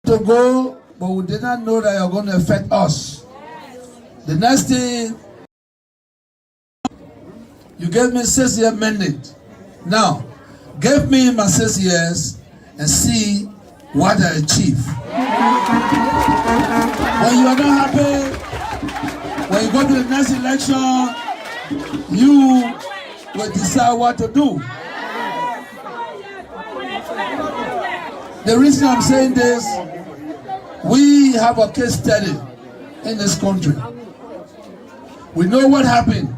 to go, but we did not know that you're going to affect us. The next thing, you gave me 6-year mandate. Now, give me my 6 years and see what I achieve. When you are not happy, when you go to the next election, you will decide what to do. The reason I'm saying this, we have a case study in this country. We know what happened.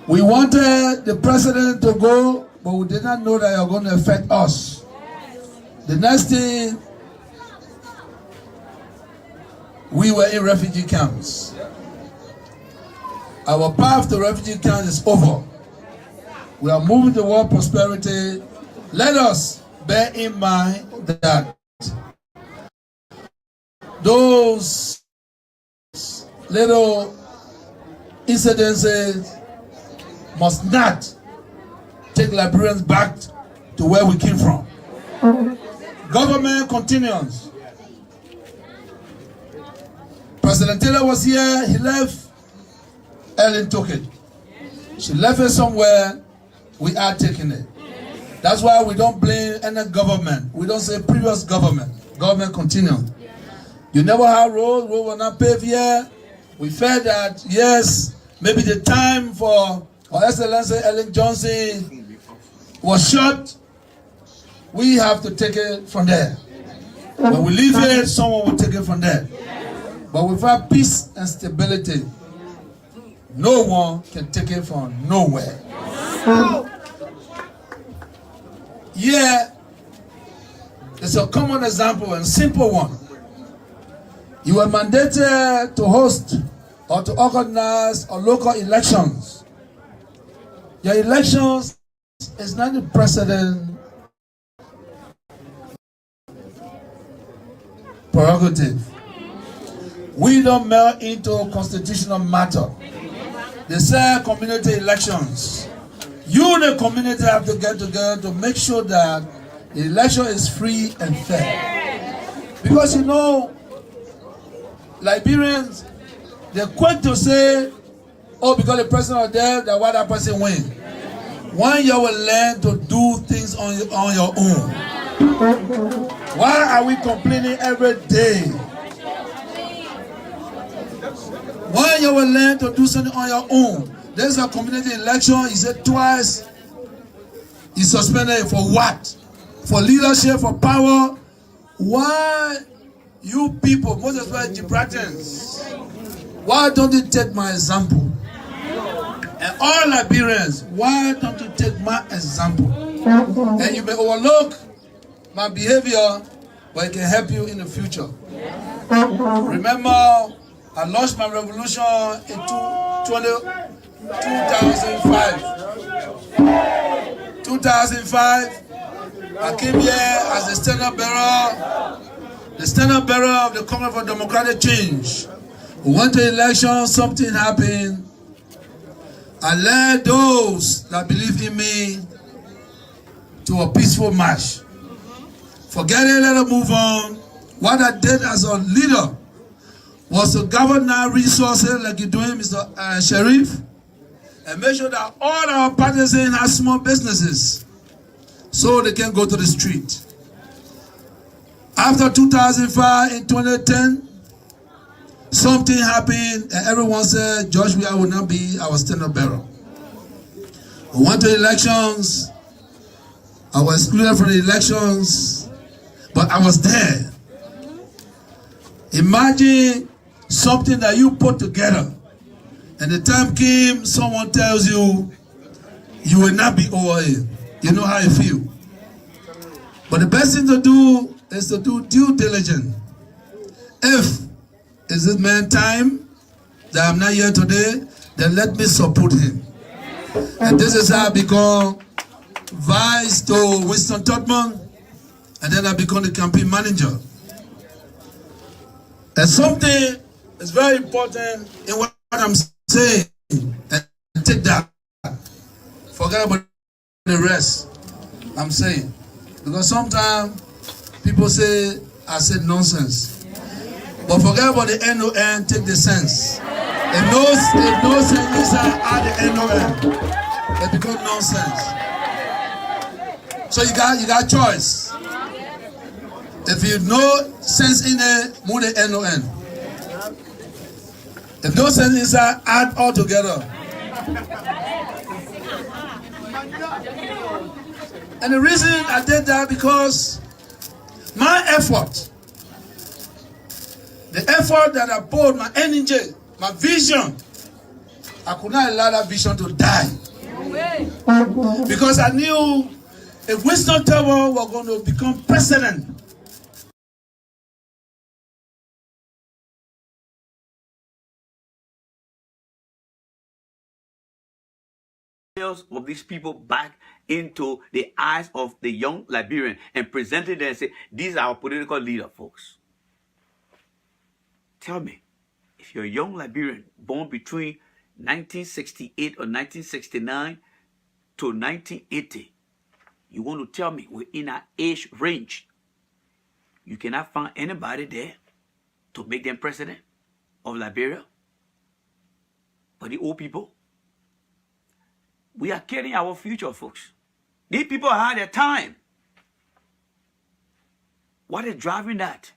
We wanted the president to go, but we did not know that you're going to affect us. The next thing, we were in refugee camps. Our path to refugee camps is over. We are moving toward prosperity. Let us bear in mind that those little incidences must not take Liberians back to where we came from. Government continues. President Taylor was here, he left, Ellen took it. She left it somewhere, we are taking it. That's why we don't blame any government. We don't say previous government. Government continues. You never had roads, roads were not paved here. We felt that, yes, maybe the time for Her Excellency Ellen Johnson was short. We have to take it from there. When we leave here, someone will take it from there. But without peace and stability, no one can take it from nowhere. Yeah, it's a common example and simple one. You are mandated to host or to organize a local elections. Your elections is not the president prerogative. We don't meld into constitutional matter. They say community elections. You, the community, have to get together to make sure that the election is free and fair. Because you know, Liberians, they're quick to say, oh, because the president is there, that why that person win. When you will learn to do things on your own. Why are we complaining every day? When you will learn to do something on your own. There's a community election, you said twice. You suspended it for what? For leadership, for power. Why you people, most especially Gibraltarians, why don't you take my example? And all Liberians, why don't you take my example? And you may overlook my behavior, but it can help you in the future. Remember, I launched my revolution in 2005. 2005, I came here as the standard bearer of the Congress for Democratic Change. We went to election, something happened. I led those that believe in me to a peaceful march. Forget it, let us move on. What I did as a leader was to govern our resources like you're doing, Mr. Sheriff, and make sure that all our partisans have small businesses so they can go to the street. After 2005, in 2010, something happened and everyone said George Weah will not be our standard bearer. We went to elections. I was excluded from the elections, but I was there. Imagine something that you put together, and the time came, someone tells you, you will not be OIA. You know how you feel. But the best thing to do is to do due diligence. If it's this man time that I'm not here today, then let me support him. And this is how I become vice to Winston Tubman, and then I become the campaign manager. And something is very important in what I'm saying, and take that. Forget about the rest I'm saying. Because sometimes people say I said nonsense. But forget about the N-O-N, take the sense. If no sense inside, add the N-O-N. It becomes nonsense. So you got choice. If you no sense in it, move the N-O-N. If no sense inside, add all together. And the reason I did that because my effort, the effort that I put, my energy, my vision, I could not allow that vision to die. Because I knew if Wisdom Tower were going to become president, of these people back into the eyes of the young Liberian and presented them and say, these are our political leader, folks. Tell me, if you're a young Liberian born between 1968 or 1969 to 1980, you want to tell me within our age range, you cannot find anybody there to make them president of Liberia? For the old people? We are killing our future, folks. These people had their time. What is driving that?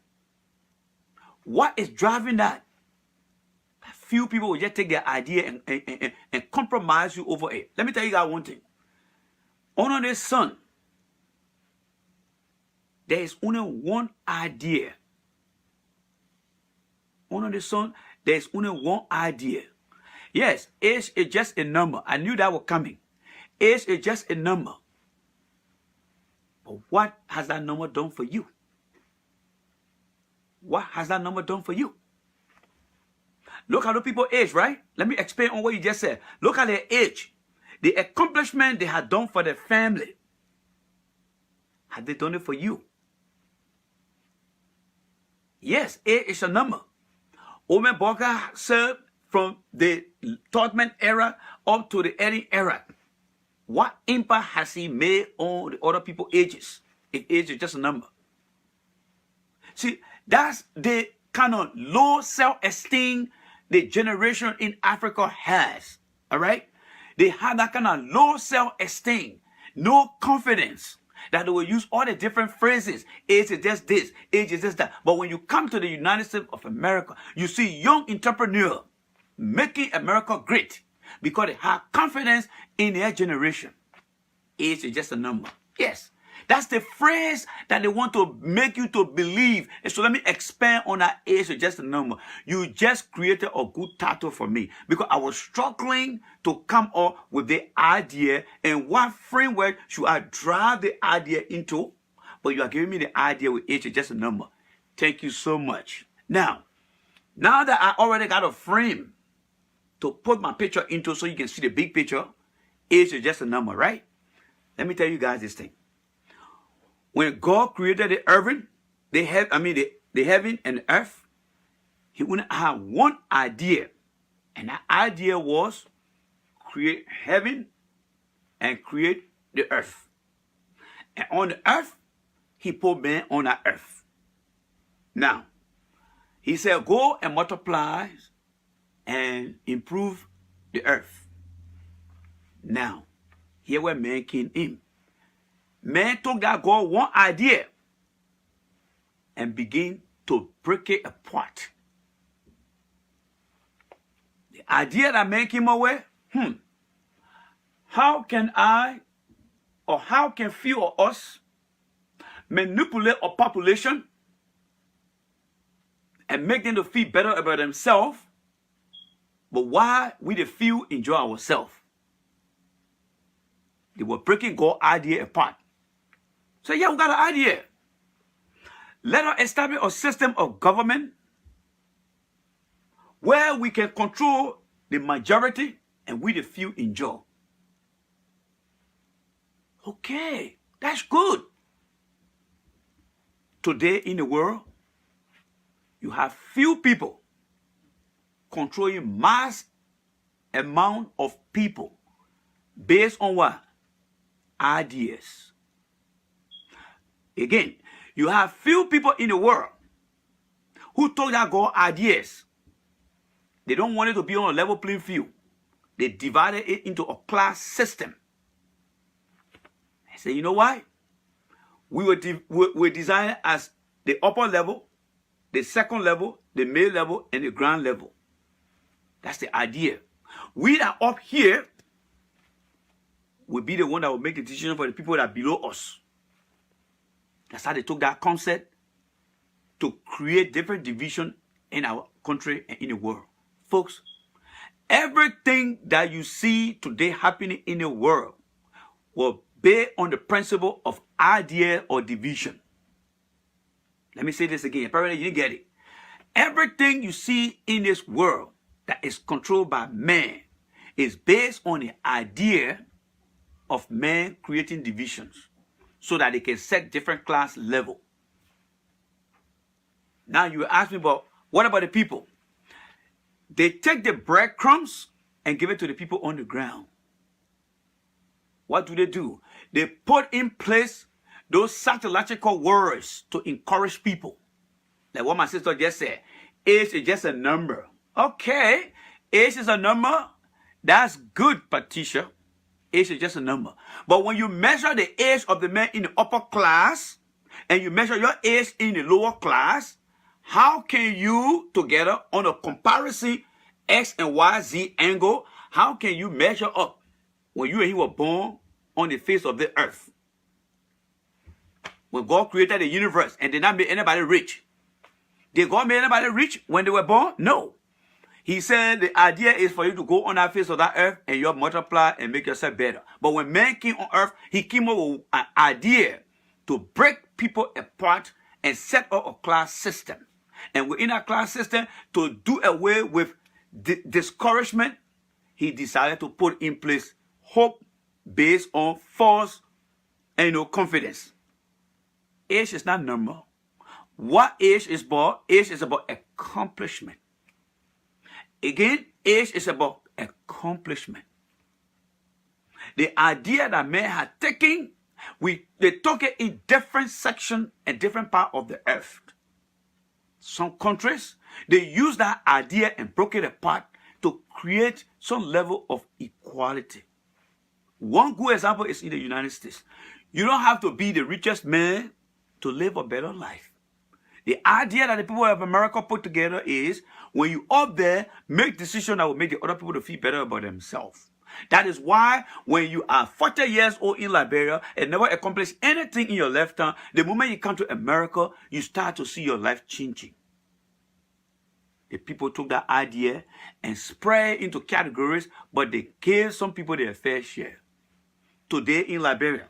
What is driving that? A few people will just take their idea and compromise you over it. Let me tell you guys one thing. Under the sun, there is only one idea. Under the sun, there is only one idea. Yes, age is just a number. I knew that was coming. Age is just a number. But what has that number done for you? What has that number done for you? Look at the people's age, right? Let me expand on what you just said. Look at their age. The accomplishment they had done for their family. Have they done it for you? Yes, age is a number. Omen Barker served from the Todman era up to the early era. What impact has he made on the other people's ages? If age is just a number. See, that's the kind of low self-esteem the generation in Africa has. All right? They have that kind of low self-esteem, no confidence, that they will use all the different phrases. Age is just this, age is just that. But when you come to the United States of America, you see young entrepreneurs making America great because they have confidence in their generation. Age is just a number. Yes, that's the phrase that they want to make you to believe. And so let me expand on that. Age is just a number. You just created a good title for me because I was struggling to come up with the idea and what framework should I drive the idea into. But you are giving me the idea with age is just a number. Thank you so much. Now that I already got a frame to put my picture into so you can see the big picture, age is just a number, right? Let me tell you guys this thing. When God created the heaven, the heaven and the earth, he only had one idea. And that idea was create heaven and create the earth. And on the earth, he put man on that earth. Now, he said, go and multiply and improve the earth. Now, here where man came in. Man took that God one idea and began to break it apart. The idea that man came away, how can I or how can few of us manipulate a population and make them to feel better about themselves, but why we the few enjoy ourselves? They were breaking God's idea apart. So yeah, we got an idea. Let us establish a system of government where we can control the majority and we the few enjoy. Okay, that's good. Today in the world, you have few people controlling mass amount of people based on what? Ideas. Again, You have few people in the world who took that God ideas. They don't want it to be on a level playing field. They divided it into a class system. I say, you know why? We were designed as the upper level, the second level, the middle level, and the ground level. That's the idea. We that are up here will be the one that will make the decision for the people that are below us. That's how they took that concept to create different division in our country and in the world. Folks, everything that you see today happening in the world will be on the principle of idea or division. Let me say this again. Apparently you didn't get it. Everything you see in this world that is controlled by man is based on the idea of man creating divisions so that they can set different class level. Now you ask me about, what about the people? They take the breadcrumbs and give it to the people on the ground. What do? They put in place those psychological words to encourage people. Like what my sister just said, age is just a number. Okay, age is a number. That's good, Patricia. Age is just a number. But when you measure the age of the man in the upper class and you measure your age in the lower class, how can you together on a comparison X and Y, Z angle, how can you measure up when you and he were born on the face of the earth? When God created the universe and did not make anybody rich. Did God make anybody rich when they were born? No. He said the idea is for you to go on that face of that earth and you multiply and make yourself better. But when man came on earth, he came up with an idea to break people apart and set up a class system. And within that class system, to do away with discouragement, he decided to put in place hope based on false and confidence. Age is not number. What age is about? Age is about accomplishment. Again, age is about accomplishment. The idea that men had taken, they took it in different sections and different parts of the earth. Some countries, they use that idea and broke it apart to create some level of equality. One good example is in the United States. You don't have to be the richest man to live a better life. The idea that the people of America put together is when you up there, make decisions that will make the other people to feel better about themselves. That is why when you are 40 years old in Liberia and never accomplished anything in your lifetime, the moment you come to America, you start to see your life changing. The people took that idea and spread into categories, but they gave some people their fair share. Today in Liberia,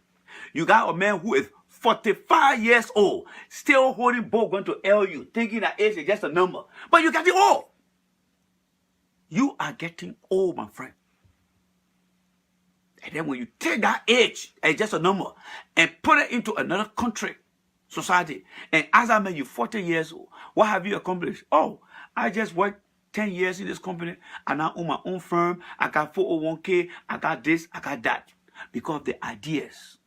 you got a man who is 45 years old, still holding both going to LU, thinking that age is just a number. But you getting old. You are getting old, my friend. And then when you take that age as just a number and put it into another country, society, and as I met you 40 years old, what have you accomplished? Oh, I just worked 10 years in this company, and I own my own firm, I got 401k, I got this, I got that. Because of the ideas.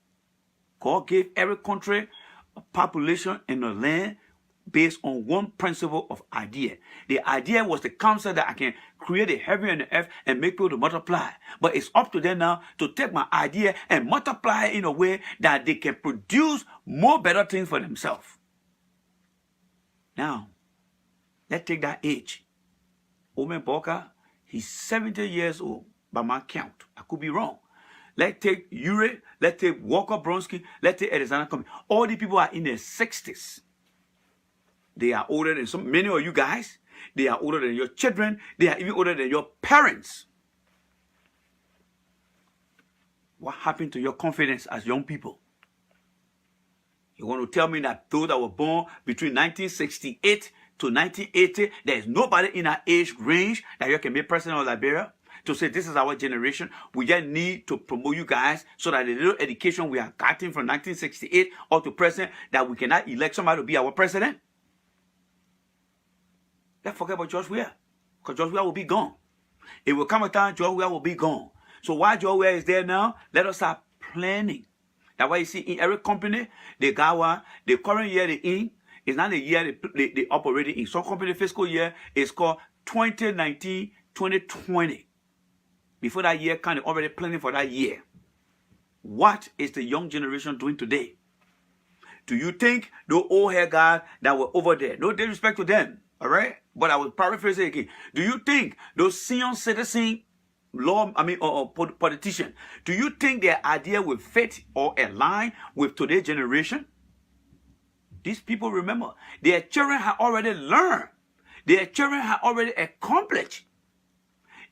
God gave every country a population and a land based on one principle of idea. The idea was the concept that I can create the heaven and the earth and make people to multiply. But it's up to them now to take my idea and multiply it in a way that they can produce more better things for themselves. Now, let's take that age. Omen Boka, he's 70 years old by my count. I could be wrong. Let's take Ure, let's take Walker Bronsky, let's take Alexander Cummings. All these people are in their 60s. They are older than many of you guys. They are older than your children. They are even older than your parents. What happened to your confidence as young people? You want to tell me that those that were born between 1968 to 1980, there is nobody in that age range that you can be president of Liberia? To say this is our generation, we just need to promote you guys so that the little education we are getting from 1968 up to present, that we cannot elect somebody to be our president. Let's forget about George Weah, because George Weah will be gone. It will come a time George Weah will be gone. So while George Weah is there now, let us start planning That's why you see in every company, they got one, the current year they in is not the year they operating in. Some company fiscal year is called 2019, 2020. Before that year, kind of already planning for that year. What is the young generation doing today? Do you think the old hair guys that were over there, no disrespect to them, all right? But I will paraphrase it again. Do you think those senior citizen politicians, do you think their idea will fit or align with today's generation? These people, remember, their children have already learned. Their children have already accomplished.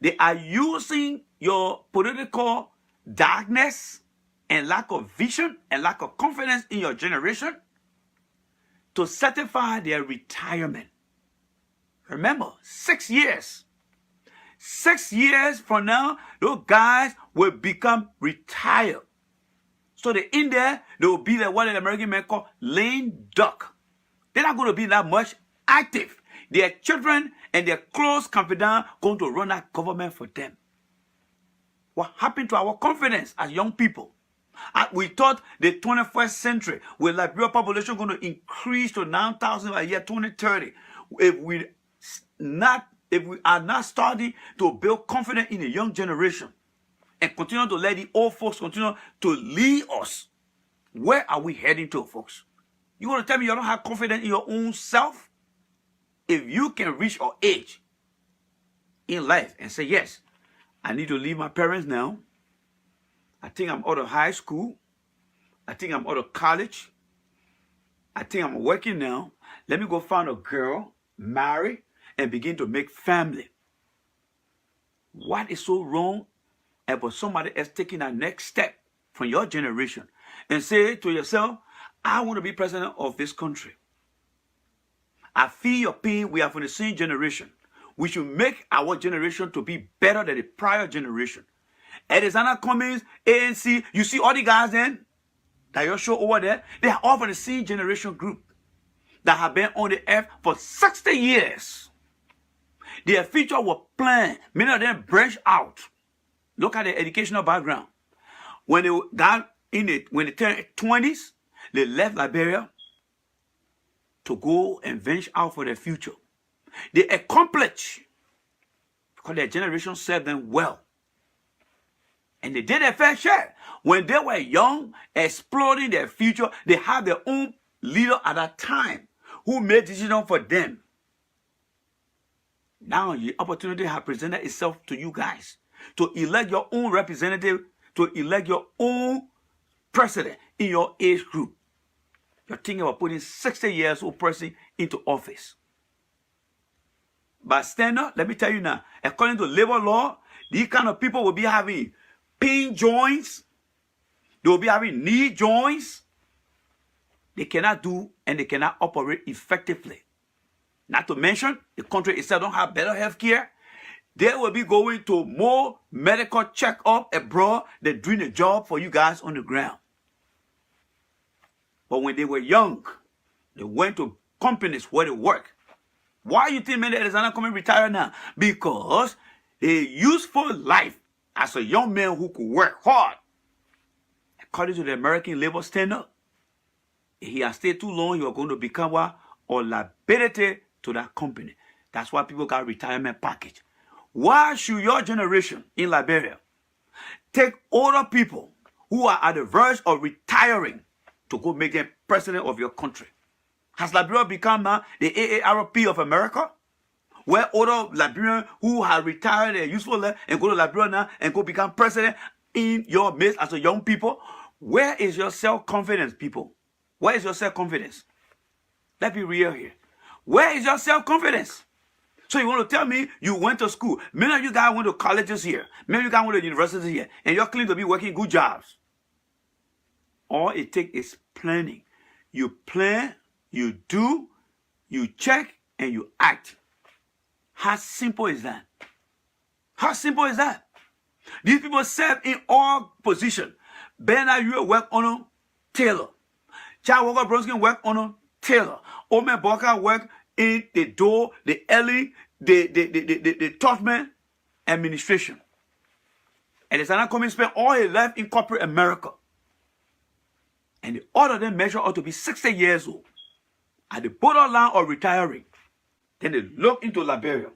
They are using your political darkness and lack of vision and lack of confidence in your generation to certify their retirement. Remember, 6 years. 6 years from now, those guys will become retired. So they're in there, they will be like what the American men call lame duck. They're not going to be that much active. Their children and their close confidant going to run that government for them. What happened to our confidence as young people? We thought the 21st century, with Liberia population going to increase to 9,000 by year 2030. If we are not starting to build confidence in the young generation and continue to let the old folks continue to lead us, where are we heading to, folks? You want to tell me you don't have confidence in your own self? If you can reach your age in life and say, yes, I need to leave my parents now. I think I'm out of high school. I think I'm out of college. I think I'm working now. Let me go find a girl, marry, and begin to make family. What is so wrong about somebody else taking that next step from your generation and say to yourself, I want to be president of this country. I feel your pain. We are from the same generation. We should make our generation to be better than the prior generation. Alexander Cummings, ANC, you see all the guys then that you show over there, they are all from the same generation group that have been on the earth for 60 years. Their future was planned. Many of them branched out. Look at their educational background. When they got in it, when they turned 20s, they left Liberia to go and venture out for their future. They accomplished because their generation served them well. And they did their fair share. When they were young, exploring their future, they had their own leader at that time who made decisions for them. Now the opportunity has presented itself to you guys to elect your own representative, to elect your own president in your age group. You're thinking about putting 60 years old person into office. But stand up, let me tell you now, according to labor law, these kind of people will be having pain joints. They will be having knee joints. They cannot do and they cannot operate effectively. Not to mention, the country itself don't have better health care. They will be going to more medical check-up abroad than doing a job for you guys on the ground. But when they were young, they went to companies where they work. Why you think many Alexander Cummings retire now? Because a useful life as a young man who could work hard, according to the American labor standard, if he has stayed too long, you are going to become a liability to that company. That's why people got a retirement package. Why should your generation in Liberia take older people who are at the verge of retiring to go make them president of your country? Has Liberia become now the AARP of America? Where older Liberians who have retired their useful life and go to Liberia now and go become president in your midst as a young people? Where is your self-confidence, people? Where is your self-confidence? Let's be real here. Where is your self-confidence? So you want to tell me you went to school. Many of you guys went to colleges here. Many of you guys went to universities here. And you're claiming to be working good jobs. All it takes is planning. You plan, you do, you check, and you act. How simple is that? How simple is that? These people serve in all positions. Bernard, you work on a tailor. Child Walker Bronskin work on a tailor. Omen Boka work in the door, the alley, the Totman administration. Alexander Cummings spent all his life in corporate America. And all of them measure out to be 60 years old. At the borderline of retiring, then they look into Liberia.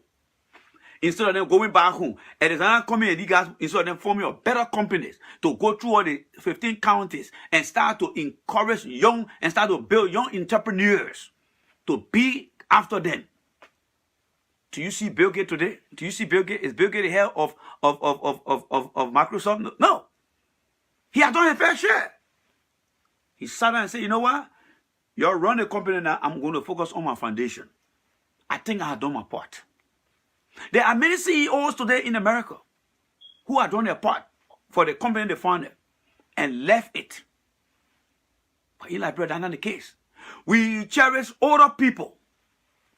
Instead of them going back home, and there's another company, and you guys, instead of them forming a better companies to go through all the 15 counties and start to encourage young and start to build young entrepreneurs to be after them. Do you see Bill Gates today? Do you see Bill Gates? Is Bill Gates the head of Microsoft? No. He has done a fair share. He sat down and said, you know what? You're running a company now. I'm going to focus on my foundation. I think I have done my part. There are many CEOs today in America who are doing their part for the company they founded and left it. But in Liberia, that's not the case. We cherish older people.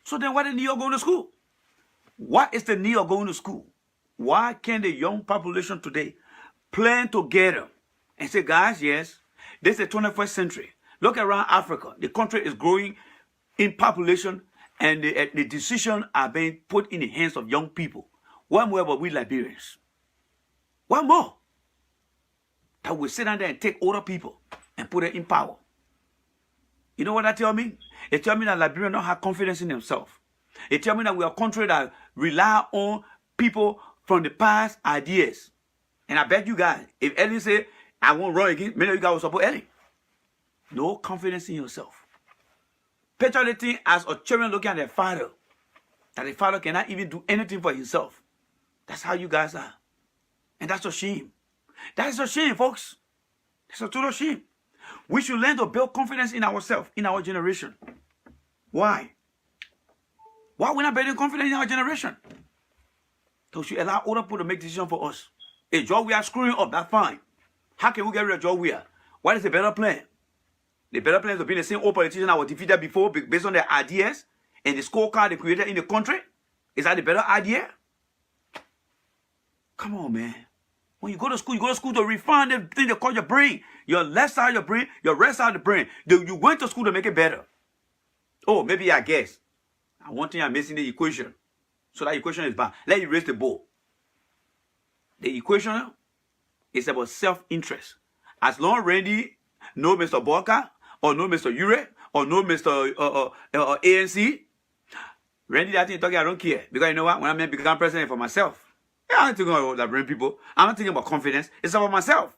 So then why the need of going to school? What is the need of going to school? Why can't the young population today plan together and say, guys, yes, this is the 21st century. Look around Africa. The country is growing in population, and the decisions are being put in the hands of young people. One more about we Liberians. One more. That will sit down there and take older people and put them in power. You know what that tells me? It tells me that Liberians don't have confidence in themselves. It tells me that we are a country that rely on people from the past ideas. And I bet you guys, if Ellen say, I won't run again, many of you guys will support Ellen. No confidence in yourself. Picture the thing as a children looking at their father, that the father cannot even do anything for himself. That's how you guys are. And that's a shame. That is a shame, folks. It's a total shame. We should learn to build confidence in ourselves, in our generation. Why? Why are we not building confidence in our generation? So we should allow older people to make decisions for us. A job we are screwing up, that's fine. How can we get rid of job we are? What is the better plan? The better plan is to be the same old politician that was defeated before based on their ideas and the scorecard they created in the country. Is that the better idea? Come on, man. When you go to school to refine the thing they call your brain. Your left side of your brain, your right side of the brain. You went to school to make it better. Oh, maybe I guess. And one thing I'm missing the equation. So that equation is bad. Let you raise the ball. The equation is about self-interest. As long as Randy know Mr. Walker, or know Mr. Ure, or know Mr. ANC, Randy, that thing talking, I don't care. Because you know what? When I become president for myself, I'm not thinking about the brain people. I'm not thinking about confidence. It's about myself.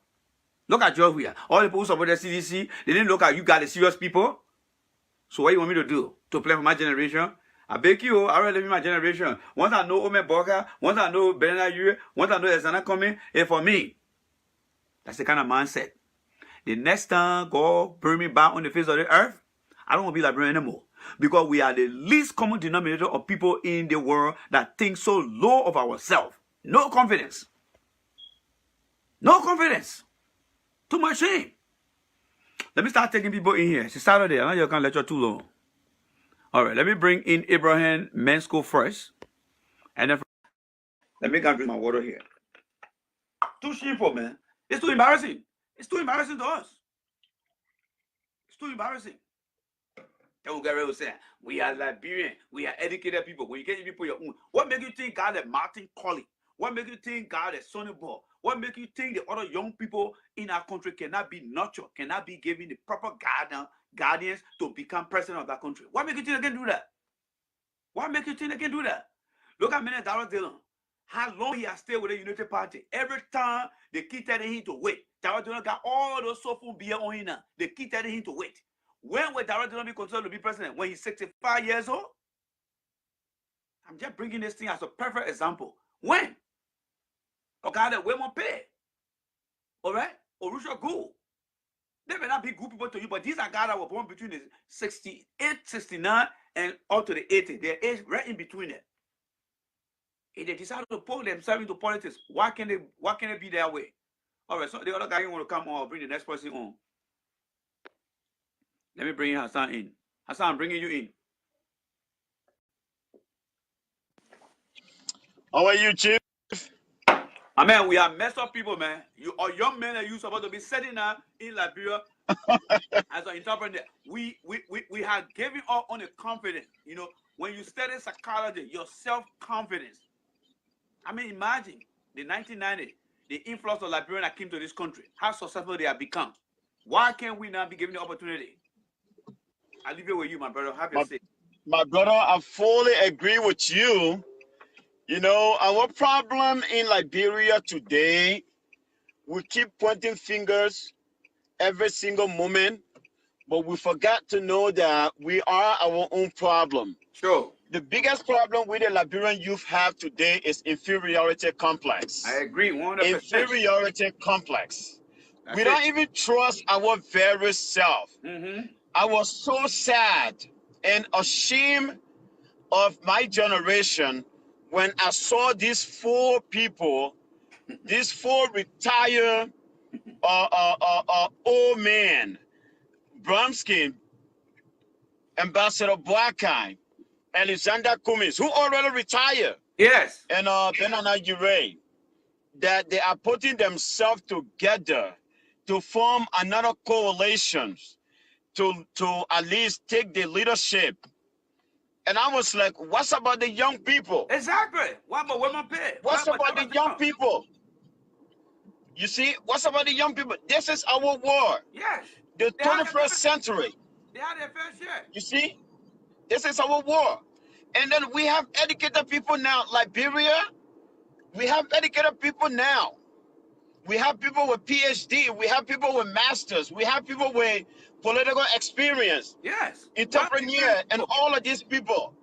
Look at George here. All the people who support the CDC, they didn't look at you got the serious people. So what you want me to do? To plan for my generation? I beg you, I already live in my generation. Once I know Ome Boka, once I know Bernard Ure, once I know Ezana coming, it's for me. That's the kind of mindset. The next time God bring me back on the face of the earth, I don't want to be Liberian anymore. Because we are the least common denominator of people in the world that think so low of ourselves. No confidence. No confidence. Too much shame. Let me start taking people in here. It's Saturday. I know you can't lecture too long. All right, let me bring in Abraham Men's School first. And then let me go and drink my water here. Too shameful, man. It's too embarrassing. It's too embarrassing to us. It's too embarrassing. Will say, we are Liberian. We are educated people. When you get people your own, what makes you think God is Martin Colley? What makes you think God is Sonny Ball? What makes you think the other young people in our country cannot be nurtured, cannot be given the proper guardians to become president of that country? What makes you think they can do that? What makes you think they can do that? Look at Minister Darrell Dillon. How long he has stayed with the United Party. Every time they keep telling him to wait. Darrell Dillon got all those soulful beer on him now. They keep telling him to wait. When will Darrell Dillon be considered to be president? When he's 65 years old? I'm just bringing this thing as a perfect example. When? Okay, that way more pay. All right? Orusha Gould. They may not be good people to you, but these are guys that were born between the 68, 69, and up to the 80. They're age right in between it. If they decide to pull themselves into politics, why can it be that way? All right, so the other guy want to come on, I'll bring the next person on. Let me bring Hassan in. Hassan, I'm bringing you in. How are you, Chief? I mean, we are messed up people, man. You are young men that you're supposed to be setting up in Liberia as an entrepreneur. We have given up on the confidence. You know, when you study psychology, your self-confidence. I mean, imagine the 1990s, the influx of Liberians that came to this country, how successful they have become. Why can't we not be given the opportunity? I leave it with you, my brother. Have your say. My brother, I fully agree with you. You know, our problem in Liberia today, we keep pointing fingers every single moment, but we forgot to know that we are our own problem. Sure. The biggest problem with the Liberian youth have today is inferiority complex. I agree 100%. Inferiority complex. That's We it. don't even trust our very self. I was so sad and ashamed of my generation when I saw these four people, these four retired old men, Bromsky, Ambassador Boakai, Alexander Cummings, who already retired, Yes. and Benana Ure, that they are putting themselves together to form another coalition to at least take the leadership. And I was like, what's about the young people? Exactly. What about women pay? What's about the young people? You see, what's about the young people? This is our war. Yes. The 21st century. They had their fair share. You see, this is our war. And then we have educated people now. Liberia, we have educated people now. We have people with PhD. We have people with masters. We have people with political experience. Yes. Entrepreneur and all of these people.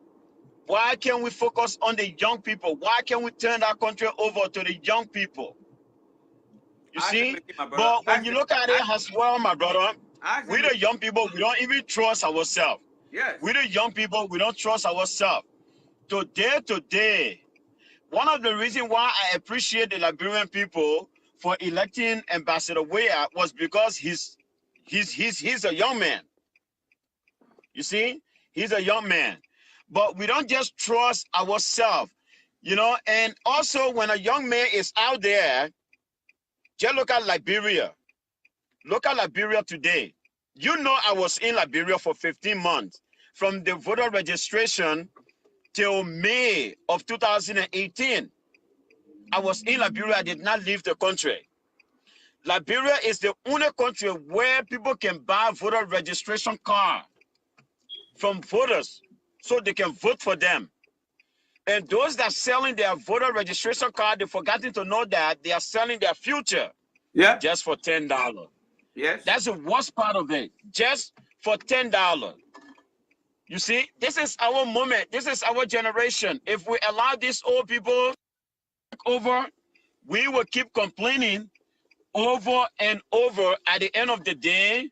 Why can't we focus on the young people? Why can't we turn our country over to the young people? You see? But when you look at it as well, my brother, we the young people, we don't even trust ourselves. Yes. We the young people, we don't trust ourselves. Today, one of the reasons why I appreciate the Liberian people for electing Ambassador Weah was because he's a young man. You see? He's a young man. But we don't just trust ourselves, you know, and also when a young man is out there, just look at Liberia. Look at Liberia today. You know, I was in Liberia for 15 months, from the voter registration till May of 2018. I was in Liberia, I did not leave the country. Liberia is the only country where people can buy voter registration card from voters so they can vote for them. And those that are selling their voter registration card, they've forgotten to know that they are selling their future. Yeah. Just for $10. Yes. That's the worst part of it. Just for $10. You see, this is our moment. This is our generation. If we allow these old people to take over, we will keep complaining over and over. At the end of the day,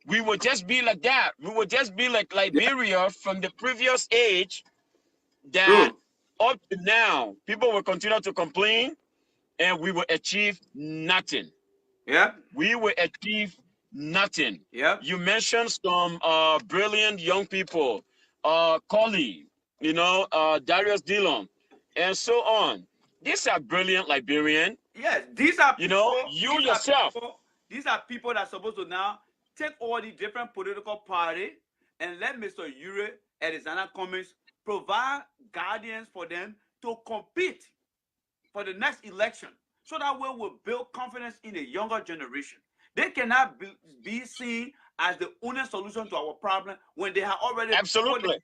we will just be like that. We will just be like Liberia from the previous age, that up to now, people will continue to complain and we will achieve nothing. Yeah. We will achieve nothing. Yeah. You mentioned some brilliant young people, Collie, you know, Darius Dillon, and so on. These are brilliant Liberian. Yes, these are you know, people, you yourself. These are people that are supposed to now take all the different political parties and let Mr. Ure Alexander Cummings provide guardians for them to compete for the next election, so that way we'll build confidence in the younger generation. They cannot be seen as the only solution to our problem when they have already absolutely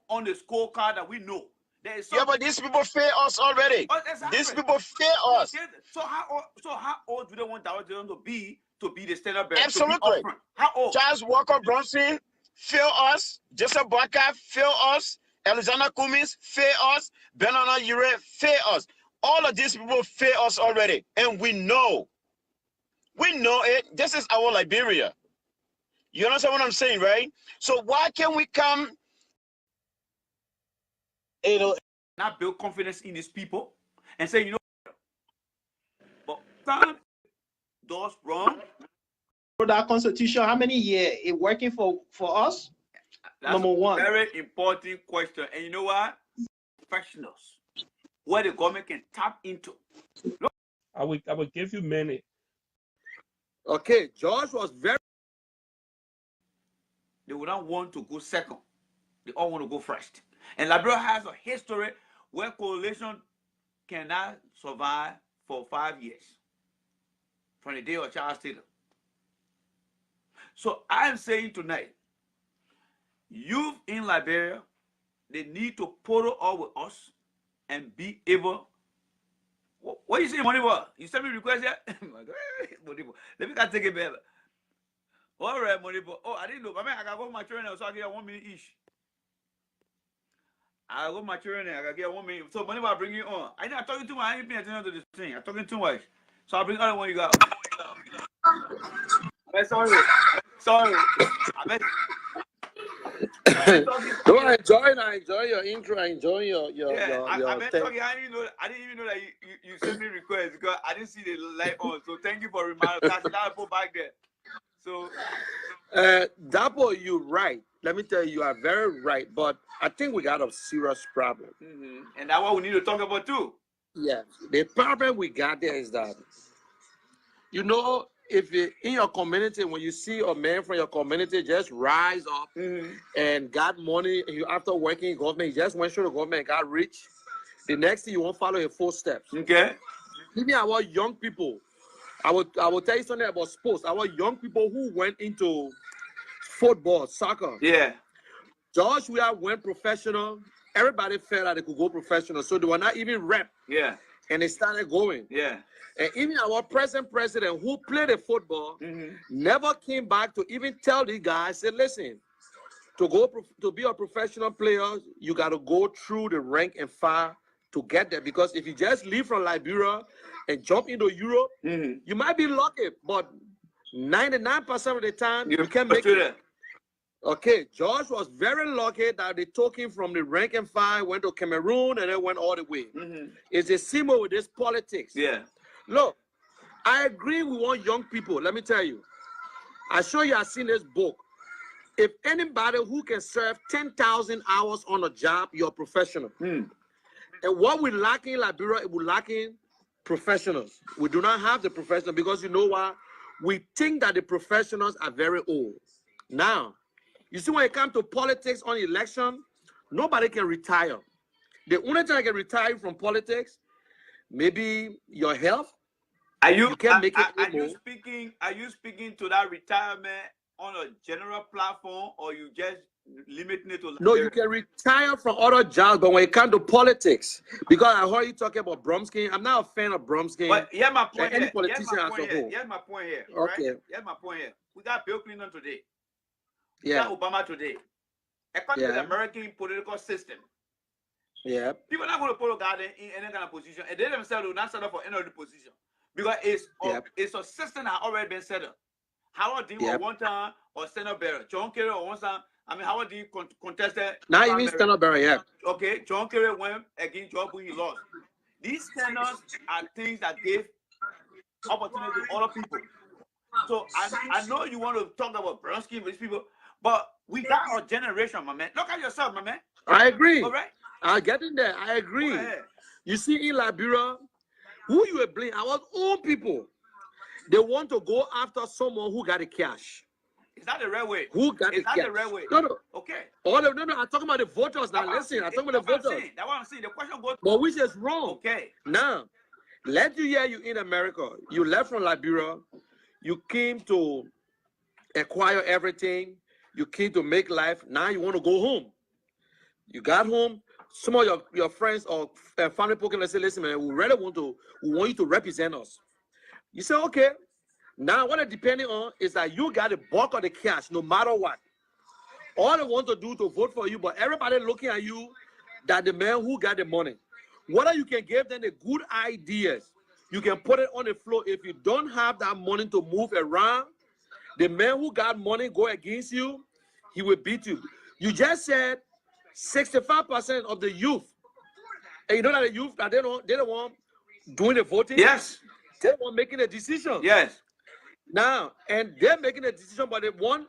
on the scorecard that we know. There is yeah, but these people fail us already. Oh, exactly. These people fail us. So how old do they want Dawes to be the standard bearer? Absolutely. How old? Charles Walker Brunson fail us. Joseph Boakai fail us. Alexander Cummings fail us. Benana Ure fail us. All of these people fail us already, and we know. We know it. This is our Liberia. You understand what I'm saying, right? So why can't we come? Not build confidence in these people and say, you know, but time does wrong. For that constitution, how many years it working for us? That's number one. Very important question. And you know what? Professionals, where the government can tap into. Look, I will give you many. Okay, George was very. They would not want to go second. They all want to go first. And Liberia has a history where coalition cannot survive for 5 years from the day of Charles Taylor. So I'm saying tonight, youth in Liberia, they need to pull up with us and be able. What you say, money boy? You send me request yet? My God, money boy. Let me take it better. All right, money boy. Oh, I didn't know. But man, I got go my children so I get 1 minute each. I got my children I got get 1 minute. So money boy, bring you on. I'm talking too much. I ain't paying attention to this thing. I'm talking too much. So I'll bring other one you got. Sorry. I bet. No, I enjoy your intro. I enjoy your I thing. talking. I didn't even know that you sent me requests because I didn't see the light on. So thank you for reminding us. That put back there. So, Dapo, you're right. Let me tell you, you are very right. But I think we got a serious problem. And that's what we need to talk about too. Yeah, the problem we got there is that, you know, if you, in your community, when you see a man from your community just rise up and got money, and you after working in government, he just went through the government and got rich, the next thing you won't follow his footsteps. Okay. Even our young people, I will tell you something about sports. Our young people who went into football, soccer. Yeah. George, we went professional. Everybody felt that they could go professional, so they were not even rep. Yeah. And they started going. Yeah. And even our present president who played the football never came back to even tell the guys, say, listen, to be a professional player, you got to go through the rank and file to get there. Because if you just leave from Liberia and jump into Europe, you might be lucky, but 99% of the time, you can't make it. Okay, George was very lucky that they took him from the rank and file, went to Cameroon, and then went all the way. It's a symbol with this politics. Yeah. Look, I agree we want young people. Let me tell you. I'm sure you have seen this book. If anybody who can serve 10,000 hours on a job, you're a professional. And what we lacking in Liberia, we're lacking professionals. We do not have the professionals because you know why? We think that the professionals are very old. Now, you see when it comes to politics on election, nobody can retire. The only time I can retire from politics, maybe your health. Are you can't make it are you speaking to that retirement on a general platform, or you just limiting it to? No, you can retire from other jobs, but when it comes to politics, because I heard you talking about Bromsky, I'm not a fan of Bromsky. But yeah, my point any here. politician as a whole. Here's my point here. Okay. Right? Here's my point here. We got Bill Clinton today. Yeah. We got Obama today. According to the American political system, yeah, people are not going to put a guy in any kind of position, and they themselves will not set up for any other position because it's a system that already been set up. Howard Dean was one time, or Senator Barrett. John Kerry or one time. I mean, Howard Dean contested. Not even Senator Barrett, yeah. Okay, John Kerry went against George Bush, he lost. These standards are things that give opportunity to other people. So I know you want to talk about Bronsky with these people, but we got our generation, my man. Look at yourself, my man. I agree. All right. I get in there. I agree. You see, in Liberia, who you were blaming? Our own people. They want to go after someone who got the cash. Is that the right way? Who got the cash? The right way? No. Okay. No. I'm talking about the voters now. Listen, I'm talking about the voters. That's what I'm saying. The question goes. But which is wrong. Okay. Now, let you hear you in America. You left from Liberia. You came to acquire everything. You came to make life. Now you want to go home. You got home. Some of your friends or family people can say, listen, man, we want you to represent us. You say, okay. Now what they're depending on is that you got the bulk of the cash no matter what. All they want to do to vote for you, but everybody looking at you that the man who got the money. Whether you can give them the good ideas, you can put it on the floor. If you don't have that money to move around, the man who got money go against you, he will beat you. You just said 65% of the youth, and you know that the youth that they don't want doing the voting. Yes. They want making a decision. Yes. Now, and they're making a decision, but they want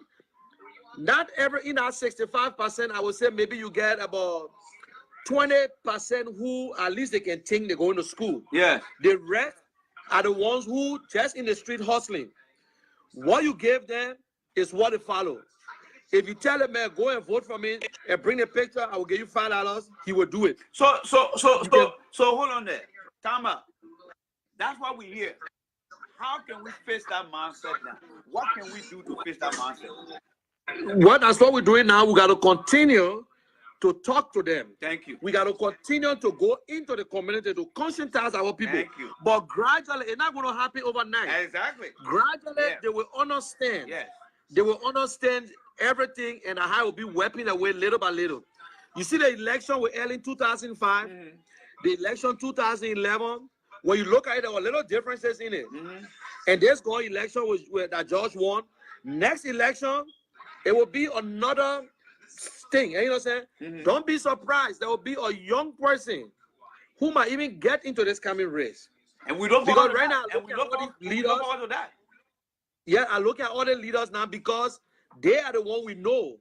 not every in that 65%. I would say maybe you get about 20% who at least they can think they're going to school. Yeah. The rest are the ones who just in the street hustling. What you give them is what they follow. If you tell a man, go and vote for me and bring a picture, I will give you $5, he will do it. So hold on there. Time out. That's what we hear. how can we face that mindset now? What can we do to face that mindset? That's what we're doing now. We got to continue to talk to them. Thank you. We got to continue to go into the community to conscientize our people. Thank you. But gradually, it's not going to happen overnight. Exactly. Gradually, they will understand. Yes. They will understand everything, and how it will be wiping away little by little. You see the election we held in 2005, the election 2011. When you look at it, there were little differences in it. And this going election that George won. Next election, it will be another thing. You know what I'm saying? Don't be surprised. There will be a young person who might even get into this coming race. And we don't because right now, and we don't go to that. Yeah, I look at all the leaders now because they are the one we know.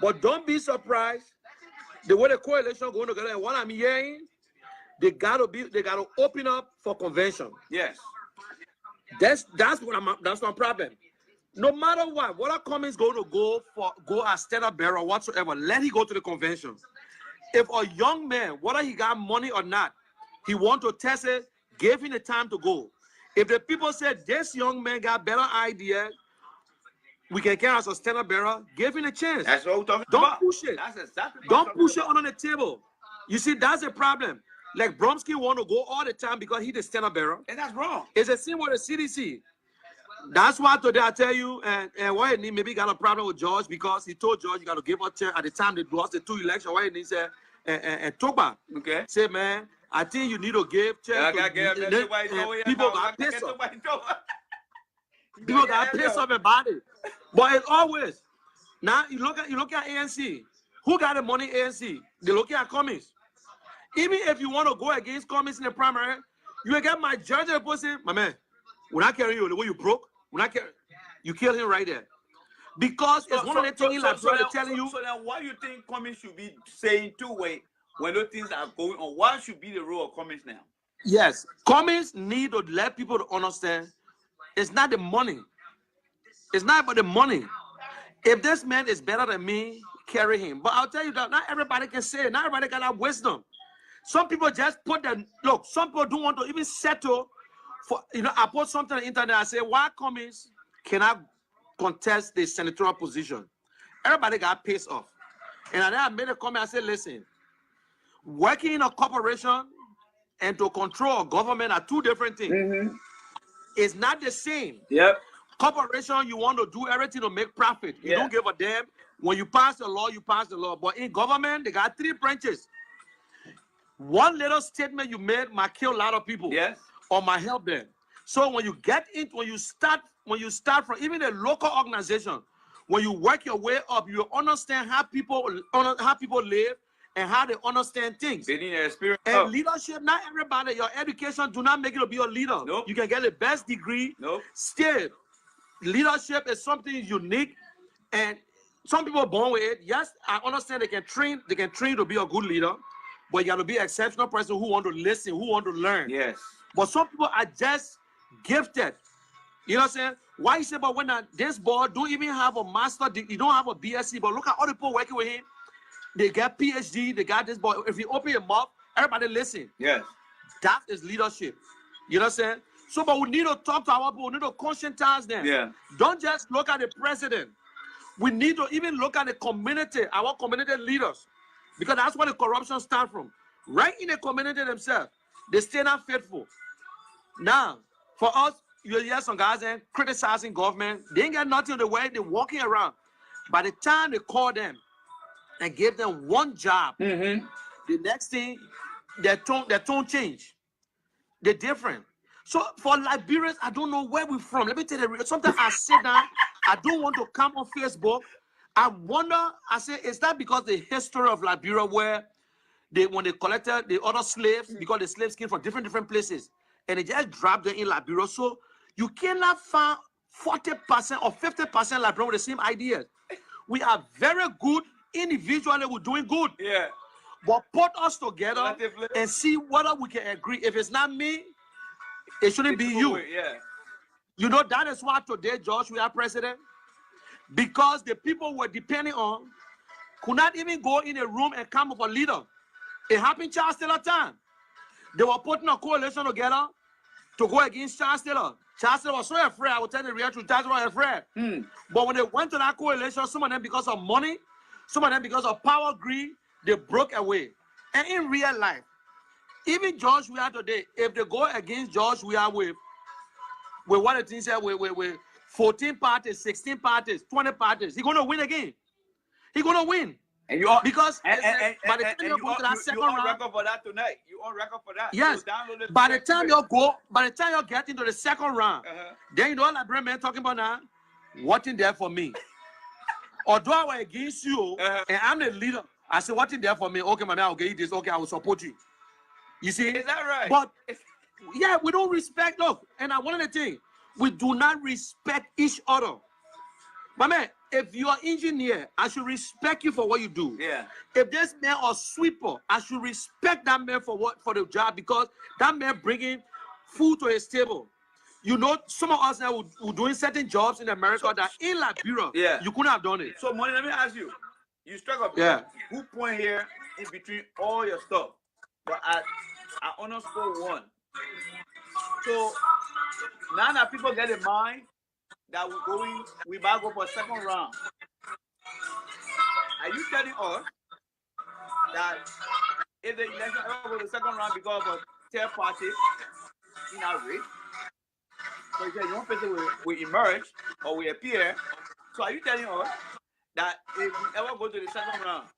But don't be surprised the way the coalition going together. And what I'm hearing, they gotta open up for convention. Yes. That's my problem. No matter what Cummings going to go as standard bearer whatsoever, let he go to the convention. If a young man, whether he got money or not, he want to test it, give him the time to go. If the people said this young man got better idea, we can carry as a standard bearer, give him a chance. That's what we're talking Don't about. push it. That's exactly Don't push it on the table. You see, that's the problem. Like Bromsky want to go all the time because he's the standard bearer. And that's wrong. It's the same with the CDC. That's why today I tell you, and why he maybe got a problem with George because he told George you got to give up chair at the time they lost the 2 elections. Why he said, and Toba, okay, say man, I think you need to give chair. People got pissed off. People got pissed off about it. But it's always now you look at ANC. Who got the money? ANC. They look at Cummings. Even if you want to go against Cummings in the primary, you will get my judge and say, my man, we're not carrying you the way you broke. We're not carrying you. Kill him right there. Because it's one of the things like telling you. So then what do you think Cummings should be saying two-way when those things are going on? What should be the role of Cummings now? Yes. Cummings need to let people to understand it's not the money. It's not about the money. If this man is better than me, carry him. But I'll tell you that not everybody can say it. Not everybody got that wisdom. Some people just put them, look, some people don't want to even settle for, I put something on the internet, I say, why Cummings cannot contest the senatorial position? Everybody got pissed off. And then I made a comment, I said, listen, working in a corporation and to control a government are two different things. It's not the same. Yep. Corporation, you want to do everything to make profit. You don't give a damn. When you pass the law, you pass the law. But in government, they got 3 branches. One little statement you made might kill a lot of people. Yes. Or might help them. So when you start from even a local organization, when you work your way up, you understand how people live and how they understand things. They need experience. And leadership, not everybody, your education do not make you to be a leader. Nope. You can get the best degree. Nope. Still, leadership is something unique, and some people are born with it. Yes, I understand they can train to be a good leader, but you got to be an exceptional person who want to listen, who want to learn. Yes. But some people are just gifted. You know what I'm saying? Why you say, but when this boy don't even have a master, you don't have a BSc, but look at all the people working with him. They got PhD, they got this boy. If you open your mouth, everybody listen. Yes. That is leadership. You know what I'm saying? So, but we need to talk to our people. We need to conscientize them. Yeah. Don't just look at the president. We need to even look at the community, our community leaders. Because that's where the corruption starts from. Right in the community themselves. They stay not faithful. Now, for us, you hear some guys criticizing government. They ain't got nothing in the way. They're walking around. By the time they call them and give them one job, the next thing, their tone change. They're different. So for Liberians, I don't know where we're from. Let me tell you, sometimes I sit down, I don't want to come on Facebook. I wonder, I say, is that because the history of Liberia where when they collected the other slaves, because the slaves came from different places, and they just dropped them in Liberia. So you cannot find 40% or 50% Liberians with the same ideas. We are very good individually, we're doing good. Yeah. But put us together and see whether we can agree. If it's not me, it shouldn't be you. Yeah. You know, that is why today, George, we are president. Because the people we're depending on could not even go in a room and come up with a leader. It happened Charles Taylor time. They were putting a coalition together to go against Charles Taylor. Charles Taylor was so afraid. I will tell you the real truth. Charles was afraid. But when they went to that coalition, some of them because of money, some of them because of power, greed, they broke away. And in real life, even George we are today, if they go against George we are with what the thing said, with 14 parties, 16 parties, 20 parties, he's going to win again. He's going to win. And you all, Because and by the time you go to that you second on round, record for that tonight. You on record for that. yes. So download it By the today. time you get into the second round, then you know what Liberian man talking about now? What in there for me? Although I was against you, and I'm the leader, I say, what in there for me? Okay, my man, I'll get you this. Okay, I will support you. You see? Is that right? But yeah, we don't respect. Look, and one of the things, we do not respect each other. My man, if you are engineer, I should respect you for what you do. Yeah. If this man or sweeper, I should respect that man for the job, because that man bringing food to his table. You know, some of us now who doing certain jobs in America that in Liberia, you couldn't have done it. So, Money, let me ask you. You struck up good point here in between all your stuff. But I underscore one. So, now that people get in mind that we might go for a second round. Are you telling us that if the election ever go to the second round because of a third party in our race, so you said one person will emerge or will appear. So are you telling us that if we ever go to the second round,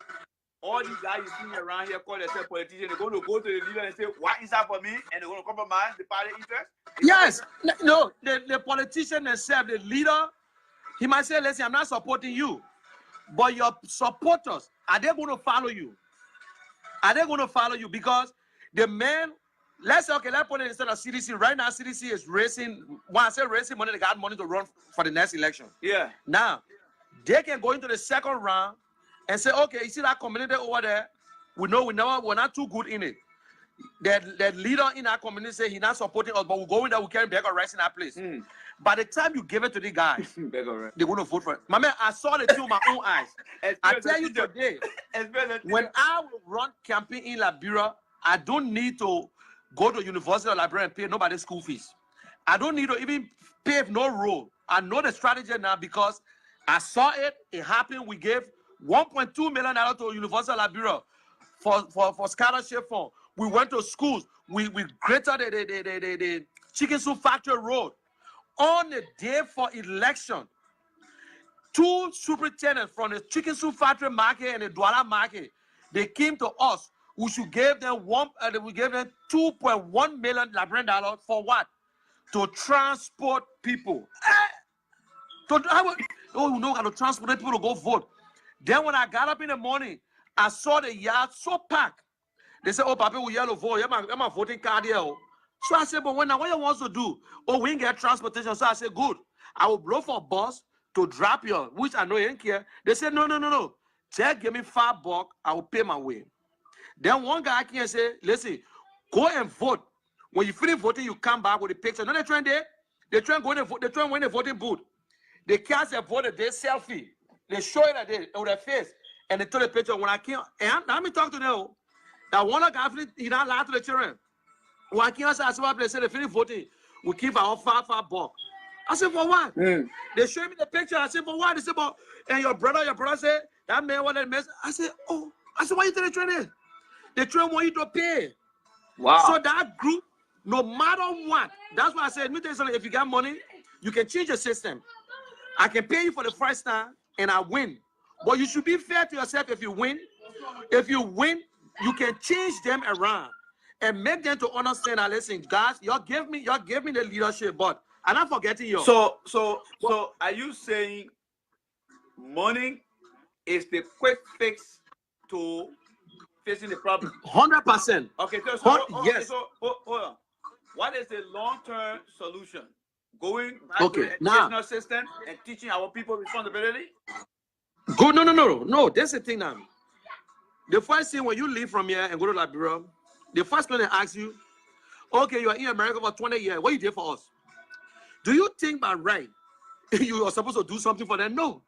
all these guys you see around here call themselves politicians, they're going to go to the leader and say, what is that for me? And they're going to compromise the party interest? Yes. No, the politician themselves, the leader, he might say, listen, I'm not supporting you. But your supporters, are they going to follow you? Are they going to follow you? Because the man, let's say, okay, let's put it instead of CDC. Right now, CDC is raising, when I say raising money, they got money to run for the next election. Yeah. Now, they can go into the second round and say, okay, you see that community over there? We know we're not too good in it. That leader in our community say he's not supporting us, but we go in there, we carry bag of rice in that place. By the time you give it to the guys, they're going to vote for it. My man, I saw the thing with my own eyes. I tell you today, when I will run campaign in Liberia, I don't need to go to University of Liberia and pay nobody's school fees. I don't need to even pave no road. I know the strategy now because I saw it. It happened. We gave $1.2 million to University of Liberia for scholarship fund. We went to schools. We created the chicken soup factory road. On the day for election, 2 superintendents from the chicken soup factory market and the Douala market, they came to us. We should give them $2.1 million Liberian for what? To transport people. You know how to transport people to go vote. Then when I got up in the morning, I saw the yard so packed. They said, oh, Papa, we yellow vote. I'm a voting card here. So I said, but what you want to do? Oh, we didn't get transportation. So I said, good. I will blow for a bus to drop you, which I know you didn't care. They said, no. Just give me $5, I will pay my way. Then one guy came and said, listen, go and vote. When you finish voting, you come back with the picture. No, they trying there. They try and go in the vote. They try and win the voting booth. They cast a vote, they selfie. They show it at with their face. And they took the picture. When I came, and let me talk to them. That one guy, he not lied to the children. When I came outside, I said, they finish voting. We keep our $5. I said, for what? They showed me the picture. I said, for what? They said, but, and your brother said, that man wanted to mess. I said, oh. I said, why you tell the train? The train want you to pay. Wow. So that group, no matter what, that's why I said, let me tell you something, if you got money, you can change the system. I can pay you for the first time, and I win. But you should be fair to yourself if you win. If you win, you can change them around and make them to understand that, listen, guys, y'all give me the leadership, but I'm not forgetting you. So are you saying money is the quick fix to facing the problem? 100%. Okay, yes. So hold on. What is the long-term solution? Going back to the now, educational system and teaching our people responsibility? Go no. That's the thing now. The first thing when you leave from here and go to Liberia, the first question they ask you, okay, you are in America for 20 years. What you did for us? Do you think by right you are supposed to do something for them? No.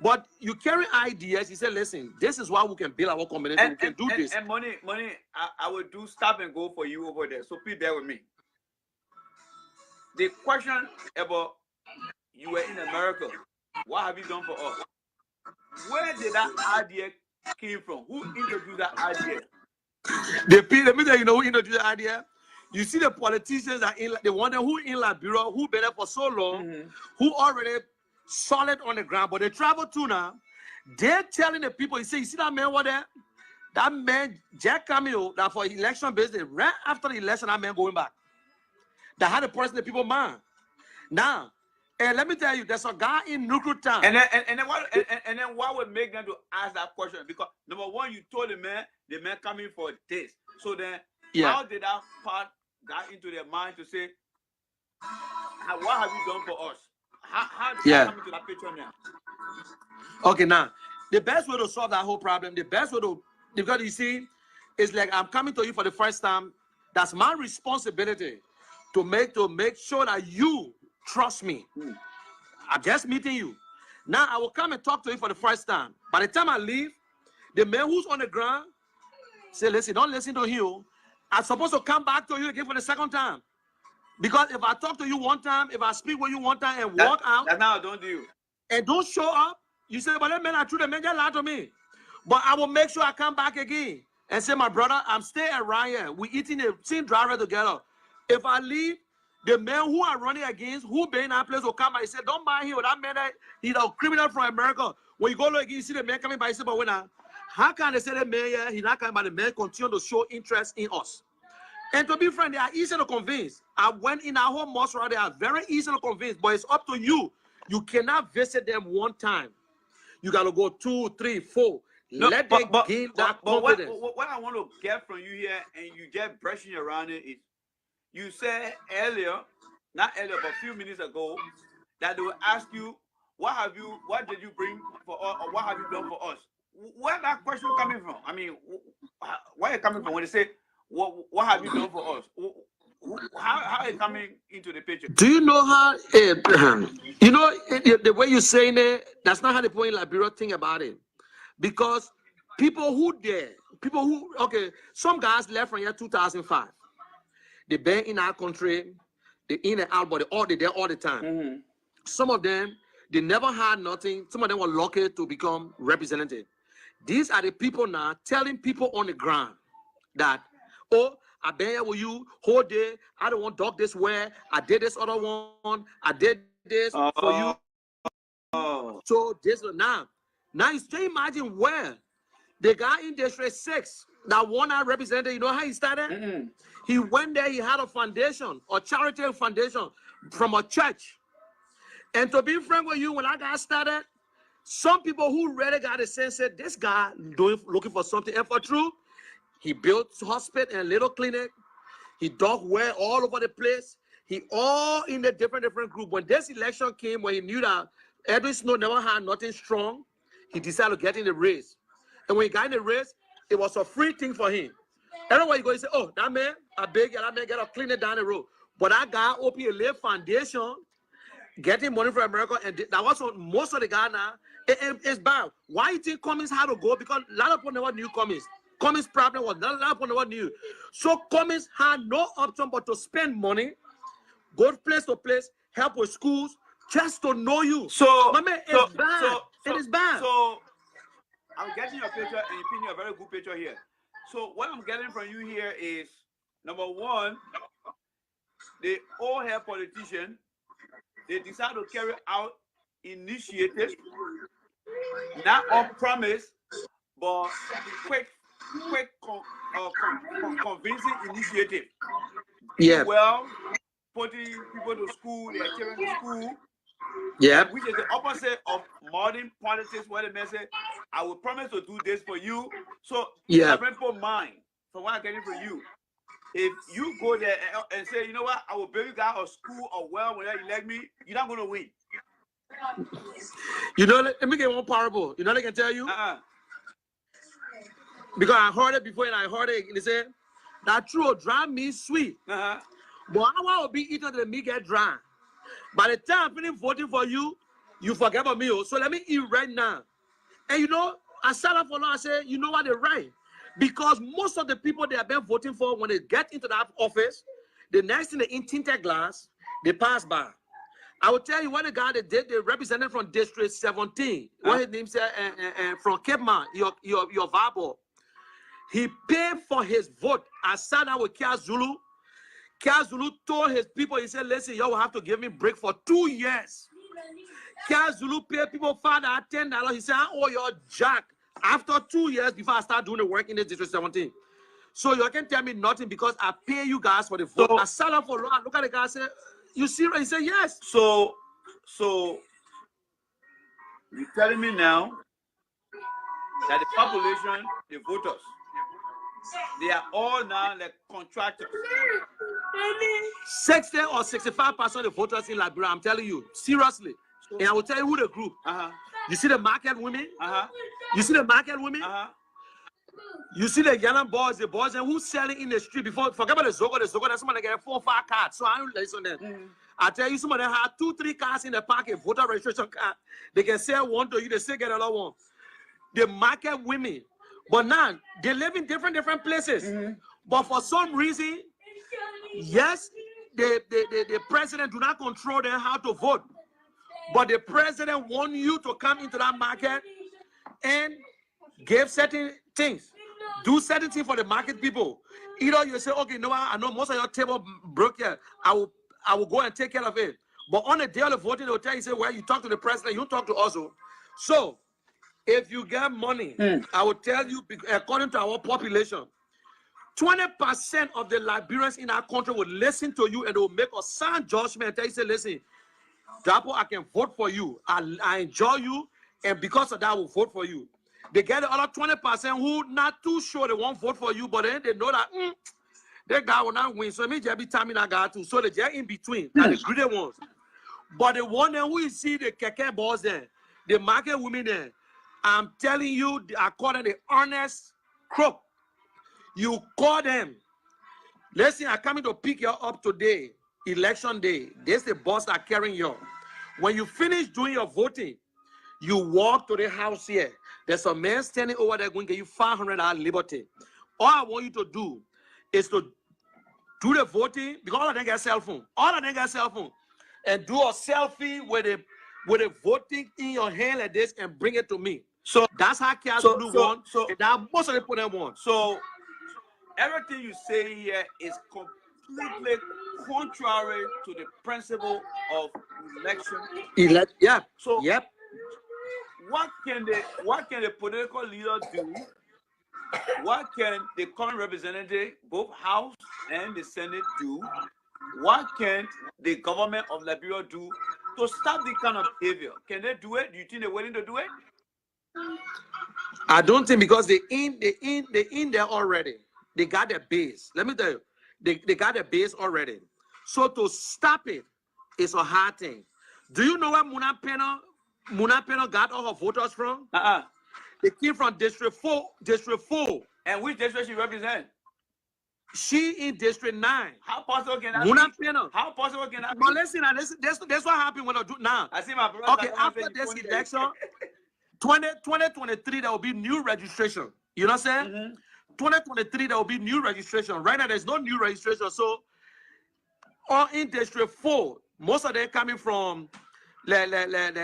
But you carry ideas. You say, listen, this is why we can build our community. We can do this. And money, I will do stop and go for you over there. So please bear with me. the question about you were in America, what have you done for us? Where did that idea came from? Who introduced that idea? Let me tell you, who introduced the idea. You see the politicians that they wonder who in Liberia, who been there for so long, who already solid on the ground, but they travel to now. They're telling the people, you see that man over there? That man, Jack Camille, that for election business, right after the election, that man going back. That had a person the people mind. Now, and let me tell you, there's a guy in Nuku Town. And then what would make them to ask that question? Because number one, you told the man coming for this. So then, how did that part got into their mind to say, what have you done for us? How did you come into that picture now? Okay, now, the best way to solve that whole problem, the best way to, because you see, it's like I'm coming to you for the first time. That's my responsibility to make sure that you trust me. I'm just meeting you. Now I will come and talk to you for the first time. By the time I leave, the man who's on the ground say, listen, don't listen to him. I'm supposed to come back to you again for the second time. Because if I talk to you one time, if I speak with you one time and walk out, that's now don't do. And don't show up, you say, but that man, I true, the man just lied to me. But I will make sure I come back again and say, my brother, I'm staying around here. We eating the same driver together. If I leave, the men who are running against, who be in that place will come and say, don't buy him. That man, he's a criminal from America. When you go look again, you see the man coming by, you say, but when how can they say that man here, he's not coming by, the man continue to show interest in us? And to be frank, they are easy to convince. I went in our whole mosque, they are very easy to convince, but it's up to you. You cannot visit them one time. You got to go 2, 3, 4. No, Let them gain that confidence. What I want to get from you here, and you just brushing around it, is you said earlier, not earlier, but a few minutes ago, that they will ask you, what did you bring for us, or what have you done for us? Where that question coming from? I mean, where are you coming from when they say, what have you done for us? How is it coming into the picture? Do you know how, the way you're saying it, that's not how the people in Liberia think about it. Because some guys left from here 2005. They've been in our country, they're in and out, but they're there all the time. Some of them, they never had nothing. Some of them were lucky to become representative. These are the people now telling people on the ground that, oh, I've been here with you whole day. I don't want to talk this way. I did this other one. I did this for you. So this now you still imagine where the guy in District 6, that one I represented, you know how he started? He went there, he had a foundation, a charitable foundation from a church. And to be frank with you, when I got started, some people who really got a sense said, this guy looking for something. And for true, he built hospital and little clinic. He dug well all over the place. He all in a different group. When this election came, when he knew that Edwin Snow never had nothing strong, he decided to get in the race. And when he got in the race, it was a free thing for him. Everywhere you go, you say, oh, that man, I beg you, that man get a cleaner down the road. But that guy opened a little foundation, getting money from America, and that was what most of the guys now. It's bad. Why you think Cummings had to go? Because a lot of people never knew Cummings. Cummings' problem was not a lot of people never knew. So Cummings had no option but to spend money, go place to place, help with schools, just to know you. So, my man, it's bad. It is bad. So I'm getting your picture, and you're painting a very good picture here. So what I'm getting from you here is, number one, the old hair politician, they decide to carry out initiatives, not on promise, but quick convincing initiative. Yeah. Well, putting people to school, their children to school. Yeah. Which is the opposite of modern politics, where the man say, I will promise to do this for you. So, yeah, people mind from what I'm getting from you. If you go there and say, you know what, I will build you guys a school or well, whenever you elect me, you're not going to win. You know, let me get one parable. You know what I can tell you? Because I heard it before and I heard it, and they said, that true, dry meat sweet. But I will be eating the meat get dry. By the time I'm finished voting for you, you forget about me. So let me eat right now. And you know, I sat up for long, I said, you know what, they're right. Because most of the people they have been voting for, when they get into that office, the next thing they eat tinted glass, They passed by. I will tell you what the guy that did, the representative from District 17, what his name said, from Cape Mount, your Vabo. He paid for his vote. I sat down with Kia Zulu. Kia Zulu told his people, he said, listen, y'all will have to give me break for 2 years. Kia Zulu paid people $5, $10. He said, I owe your jack after 2 years before I start doing the work in the District 17. So you can tell me nothing because I pay you guys for the vote. So, I sat down for a while. Look at the guy, I said, you see? He said, yes. So you're telling me now that the population, the voters, they are all now like contractors. 60 or 65% of the voters in Liberia, I'm telling you, seriously. And I will tell you who the group. You see the market women? You see the market women? You see the young boys, the boys and who's selling in the street before. Forget about the Zogo, that's somebody that get 4 or 5 cards. So I don't listen to them. I tell you, some of them have 2, 3 cars in the pocket, voter registration card. They can sell one to you, they still get another one. The market women. But now, they live in different places. But for some reason, yes, the president do not control them how to vote. But the president want you to come into that market and give certain things. Do certain things for the market people. Either you say, okay, no, I know most of your table broke here. I will go and take care of it. But on the day of the voting, they'll tell you, say, well, you talk to the president, you talk to us. So, if you get money, I will tell you, according to our population, 20% of the Liberians in our country will listen to you and they will make a sound judgment and tell you, say, listen, Dapo, I can vote for you. I enjoy you, and because of that, I will vote for you. They get the other 20% who not too sure they won't vote for you, but then they know that that guy will not win. So it means every time that guy too. So they're in between, and the greedy ones. But the one that we see the keke boss there, the market women there, I'm telling you, according to the honest crook, you call them. Listen, I'm coming to pick you up today, election day. This is the boss that carrying you. When you finish doing your voting, you walk to the house here. There's a man standing over there going to give you $500 liberty. All I want you to do is to do the voting, because all of them got cell phone. All of them got cell phone. And do a selfie with a voting in your hand like this and bring it to me. So that's how Kiazulu won. So now most of the people want. So everything you say here is completely contrary to the principle of election. Yeah. So yep. What can the political leader do? What can the current representative, both House and the Senate, do? What can the government of Liberia do to stop this kind of behavior? Can they do it? Do you think they're willing to do it? I don't think, because they in there already. They got their base. Let me tell you, they got their base already. So to stop it is a hard thing. Do you know where Muna Peno got all her voters from? They came from District 4. District 4. And which district she represent? She in District 9. How possible can that Muna be? Peno. How possible can that be? But listen, that's what happened when I do now. I see my brother. Okay, after this election, 2023, there will be new registration. You know what I'm saying? 2023, there will be new registration. Right now, there's no new registration. So, all in District 4, most of them coming from, they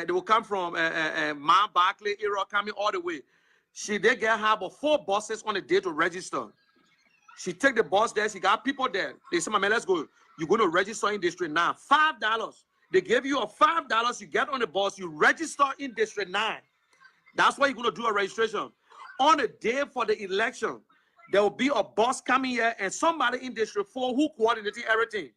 will come from Mount Barclay area, coming all the way. They get her about 4 buses on the day to register. She take the bus there. She got people there. They say, man, let's go. You're going to register in District 9. $5. They give you a $5. You get on the bus. You register in District 9. That's why you're going to do a registration. On the day for the election, there will be a bus coming here, and somebody in District 4 who coordinating everything.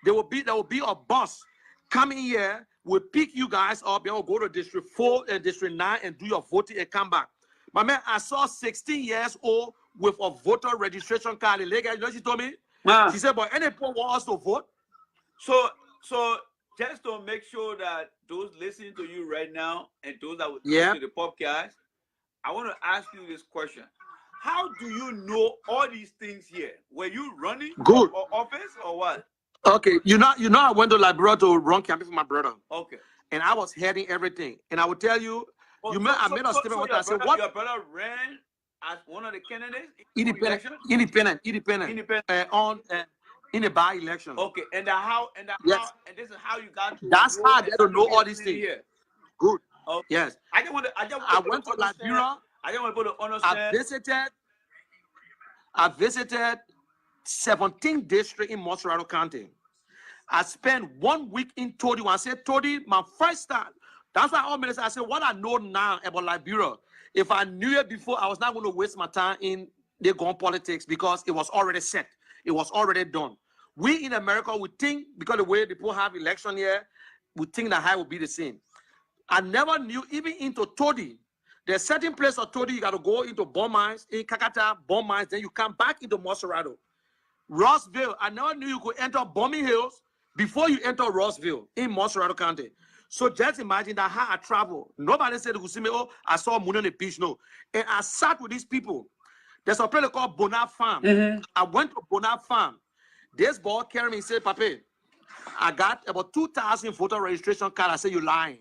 There will be a bus coming here, will pick you guys up. They will go to District 4 and District 9 and do your voting and come back. My man, I saw 16 years old with a voter registration card. The lady, you know what she told me? She said, but any people want us to vote? So just to make sure that those listening to you right now and those that will listen to the podcast, I want to ask you this question. How do you know all these things here? Were you running for office or what? Okay, you know, I went to Liberia to run campaign for my brother. Okay. And I was heading everything. And I will tell you, I made a statement. So I said, what? Your brother ran as one of the candidates? Independent. in the by-election. Okay, and how Yes. and this is how you got to That's know how I and get to know all certificate these clearly things. here. Good. Okay. Yes. I just want I went to Liberia. I just want people to I understand. visited 17th district in Montserrat County. I spent 1 week in Todi. When I said Todi, my first time. That's why all ministers, I said, what I know now about Liberia, if I knew it before, I was not going to waste my time in the gun politics because it was already set. It was already done. We in America, we think, because the way the people have election here, we think that high will be the same. I never knew, even into Todi, there's certain place of Todi, you got to go into bomb mines, in Kakata, bomb mines, then you come back into Montserrat. Rossville, I never knew you could enter Bombing Hills before you enter Rossville in Montserrat County. So just imagine that how I travel. Nobody said, oh, I saw moon on the beach. No. And I sat with these people. There's a place called Bonat Farm. I went to Bonat Farm. This boy carried me and said, Papi, I got about 2,000 voter registration cards. I said, you lying.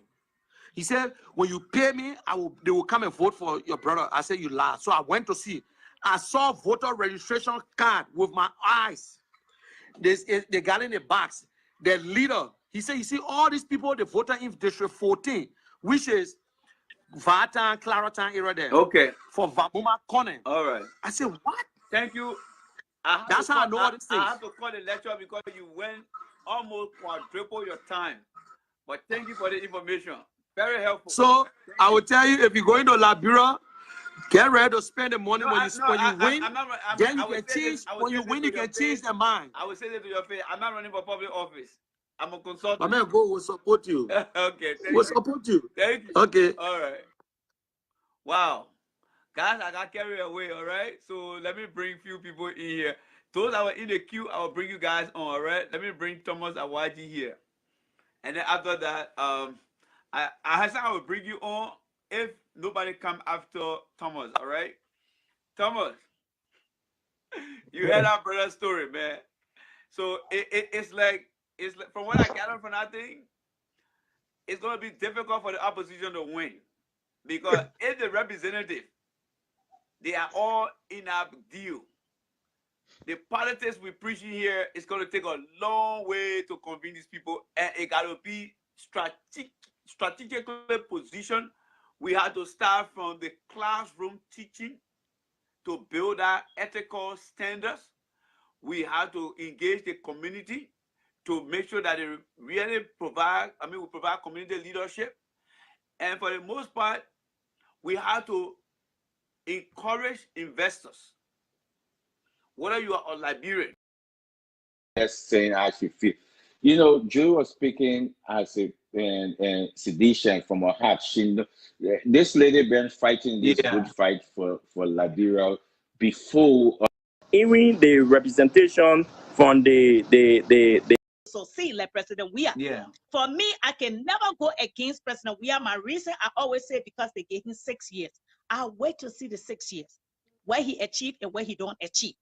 He said, when you pay me, they will come and vote for your brother. I said, you lie. So I went to see. I saw voter registration card with my eyes. They got in a box. The leader, he said, you see all these people, they voted in District 14, which is Vatan, Claratan area there. Okay. For Vamuma Conan. All right. I said, what? Thank you. That's how I know all these things. I have to call the lecture because you went almost quadruple your time. But thank you for the information. Very helpful. So I will tell you, if you go into Liberia, get ready to spend the money when you win. Then you can change. When you win, you can change their mind. I will say that to your face. I'm not running for public office. I'm a consultant. My man, go will support you. Okay. We'll support you. Thank you. Okay. All right. Wow. Guys, I got carried away, all right? So let me bring few people in here. Those that were in the queue, I will bring you guys on, all right? Let me bring Thomas Awaji here. And then after that, I will bring you on if nobody come after Thomas, all right? Thomas, you heard our brother's story, man. So it's like from what I gather from that thing, it's going to be difficult for the opposition to win. Because if the representative, they are all in a deal, the politics we're preaching here is going to take a long way to convince these people, and it got to be strategically positioned. We have to start from the classroom teaching to build our ethical standards. We have to engage the community to make sure that they really provide, we provide community leadership. And for the most part, we have to encourage investors. Whether you are a Liberian. Just saying how she feel. You know, Joe was speaking as a sedition from her heart. This lady been fighting this good fight for Liberia before. Even the representation from the so see, like President Weah. Yeah. For me, I can never go against President Weah. My reason, I always say, because they gave him 6 years. I'll wait to see the 6 years, where he achieved and where he don't achieve.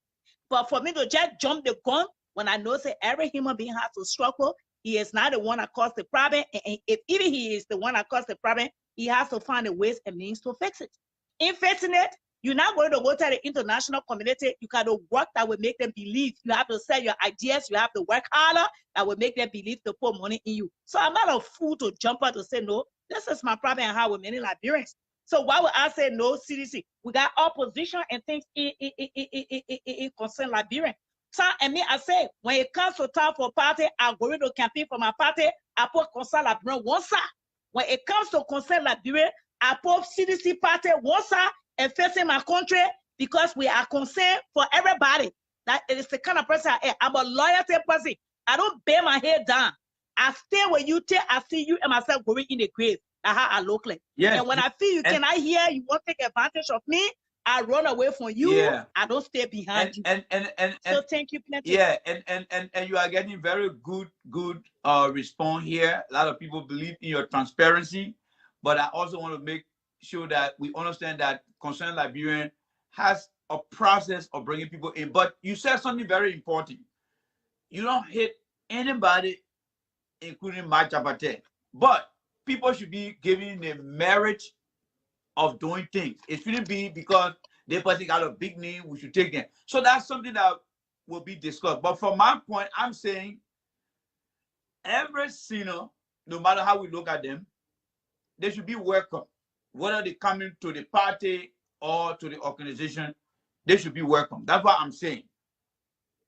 But for me to just jump the gun when I know that every human being has to struggle, he is not the one that caused the problem. And if even he is the one that caused the problem, he has to find a ways and means to fix it. In fixing it, you're not going to go to the international community. You got to work that will make them believe. You have to sell your ideas. You have to work harder that will make them believe to put money in you. So I'm not a fool to jump out to say, no, this is my problem and how with many Liberians. So why would I say no, CDC? We got opposition and things in concern Liberian. So, and me, I say, when it comes to time for party, I'm going to campaign for my party. I put concern Liberian one side. When it comes to concern Liberian, I put CDC party one side and facing my country, because we are concerned for everybody. That is the kind of person I am. I'm a loyalty person. I don't bear my head down. I stay where you till I see you and myself going in the grave. That's how I look like. Yes. And when I feel you cannot hear, you want to take advantage of me, I run away from you. Yeah. I don't stay behind you. And so thank you plenty. Yeah, and you are getting very good response here. A lot of people believe in your transparency, but I also want to make sure that we understand that Concerned Liberian has a process of bringing people in. But you said something very important. You don't hit anybody, including Mike Japate. But people should be given the merit of doing things. It shouldn't be because they person got a big name, we should take them. So that's something that will be discussed. But from my point, I'm saying every sinner, no matter how we look at them, they should be welcome. Whether they come into the party or to the organization, they should be welcome. That's what I'm saying.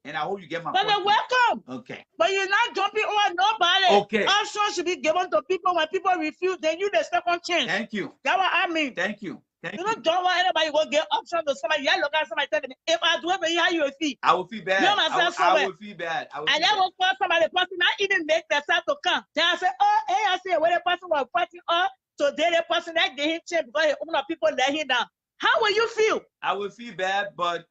And I hope you get my But point. they're welcome. Okay. But you're not jumping over nobody. Okay. Options should be given to people. When people refuse, then you the second chance. Thank you. That's what I mean. Thank you. Thank You you. don't jump over anybody. Go get options to somebody. Yeah, look at somebody tell me, if I do it for you, how you will feel? I will feel bad. You know myself I somewhere. will feel bad. I will And feel then bad. will call somebody, the person not even make themselves to come. Then I say, oh, hey, I say, when the person was fighting up, today the person that gave him chance because he opened up people let him down. How will you feel? I will feel bad, but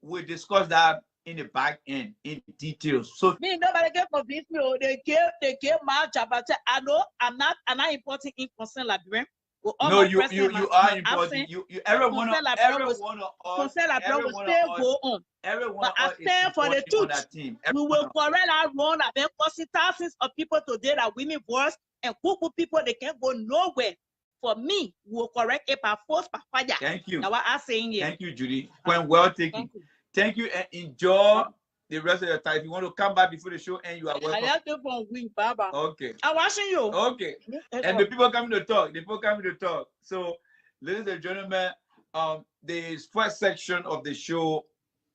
we'll discuss that in the back end, in details. So Me, nobody can convince me. Oh, they gave my job. I know I'm not importing in concern Liberian. no, you are important. You everyone will still go on. Everyone But I stand for the truth. We will correct our wrong. I've been causing thousands of people today that women voice and cuckoo people, they can't go nowhere. For me, we will correct it by force, by fire. Thank you. That's what I'm saying here. Thank you, Judy. When well taken. Thank you and enjoy the rest of your time. If you want to come back before the show and you are welcome. I have to from wing, Baba. Okay. I'm watching you. Okay. And the people coming to talk. The people coming to talk. So, ladies and gentlemen, the first section of the show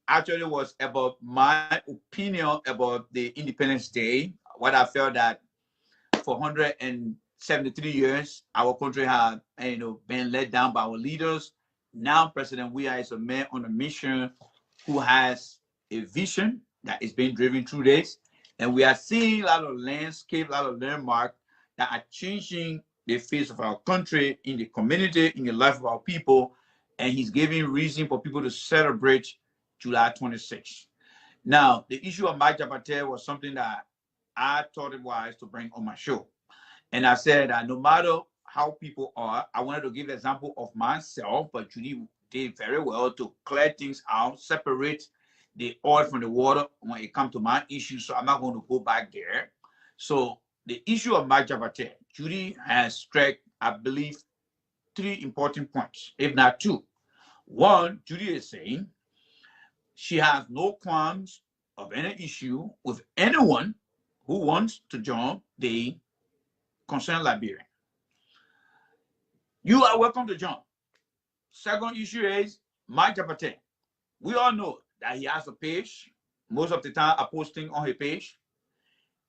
actually was about my opinion about the Independence Day. What I felt that for 173 years, our country had, been led down by our leaders. Now, President Weah is a man on a mission who has a vision that is being driven through this. And we are seeing a lot of landscape, a lot of landmarks that are changing the face of our country, in the community, in the life of our people. And he's giving reason for people to celebrate July 26th. Now, the issue of Mike Jabatel was something that I thought it wise to bring on my show. And I said that no matter how people are, I wanted to give an example of myself, but Judy did very well to clear things out, separate the oil from the water when it comes to my issue. So I'm not going to go back there. So the issue of Mike Jabatel, Judy has struck, I believe, 3 important points, if not 2. One, Judy is saying she has no qualms of any issue with anyone who wants to join the concerned Liberian. You are welcome to join. Second issue is Mike Jabatel. We all know that he has a page. Most of the time, are posting on his page.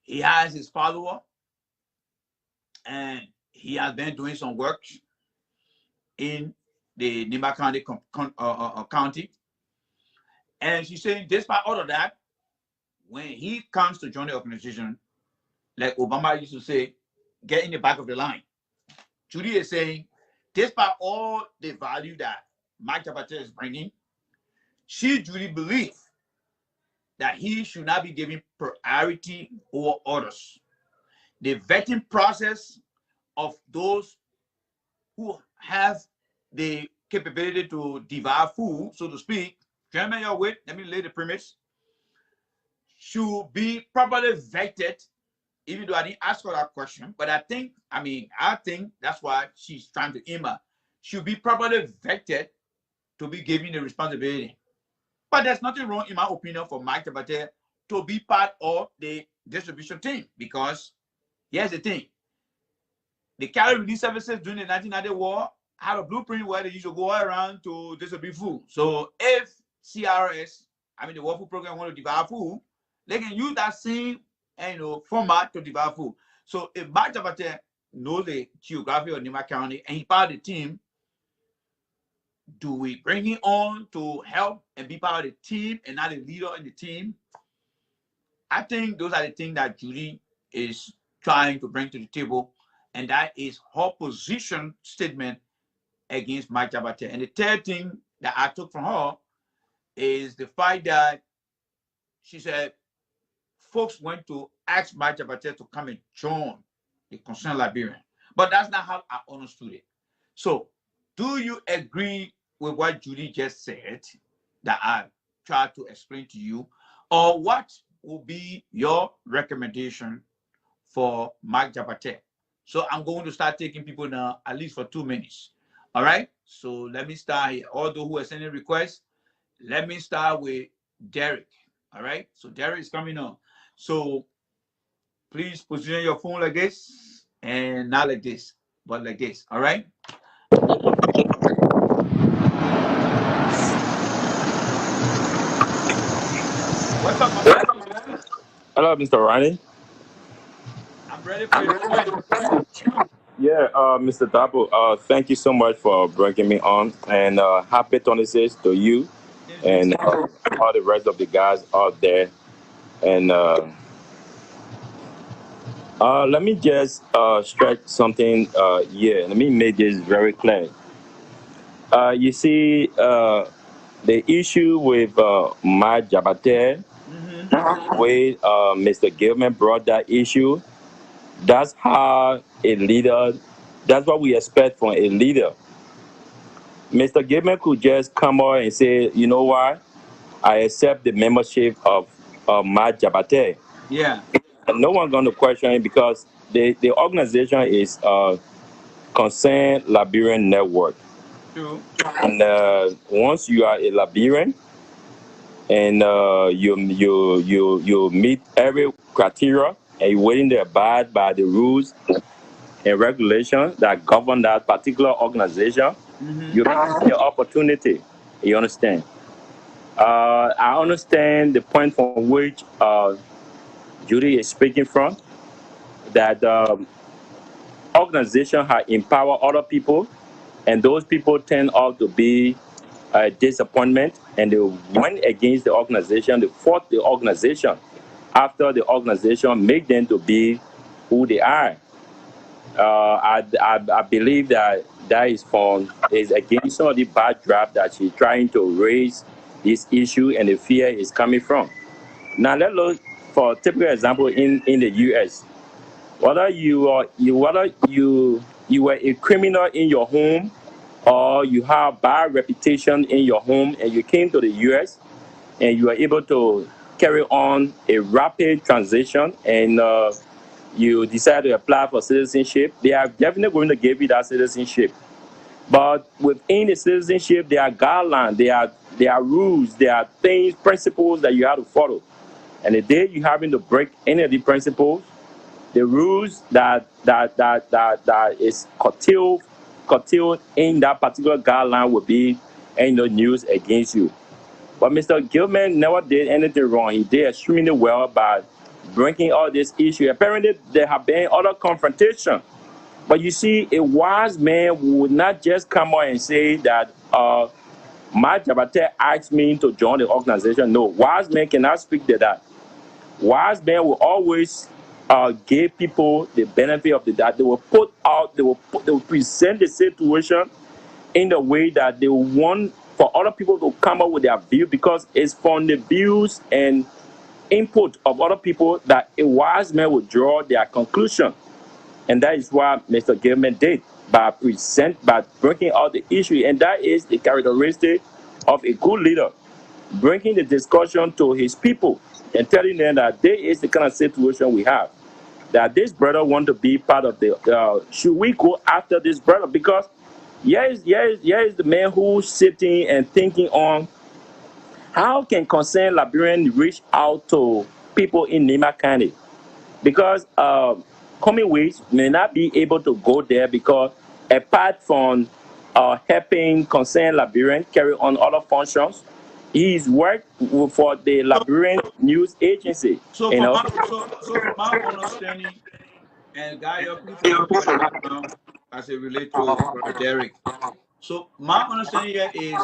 He has his follower, and he has been doing some work in the Nimba County county. And she's saying, despite all of that, when he comes to join the organization, like Obama used to say, get in the back of the line. Judy is saying, despite all the value that Mike Jabatel is bringing, Judy believes that he should not be given priority over others. The vetting process of those who have the capability to devour food, so to speak, gentlemen, you're with, let me lay the premise, should be properly vetted, even though I didn't ask her that question, but I think that's why she's trying to aim at. Should be properly vetted to be given the responsibility. But there's nothing wrong, in my opinion, for Mike Jabatel to be part of the distribution team, because here's the thing. The cattle relief services during the 1990 war had a blueprint where they used to go around to distribute food. So if CRS, the World Food Program, want to devour food, they can use that same format to devour food. So if Mike Jabatel knows the geography of Nimba County and he's part of the team, do we bring him on to help and be part of the team and not a leader in the team? I think those are the things that Judy is trying to bring to the table, and that is her position statement against Mike Jabatel. And the third thing that I took from her is the fact that she said folks went to ask Mike Jabatel to come and join the concerned Liberian. But that's not how I understood it. So do you agree with what Judy just said that I tried to explain to you? Or what will be your recommendation for Mike Jabatel? So I'm going to start taking people now, at least for 2 minutes. All right? So let me start here. All those who are sending requests, let me start with Derek. All right. So Derek is coming on. So please position your phone like this and not like this, but like this. All right. What's up, my man? Hello, Mr. Ronnie. I'm ready for you. Go ahead. Yeah, Mr. Dabo, thank you so much for bringing me on, and happy 26 to you Same to you. and all the rest of the guys out there. And let me just stretch something here. Let me make this very clear. You see, the issue with Matt Jabate, where Mr. Gilman brought that issue, that's how a leader, that's what we expect from a leader. Mr. Gilman could just come out and say, you know what, I accept the membership of Matt Jabate. Yeah. And no one's going to question it because the organization is Concerned Liberian Network. True. And once you are a Liberian and you meet every criteria and you're willing to abide by the rules and regulations that govern that particular organization, you have the opportunity. You understand? I understand the point from which Judy is speaking from, that organization have empowered other people, and those people turn out to be a disappointment, and they went against the organization, they fought the organization after the organization made them to be who they are. I believe that is against some of the bad draft that she's trying to raise this issue, and the fear is coming from. Now let's look for a typical example in the US. Whether you were a criminal in your home, or you have bad reputation in your home, and you came to the US and you are able to carry on a rapid transition, and you decide to apply for citizenship, they are definitely going to give you that citizenship. But within the citizenship, there are guidelines, there are rules, there are things, principles that you have to follow. And the day you having to break any of the principles, the rules that is curtailed in that particular guideline will be ain't no news against you. But Mr. Gilman never did anything wrong. He did extremely well by bringing all this issue. Apparently, there have been other confrontation. But you see, a wise man would not just come out and say that my Jabate asked me to join the organization. No, wise man cannot speak to that. Wise men will always give people the benefit of the doubt. They will they will present the situation in the way that they want for other people to come up with their view, because it's from the views and input of other people that a wise man will draw their conclusion. And that is what Mr. Gilman did by bringing out the issue. And that is the characteristic of a good leader, bringing the discussion to his people and telling them that there is the kind of situation we have, that this brother want to be part of the, should we go after this brother? Because here is the man who's sitting and thinking on how can Concerned Liberian reach out to people in Nima County, because coming weeks may not be able to go there, because apart from helping Concerned Liberian carry on other functions, he's worked for the Liberian News Agency. So You from know, my understanding, and Guy, please forgive me for the background as it relates to Brother Derek. So my understanding here is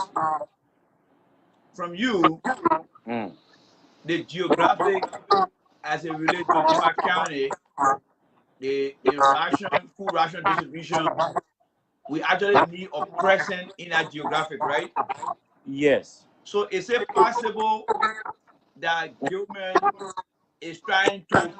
from you, Mm. the geographic as it relates to Nima County, the food ration distribution, we actually need a presence in that geographic, right? Yes. So is it possible that Gilman is trying to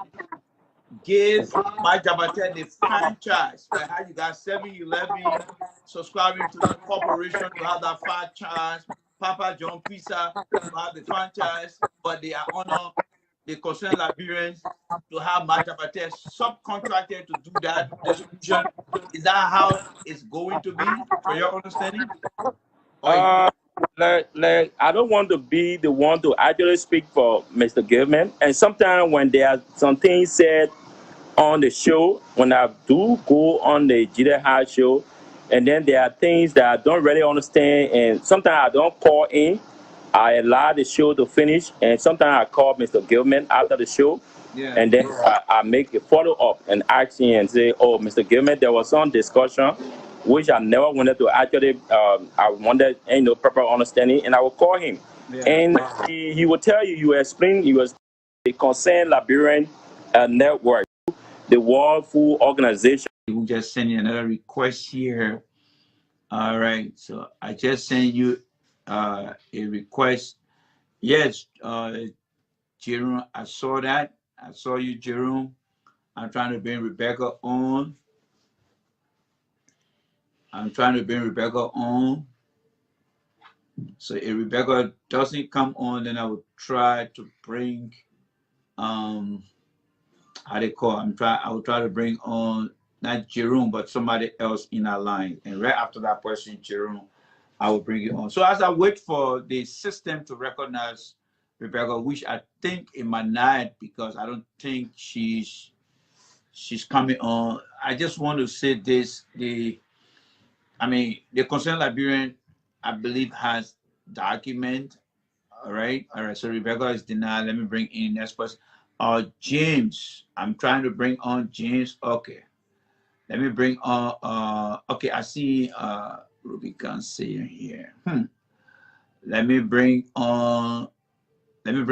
give my Jabate the franchise, right? How you got 7-Eleven subscribing to the corporation to have that franchise, Papa John Pizza to have the franchise, but they are honor the Concerned Liberians to have my Jabate subcontracted to do that distribution. Is that how it's going to be, from your understanding? Or I don't want to be the one to actually speak for Mr. Gilman. And sometimes when there are some things said on the show, when I do go on the Jide High show, and then there are things that I don't really understand, and sometimes I don't call in. I allow the show to finish, and sometimes I call Mr. Gilman after the show, Yeah. and then I make a follow up and ask him and say, "Oh, Mr. Gilman, there was some discussion which I never wanted to actually. I wanted proper understanding, and I will call him, Yeah. and he will tell you, you explain, you was a concerned Liberian network, the World Food Organization." We'll just send you another request here. All right. So I just sent you a request. Yes, Jerome, I saw that. I saw you, Jerome. I'm trying to bring Rebecca on. So if Rebecca doesn't come on, then I will try to bring how they call. I will try to bring on not Jerome, but somebody else in our line. And right after that person, Jerome, I will bring it on. So as I wait for the system to recognize Rebecca, which I think it might not, because I don't think she's coming on. I just want to say this: the Concerned Liberian, I believe, has document. All right. So Rebecca is denied. Let me bring in next person. James. I'm trying to bring on James. Okay. Let me bring on. Okay. I see. Rubicon saying here. Let me bring on. James. Let me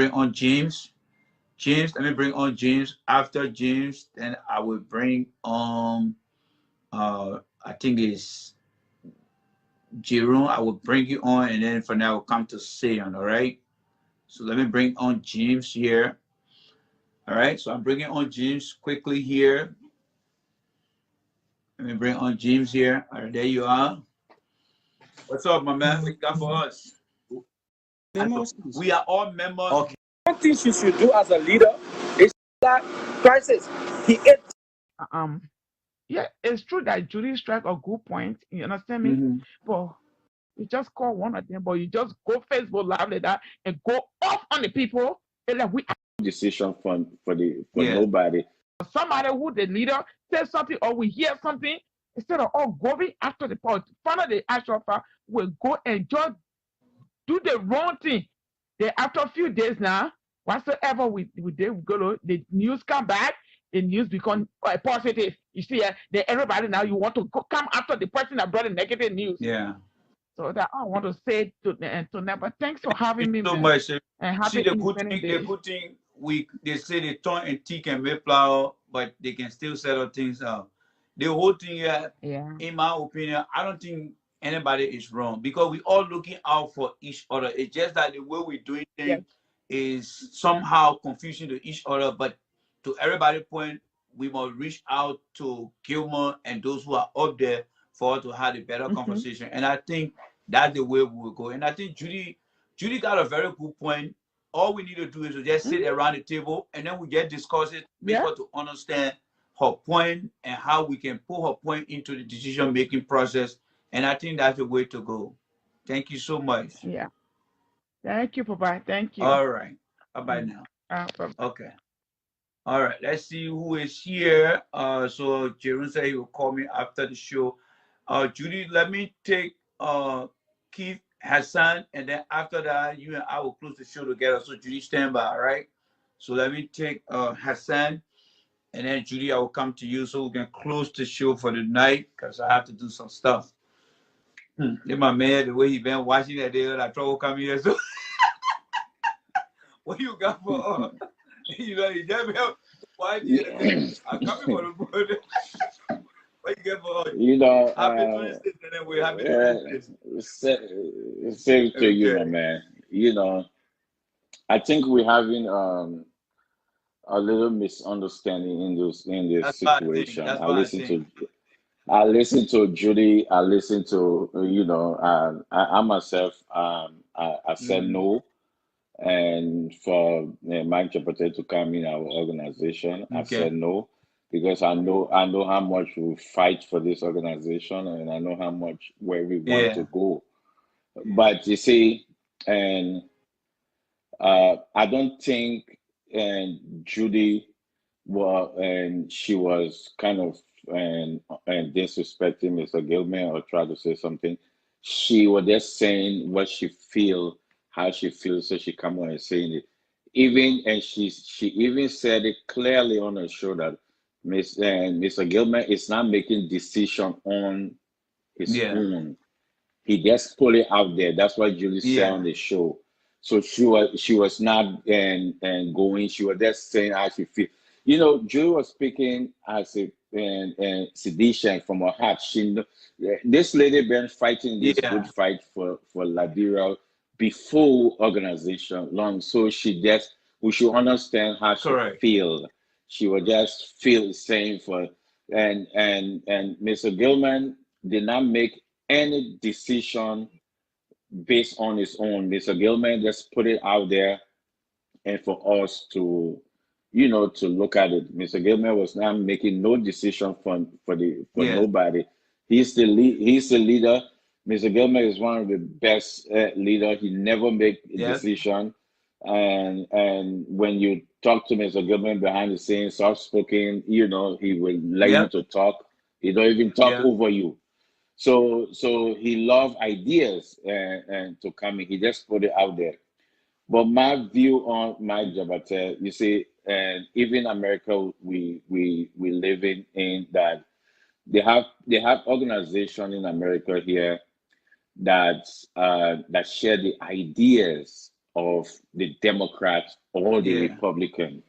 bring on James. After James, then I will bring on. I think it's Jerome. I will bring you on, and then for now, we'll come to Sion. All right. So let me bring on James here. All right. So I'm bringing on James quickly here. Let me bring on James here. All right, there you are. What's up, my man? What you got for us? We are all members. Okay. One thing she should do as a leader is that crisis. He ate. Yeah, it's true that Judy struck a good point. You understand me? But you just call one of them, but you just go Facebook Live like that and go off on the people. And like we Decision for nobody. somebody who the leader says something or we hear something, instead of all going after the point, follow the actual fact, we'll go and just do the wrong thing. Then after a few days now, whatsoever we did, we go to the news come back, the news become positive. You see, then everybody now you want to come after the person that brought the negative news. Yeah. So that I want to say to them, but thanks for having me, so man. much. And happy See, the good Independence thing, Day. they say they turn and thick and Mayflower, but they can still settle things out. The whole thing, in my opinion, I don't think anybody is wrong, because we all looking out for each other. It's just that the way we're doing things is somehow confusing to each other. But to everybody's point, we must reach out to Gilmore and those who are up there for us to have a better conversation. And I think that's the way we will go. And I think Judy got a very good point. All we need to do is to just sit around the table, and then we just discuss it, make her to understand her point and how we can put her point into the decision-making process. And I think that's the way to go. Thank you so much. Yeah. Thank you, Papa. Thank you. All right. Bye-bye now. Bye-bye. Okay. All right. Let's see who is here. So Jerome said he will call me after the show. Judy, let me take Keith, Hassan, and then after that, you and I will close the show together. So Judy, stand by, all right? So let me take Hassan, and then Judy, I will come to you so we can close the show for the night, because I have to do some stuff. Then my man, the way he been watching that day, I trouble coming here. So what you got for you know, you just been watching. I'm coming for the board. What you get for happy 26th, and then we happy 26th. Same to you, my man. You know, I think we're having a little misunderstanding in this situation. I listen to Judy. I listen to I myself. I said no, and for Mike Chapter to come in our organization, I said no, because I know how much we fight for this organization, and I know how much where we want to go. But you see, and I don't think and Judy and she was kind of and disrespecting Mr. Gilman or trying to say something. She was just saying what she feel, how she feels, so she come on and saying it. Even and she even said it clearly on her show that Mr. Gilman is not making decision on his Yeah. own. He just put it out there. That's what Julie said Yeah. on the show. So she was not and going. She was just saying how she feel. You know, Julie was speaking as a and sedition from her heart. This lady been fighting this good Yeah. fight for Liberia before organization long. So we should understand how she Correct. feel. She would just feel the same for and Mr. Gilman did not make any decision based on his own. Mr. Gilman just put it out there and for us to, to look at it. Mr. Gilman was not making no decision for Yeah. nobody. He's the leader. Mr. Gilman is one of the best leader. He never make a Yeah. decision. And when you talk to Mr. Gilman behind the scenes, soft spoken, he will let you Yeah. to talk. He don't even talk Yeah. over you. So he loved ideas and to come in. He just put it out there. But my view on Mike Jabate, you see, and even America, we live in that they have organization in America here that share the ideas of the Democrats or the Yeah. Republican.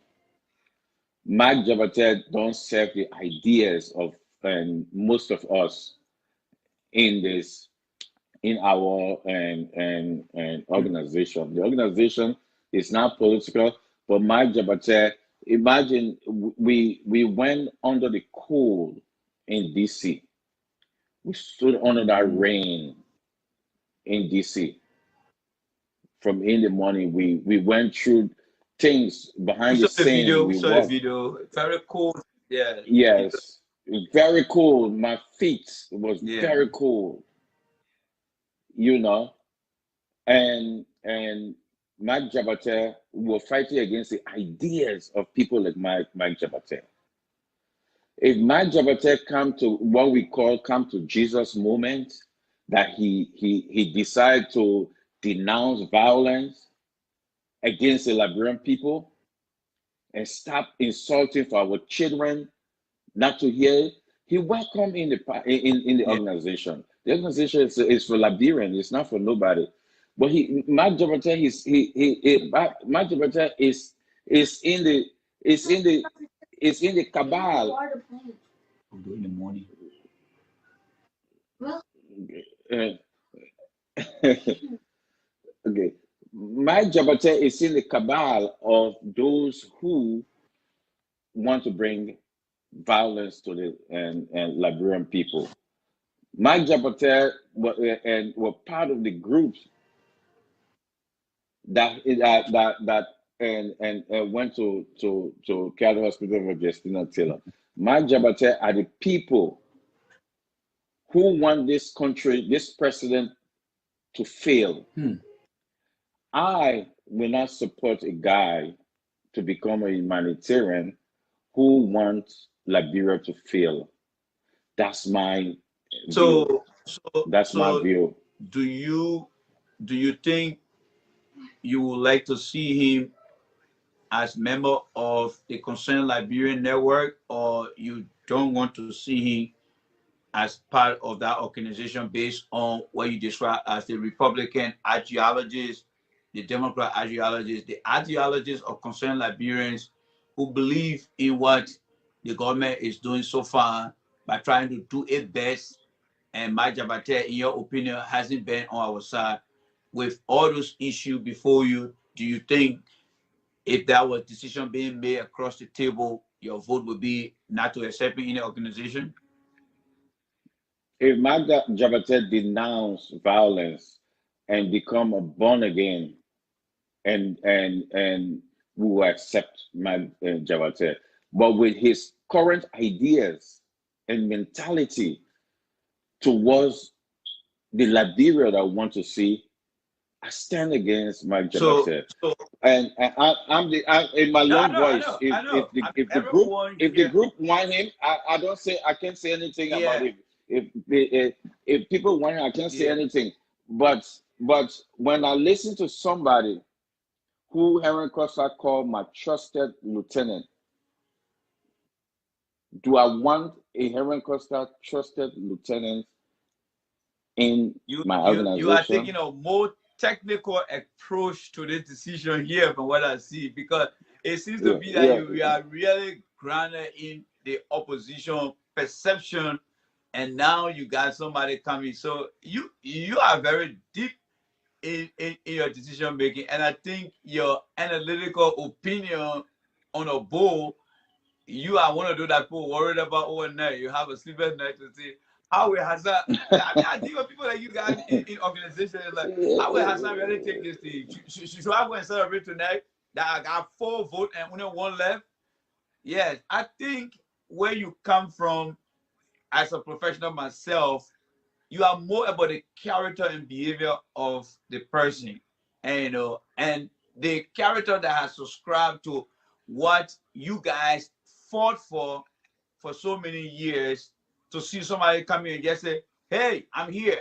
Mike Jabate don't serve the ideas of most of us in this in our organization. The organization is not political, but Mike Jabate, imagine we went under the cold in DC. We stood under that rain in DC from in the morning. We went through things We behind the saw the video. scene. We We saw the walked. video. Very cool. Yeah. Yes, very cold. My feet was Yeah. very cold, you know. And Mike Jabate were fighting against the ideas of people like Mike Jabate. If Mike Jabate come to what we call come to Jesus moment, that he decided to denounce violence against the Liberian people and stop insulting for our children not to hear it, he welcome in the Yeah. organization. The organization is for Liberian, it's not for nobody. But Mark Jabate Mark Jabate is in the is in the cabal. We'll do it in the morning. Uh, okay. Mark Jabate is in the cabal of those who want to bring violence to the and Liberian people. Mike Jabate were part of the groups that went to Calvary Hospital for Justina Taylor. Mike Jabate are the people who want this country, this president, to fail. I will not support a guy to become a humanitarian who wants Liberia to fail. That's my view. That's my So view. do you think you would like to see him as member of the Concerned Liberian Network, or you don't want to see him as part of that organization based on what you describe as the Republican ideologies, the Democrat ideologies, the ideologies of Concerned Liberians who believe in what the government is doing so far by trying to do it best? And Mike Jabate, in your opinion, hasn't been on our side. With all those issues before you, do you think if that was decision being made across the table, your vote would be not to accept any organization? If Mike Jabate denounce violence and become a born again, and we will accept Mike Jabate, but with his current ideas and mentality towards the Liberia that I want to see, I stand against Mike So, Jabate. so And in my no, I long know, I voice, know, I know. I mean, if everyone the here, group want him, I can't say anything about yeah, it. If people want him, I can't say yeah. anything. But when I listen to somebody who Henry Costa called my trusted lieutenant, do I want a Henry Costa trusted lieutenant in my You are organization? taking a more technical approach to this decision here from what I see, because it seems to Yeah, be that yeah. you are really grounded in the opposition perception, and now you got somebody coming. So you are very deep in your decision making, and I think your analytical opinion on a bowl, you are one of those that people worried about overnight. You have a sleepless night to see how will Hassan. I mean, I think of people like you guys in organizations like, how will Hassan really take this thing? Should I go and celebrate tonight that I got 4 votes and only 1 left? Yes, I think where you come from as a professional myself, you are more about the character and behavior of the person, and and the character that has subscribed to what you guys fought for so many years, to see somebody come in and just say, hey, I'm here,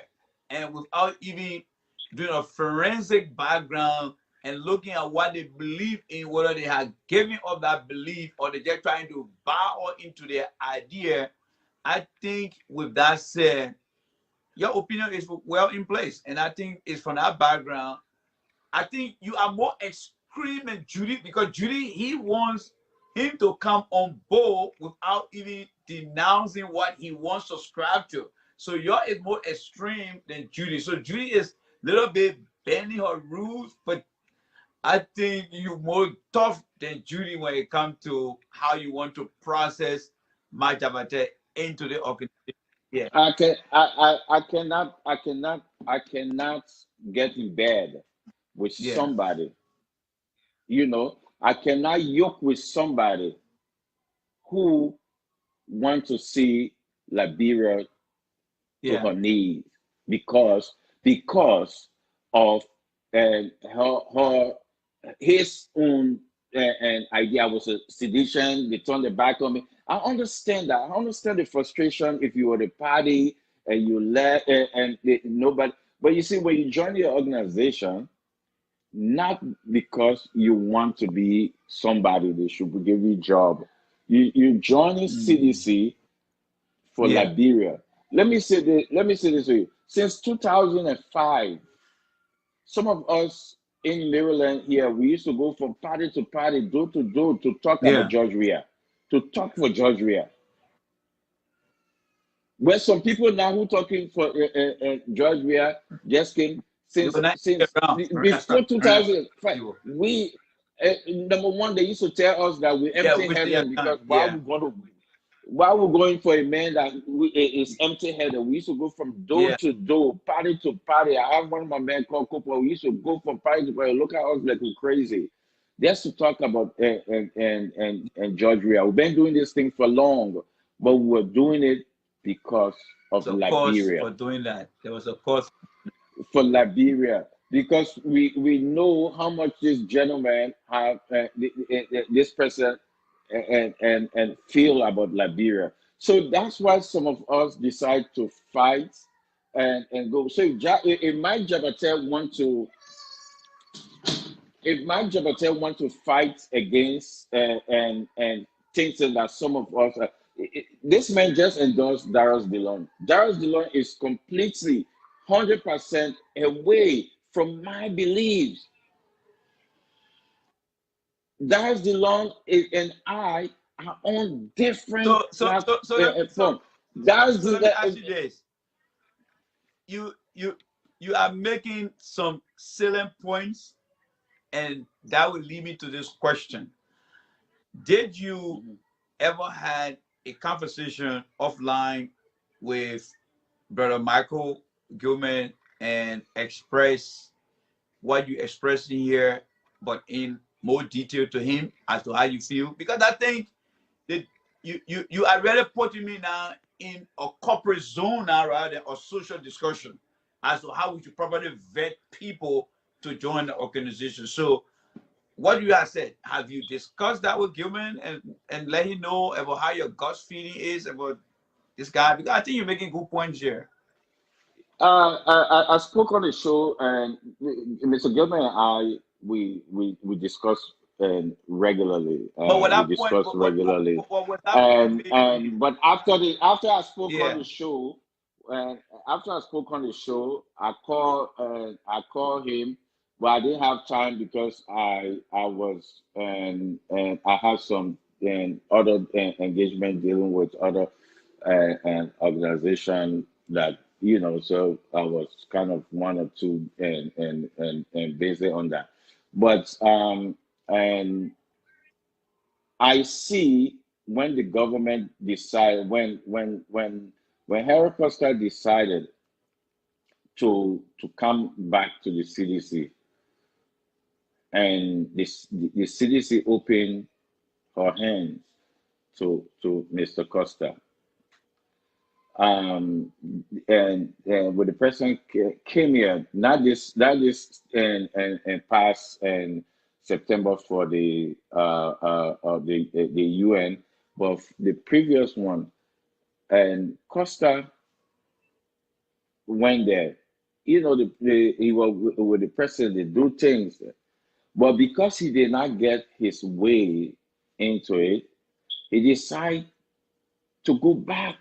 and without even doing a forensic background and looking at what they believe in, whether they have given up that belief or they're just trying to buy into their idea. I think with that said, your opinion is well in place, and I think it's from that background. I think you are more extreme than Judy, because Judy, he wants him to come on board without even denouncing what he wants to subscribe to. So yours is more extreme than Judy. So Judy is a little bit bending her rules, but I think you're more tough than Judy when it comes to how you want to process my Jabate into the organization. Yeah, I cannot get in bed with yeah, somebody. I cannot yoke with somebody who want to see Liberia to yeah. her knees because of her his own and idea was a sedition. They turned their back on me. I understand that. I understand the frustration if you were the party and you left nobody. But you see, when you join your organization, not because you want to be somebody they should give you a job. You joining Mm. CDC for Yeah. Liberia. Let me say this to you. Since 2005, some of us in Maryland here, we used to go from party to party, door to door to talk about Yeah. George Weah, to talk for George Weah. Where some people now who talking for George Weah just came You will not get since around. before Around 2005. you. We number one, they used to tell us that we Yeah, empty wasting your headed time. because Yeah. while we're going for a man that is empty-headed, we used to go from door Yeah. to door, party to party. I have one of my men called Cooper. We used to go from party to party. Look at us like we're crazy. Just to talk about and George Weah. We've been doing this thing for long, but we were doing it because of There's a cost Liberia. for doing that. There was a cost. For Liberia, because we know how much this gentleman have this person and feel about Liberia. So that's why some of us decide to fight and go. So if Mike Jabate want to fight against and things that some of us this man just endorsed Darius Dillon. Darius Dillon is completely 100% away from my beliefs. Darius Dillon and I are on different So so so so let platform. Darius so let me Dillon, ask you this. You you you are making some salient points, and that will lead me to this question. Did you ever had a conversation offline with Brother Michael Gilman and express what you expressed in here, but in more detail to him as to how you feel? Because I think that you are really putting me now in a corporate zone now rather than a social discussion. as to how we should properly vet people to join the organization. So, what you have said, have you discussed that with Gilman and let him know about how your gut feeling is about this guy? Because I think you're making good points here. I spoke on the show, and Mr. Gilman and I, we discuss regularly. But with We that point, discuss regularly, with that point made, but after I spoke on yeah. the show, after I spoke on the show, I call him, but I didn't have time because I was and I have some other engagement dealing with other an organization that so I was kind of one or two and based on that. But and I see when the government decided when Harry Costa decided to come back to the CDC, and the CDC opened her hands to Mr. Costa. And when the president came here, not this and passed in September for the UN, but the previous one, and Costa went there. He was with the president, they do things, but because he did not get his way into it, he decided to go back.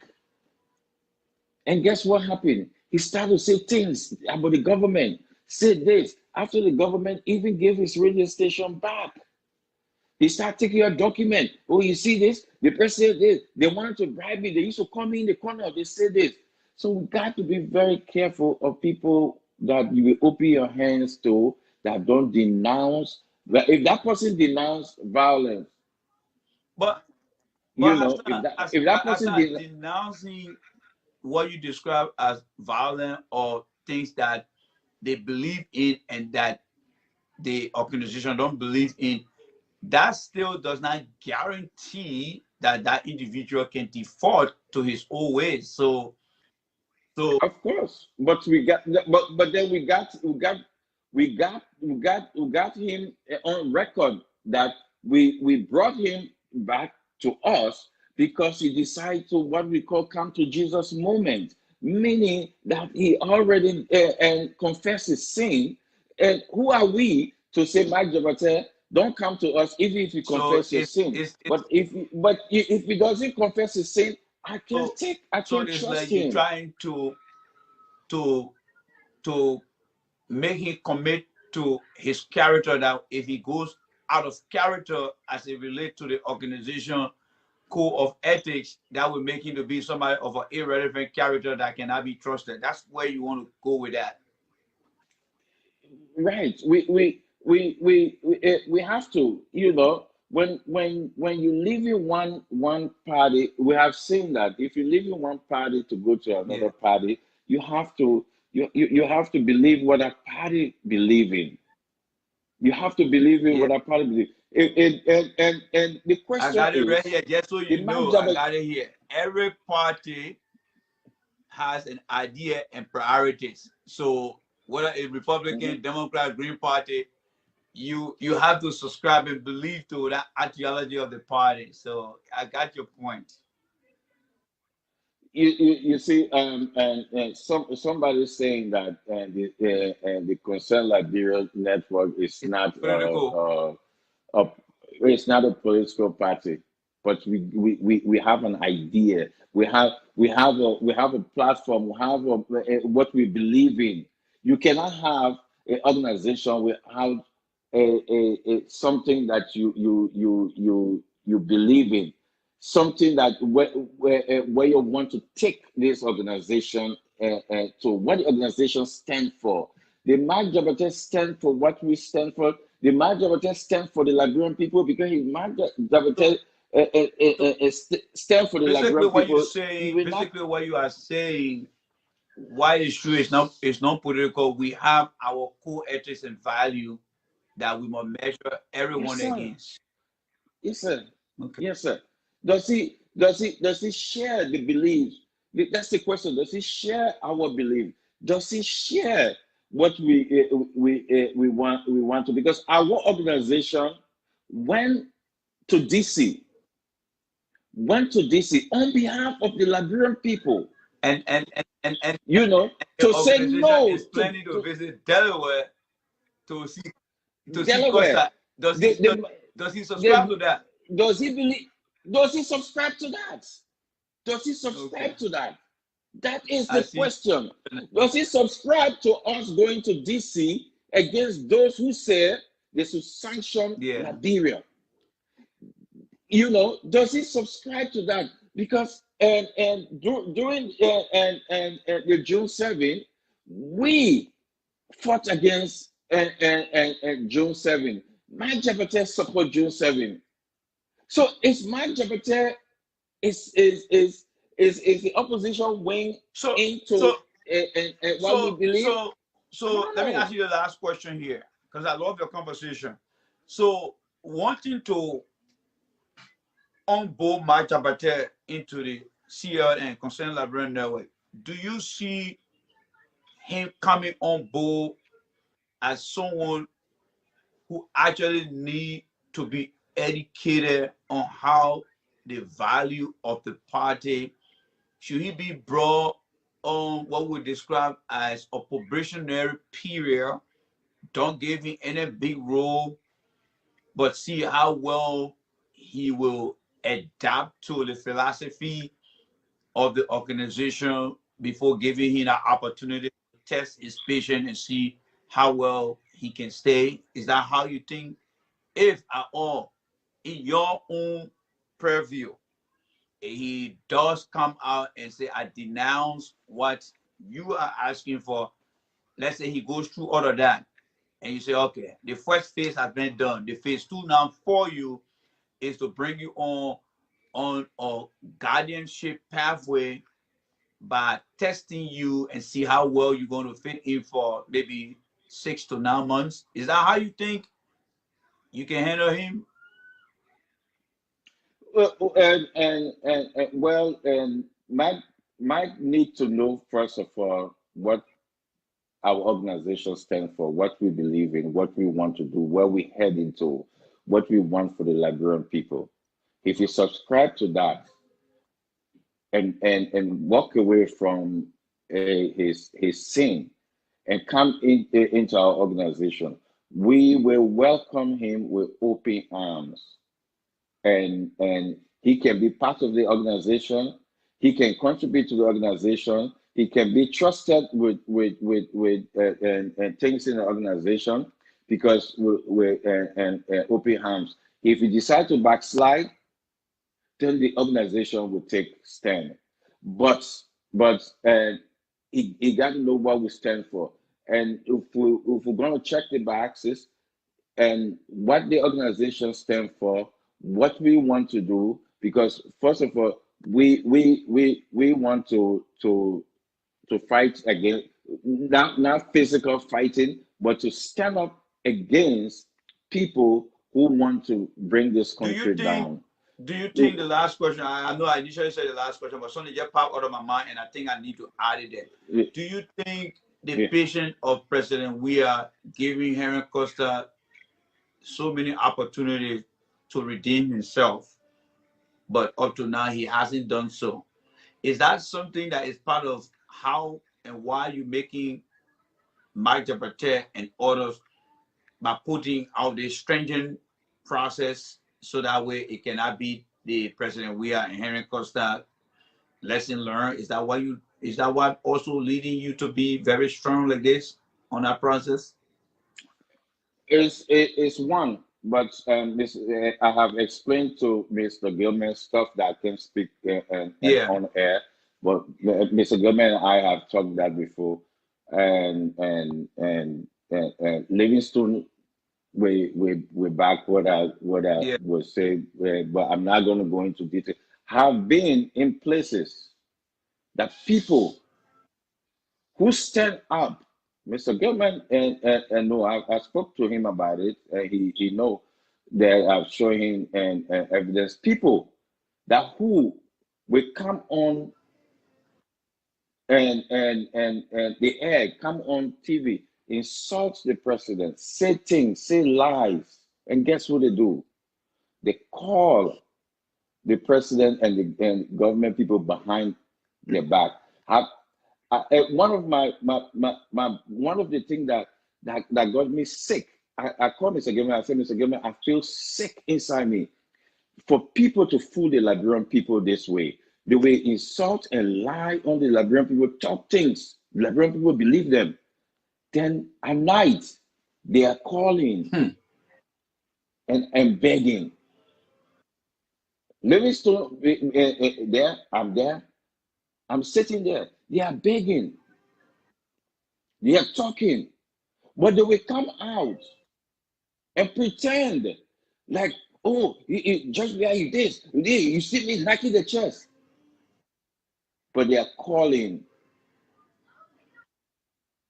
And guess what happened? He started to say things about the government. Say this. After the government even gave his radio station back, he started taking your document. Oh, you see this? The president did. They wanted to bribe me. They used to call me in the corner. They say this. So we got to be very careful of people that you will open your hands to, that don't denounce. But if that person denounce violence, But if that person denouncing what you describe as violent or things that they believe in and that the organization don't believe in, that still does not guarantee that that individual can default to his old ways. So of course, but then we got him on record that we brought him back to us because he decided to what we call come to Jesus moment, meaning that he already and confessed his sin. And who are we to say, Mike Jabate, don't come to us even if you confess your sin? But if he doesn't confess his sin, I can't it's trust like him. you're trying to make him commit to his character, that if he goes out of character as it relates to the organization code of ethics, that will make him to be somebody of an irrelevant character that cannot be trusted. That's where you want to go with that. Right. We have to, when you leave in one party, we have seen that if you leave in one party to go to another party, you have to believe what that party believe in. You have to believe in what that party believe. And the question I got it is, right here, just so you know. I got it here. Every party has an idea and priorities. So whether it's Republican, Democrat, Green Party, you have to subscribe and believe to that ideology of the party. So I got your point. You see, and somebody's saying that the Concerned Liberia Network is not it's not a political party, but we have an idea. We have a platform. We have what we believe in. You cannot have an organization without something that you believe in, something that where you want to take this organization to what the organization stands for. The Mark Jabate stands for what we stand for. The Mark Jabate stands for the Liberian people because Mark Jabate stands for the Liberian people. Basically, what you are saying, why it's true, it's not political. We have our core ethics and value that we must measure everyone against. Yes, sir. Okay. Yes, sir. Does he share the belief? That's the question. Does he share our belief? Does he share what we want to? Because our organization went to DC, on behalf of the Liberian people, And you know, the to say organization no is planning to visit Delaware to see Delaware. Costa. Does he subscribe The, to that? does he believe? Does he subscribe to that? Does he subscribe Okay, to that? That is I the see. question. Does he subscribe to us going to DC against those who say they should sanction Yeah. Liberia? You know, does he subscribe to that? Because during the June 7, we fought against June 7. Mike Jabate support June 7. So is Mike Jabate is the opposition wing So into what we believe? I so don't let me know. ask you the last question here, because I love your conversation. So wanting to onboard Mike Jabate into the CLN Concerned Liberian Network, do you see him coming on board as someone who actually need to be educated on how the value of the party? Should he be brought on what we describe as a probationary period? Don't give him any big role, but see how well he will adapt to the philosophy of the organization before giving him an opportunity to test his patience and see how well he can stay. Is that how you think? If at all, in your own purview, he does come out and say, I denounce what you are asking for. Let's say he goes through all of that, and you say, okay, the first phase has been done. The phase 2 now for you is to bring you on a guardianship pathway by testing you and see how well you're going to fit in for maybe 6 to 9 months. Is that how you think you can handle him? Well, and Mike need to know first of all what our organization stands for, what we believe in, what we want to do, where we head into, what we want for the Liberian people. If you subscribe to that and walk away from his sin and come into our organization, we will welcome him with open arms. And he can be part of the organization. He can contribute to the organization. He can be trusted with and things in the organization because we open arms. If he decide to backslide, then the organization will take stand. But he got to know what we stand for. And if we're going to check the boxes, and what the organization stands for, what we want to do, because first of all, we want to fight against not physical fighting, but to stand up against people who want to bring this country down. Do you think the last question? I know I initially said the last question, but something just popped out of my mind, and I think I need to add it there. Do you think the patience of President Weah giving Henry Costa so many opportunities to redeem himself, but up to now he hasn't done so? Is that something that is part of how and why you're making Mike Jabate and others by putting out this stringent process so that way it cannot be the President Weah and Henry Costa lesson learned? Is that what also leading you to be very strong like this on that process? It's one, but I have explained to Mr. Gilman stuff that I can speak and on air. But Mr. Gilman and I have talked that before, and Livingston, we back what I was saying, but I'm not going to go into detail. Have been in places that people who stand up. Mr. Gilman and no, I spoke to him about it. He know that I've shown him and evidence. People that who will come on and the air come on TV, insult the president, say things, say lies, and guess what they do? They call the president and the government people behind their back. One of one of the things that got me sick. I called Mr. Gilman. I said, Mr. Gilman, I feel sick inside me for people to fool the Liberian people this way. The way insult and lie on the Liberian people, talk things. Liberian people believe them. Then at night, they are calling and begging. Livingstone, there, I'm there. I'm sitting there. They are begging. They are talking. But they will come out and pretend like, oh, just where you this. You see me knocking the chest. But they are calling.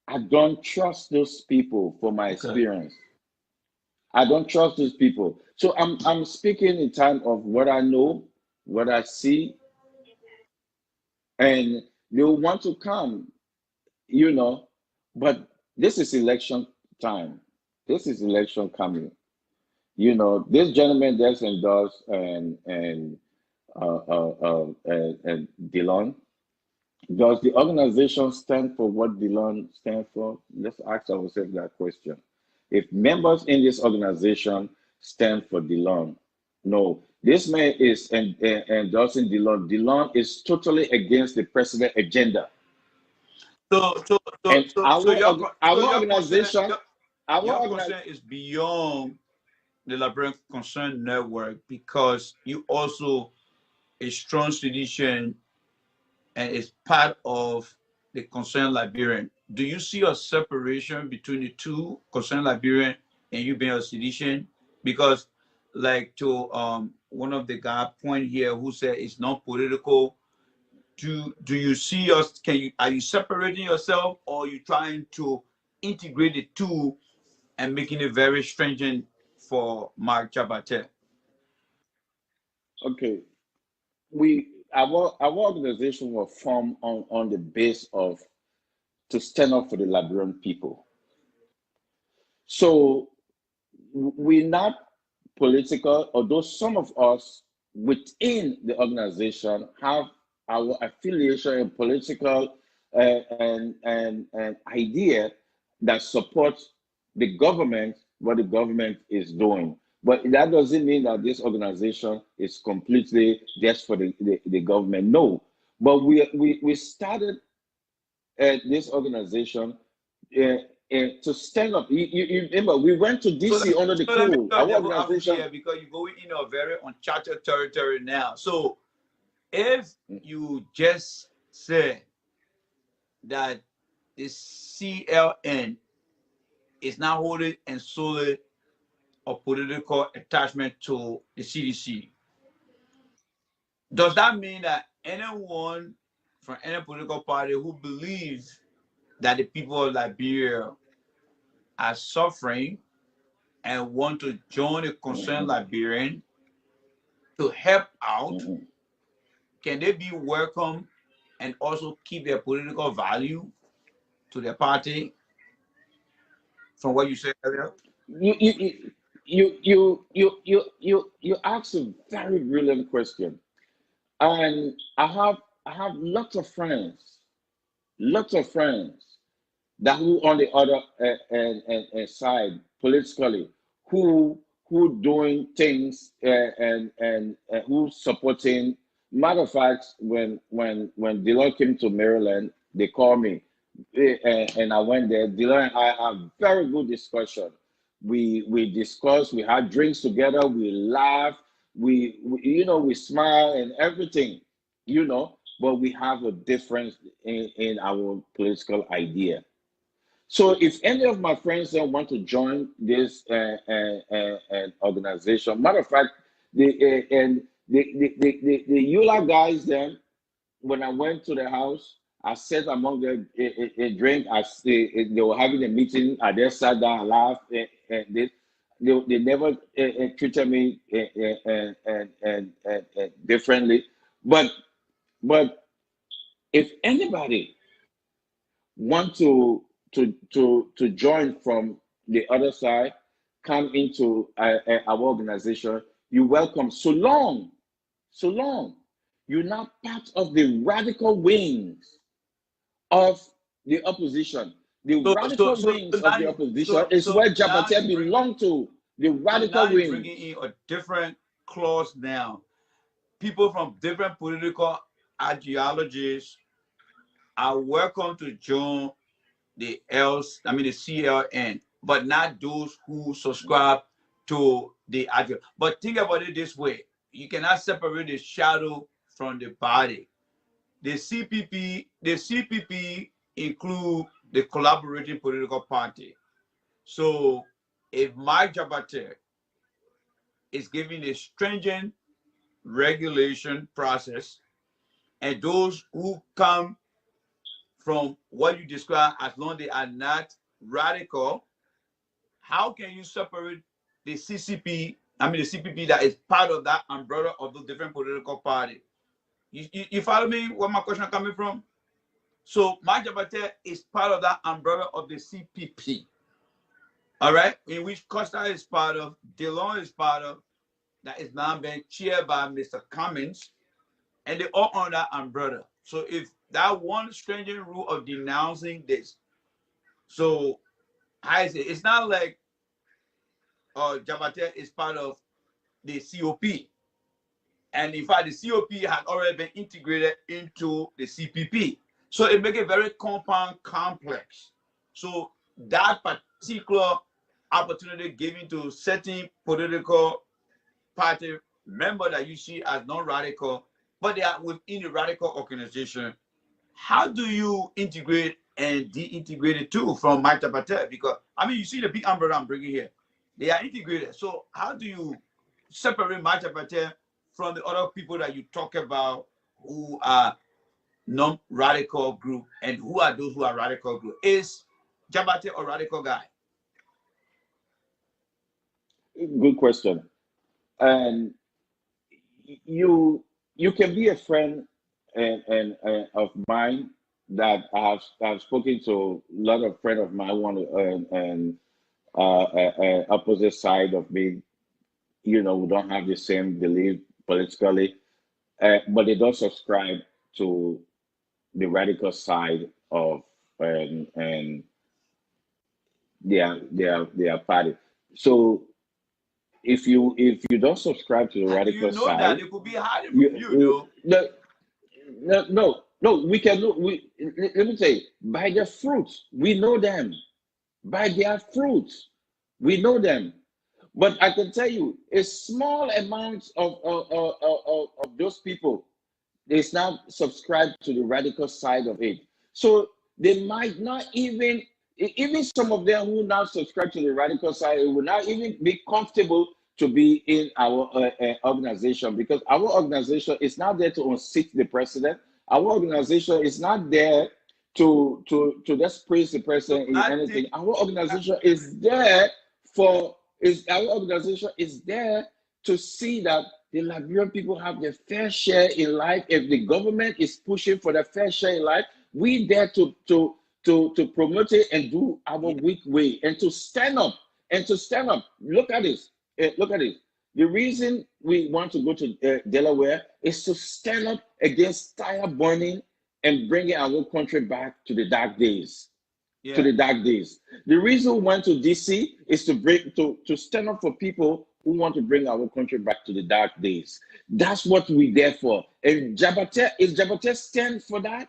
I don't trust those people for my experience. I don't trust those people. So I'm speaking in time of what I know, what I see, and they want to come, but this is election time. This is election coming. This gentleman that's endorsed and Dillon. Does the organization stand for what Dillon stands for? Let's ask ourselves that question. If members in this organization stand for Dillon, no. This man is endorsing Dillon. Dillon is totally against the president agenda. So your organization, concern is beyond the Liberian Concern Network, because you also a strong sedition and is part of the Concerned Liberian. Do you see a separation between the two, Concerned Liberian and you being a sedition? Because, like to one of the guy point here who said it's not political. Do you see us? Are you separating yourself, or are you trying to integrate the two and making it very stringent for Mark Chabate? Okay, our organization was formed on the base of to stand up for the Liberian people. So we're not political, although some of us within the organization have our affiliation in political and idea that supports the government, what the government is doing. But that doesn't mean that this organization is completely just for the government. No. But we started this organization to stand up. You remember, we went to DC under the cool. Our organization, here, because you're going in a very uncharted territory now. So if you just say that the CLN is now holding and solely a political attachment to the CDC, does that mean that anyone from any political party who believes that the people of Liberia are suffering and want to join a Concerned Liberian to help out, can they be welcome and also keep their political value to their party? From what you said earlier, you asked a very brilliant question, and I have lots of friends that who on the other side politically who doing things and who supporting. Matter of fact, when Dillon came to Maryland, they called me and I went there. Dillon and I had very good discussion. We discussed, we had drinks together, we laughed, we smile and everything, but we have a difference in our political idea. So if any of my friends then want to join this organization, matter of fact, the EULA guys then, when I went to the house, I sat among them a drink. They were having a meeting. I just sat down and laughed. They never treated me differently. But if anybody want to join from the other side, come into our organization, you're welcome. So long you're not part of the radical wings of the opposition. The radical wings of the opposition is where Jabate belongs to. The radical you're wings. bringing in a different clause now. People from different political ideologies are welcome to join the CLN, but not those who subscribe to the idea. But think about it this way: you cannot separate the shadow from the body. The CPP include the collaborating political party. So if Mike Jabate is giving a stringent regulation process, and those who come from what you describe, as long as they are not radical, how can you separate the CCP, the CPP that is part of that umbrella of the different political parties? You follow me where my question coming from? So Mike Jabate is part of that umbrella of the CPP, all right, in which Costa is part of, DeLong is part of, that is now being chaired by Mr. Cummins, and they all on that umbrella. So if that one stringent rule of denouncing this, so I say it's not like Jabate is part of the COP. And in fact, the COP had already been integrated into the CPP. So it makes it very compound complex. So that particular opportunity given to certain political party member that you see as non-radical, but they are within the radical organization, how do you integrate and de-integrate it too from Mike Jabate? Because you see the big umbrella I'm bringing here, they are integrated. So how do you separate Mike Jabate from the other people that you talk about who are non-radical group, and who are those who are radical group? Is Jabate a radical guy? Good question. And you can be a friend and of mine that I've spoken to a lot of friends of mine and opposite side of me. We don't have the same belief politically, but they don't subscribe to the radical side of and their party. So if you don't subscribe to the radical side, that it could be hiding from you, no, we can look. Let me say, by their fruits, we know them. By their fruits, we know them. But I can tell you, a small amount of those people is now subscribed to the radical side of it. So they might not even some of them who now subscribe to the radical side will not even be comfortable to be in our organization, because our organization is not there to unseat the president. Our organization is not there to just praise the president in anything. Our organization is there to see that the Liberian people have their fair share in life. If the government is pushing for their fair share in life, we there to promote it and do our weak way and to stand up Look at this. The reason we want to go to Delaware is to stand up against tire burning and bringing our country back to the dark days. To the dark days. The reason we went to DC is to stand up for people who want to bring our country back to the dark days. That's what we're there for. And Jabate stand for that?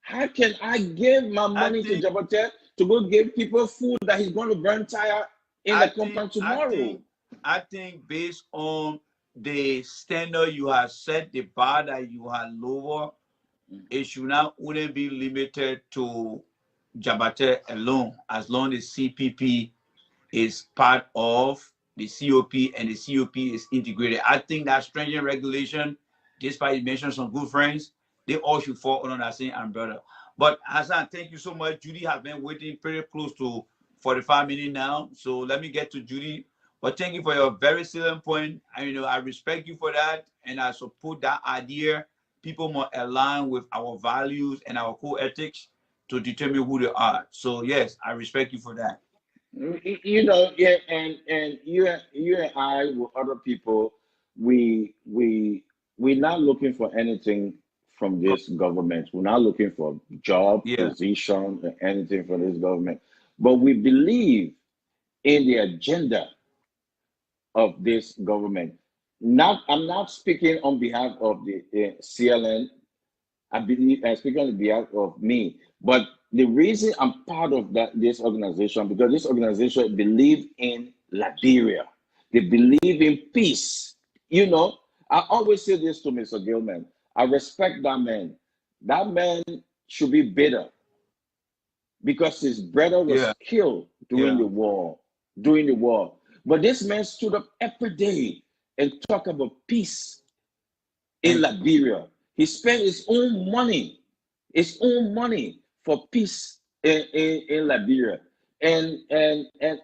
How can I give my money to Jabate to go give people food that he's going to burn tire in the compound tomorrow? I think based on the standard you have set, the bar that you have lower, it should not only be limited to Jabate alone, as long as CPP is part of the COP and the COP is integrated. I think that stringent regulation, despite you mentioned some good friends, they all should fall under that same umbrella. But Hassan, thank you so much. Judy has been waiting pretty close to 45 minutes now. So let me get to Judy. But thank you for your very salient point. I respect you for that, and I support that idea. People must align with our values and our core ethics. to determine who they are. So yes, I respect you for that. You know, yeah, and you and I with other people, we're not looking for anything from this government. We're not looking for job, Yeah, position, or anything from this government. But we believe in the agenda of this government. Not, I'm not speaking on behalf of the CLN. I believe, speaking on behalf of me, but the reason I'm part of this organization, because this organization believes in Liberia. They believe in peace. You know, I always say this to Mr. Gilman. I respect that man. That man should be bitter because his brother yeah, was killed during yeah. the war. During the war, but this man stood up every day and talked about peace in Thank Liberia. He spent his own money for peace in Liberia. And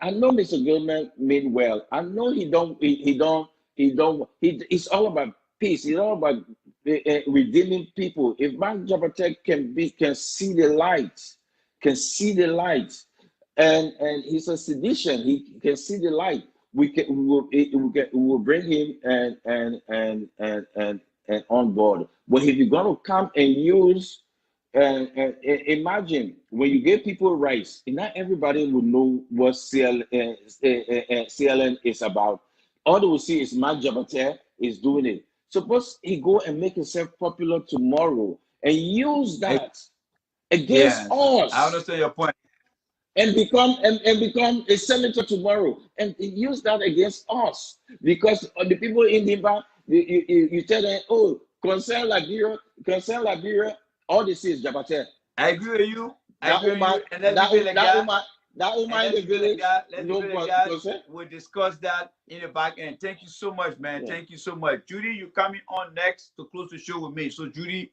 I know Mr. Gilman mean well. I know he's all about peace. He's all about redeeming people. If Mark Jabatek can see the light, can see the light, and he's a sedition, he can see the light. We will bring him and on board. But if you're going to come and use, imagine when you give people rights, not everybody will know what CLN is about. All they will see is Mark Jabater is doing it. Suppose he go and make himself popular tomorrow and use you. that against Yes, I us understand your point. and become a senator tomorrow and use that against us because the people in Dimba, you tell them, oh, concern Liberia, all they see is Jabate. I agree with you. I That agree with woman, you. And let's leave it like that. that And woman in let's the leave it like village, that. Let's leave no it like that. concern. We'll discuss that in the back end. Thank you so much, man. Yeah. Thank you so much. Judy, you coming on next to close the show with me. So, Judy,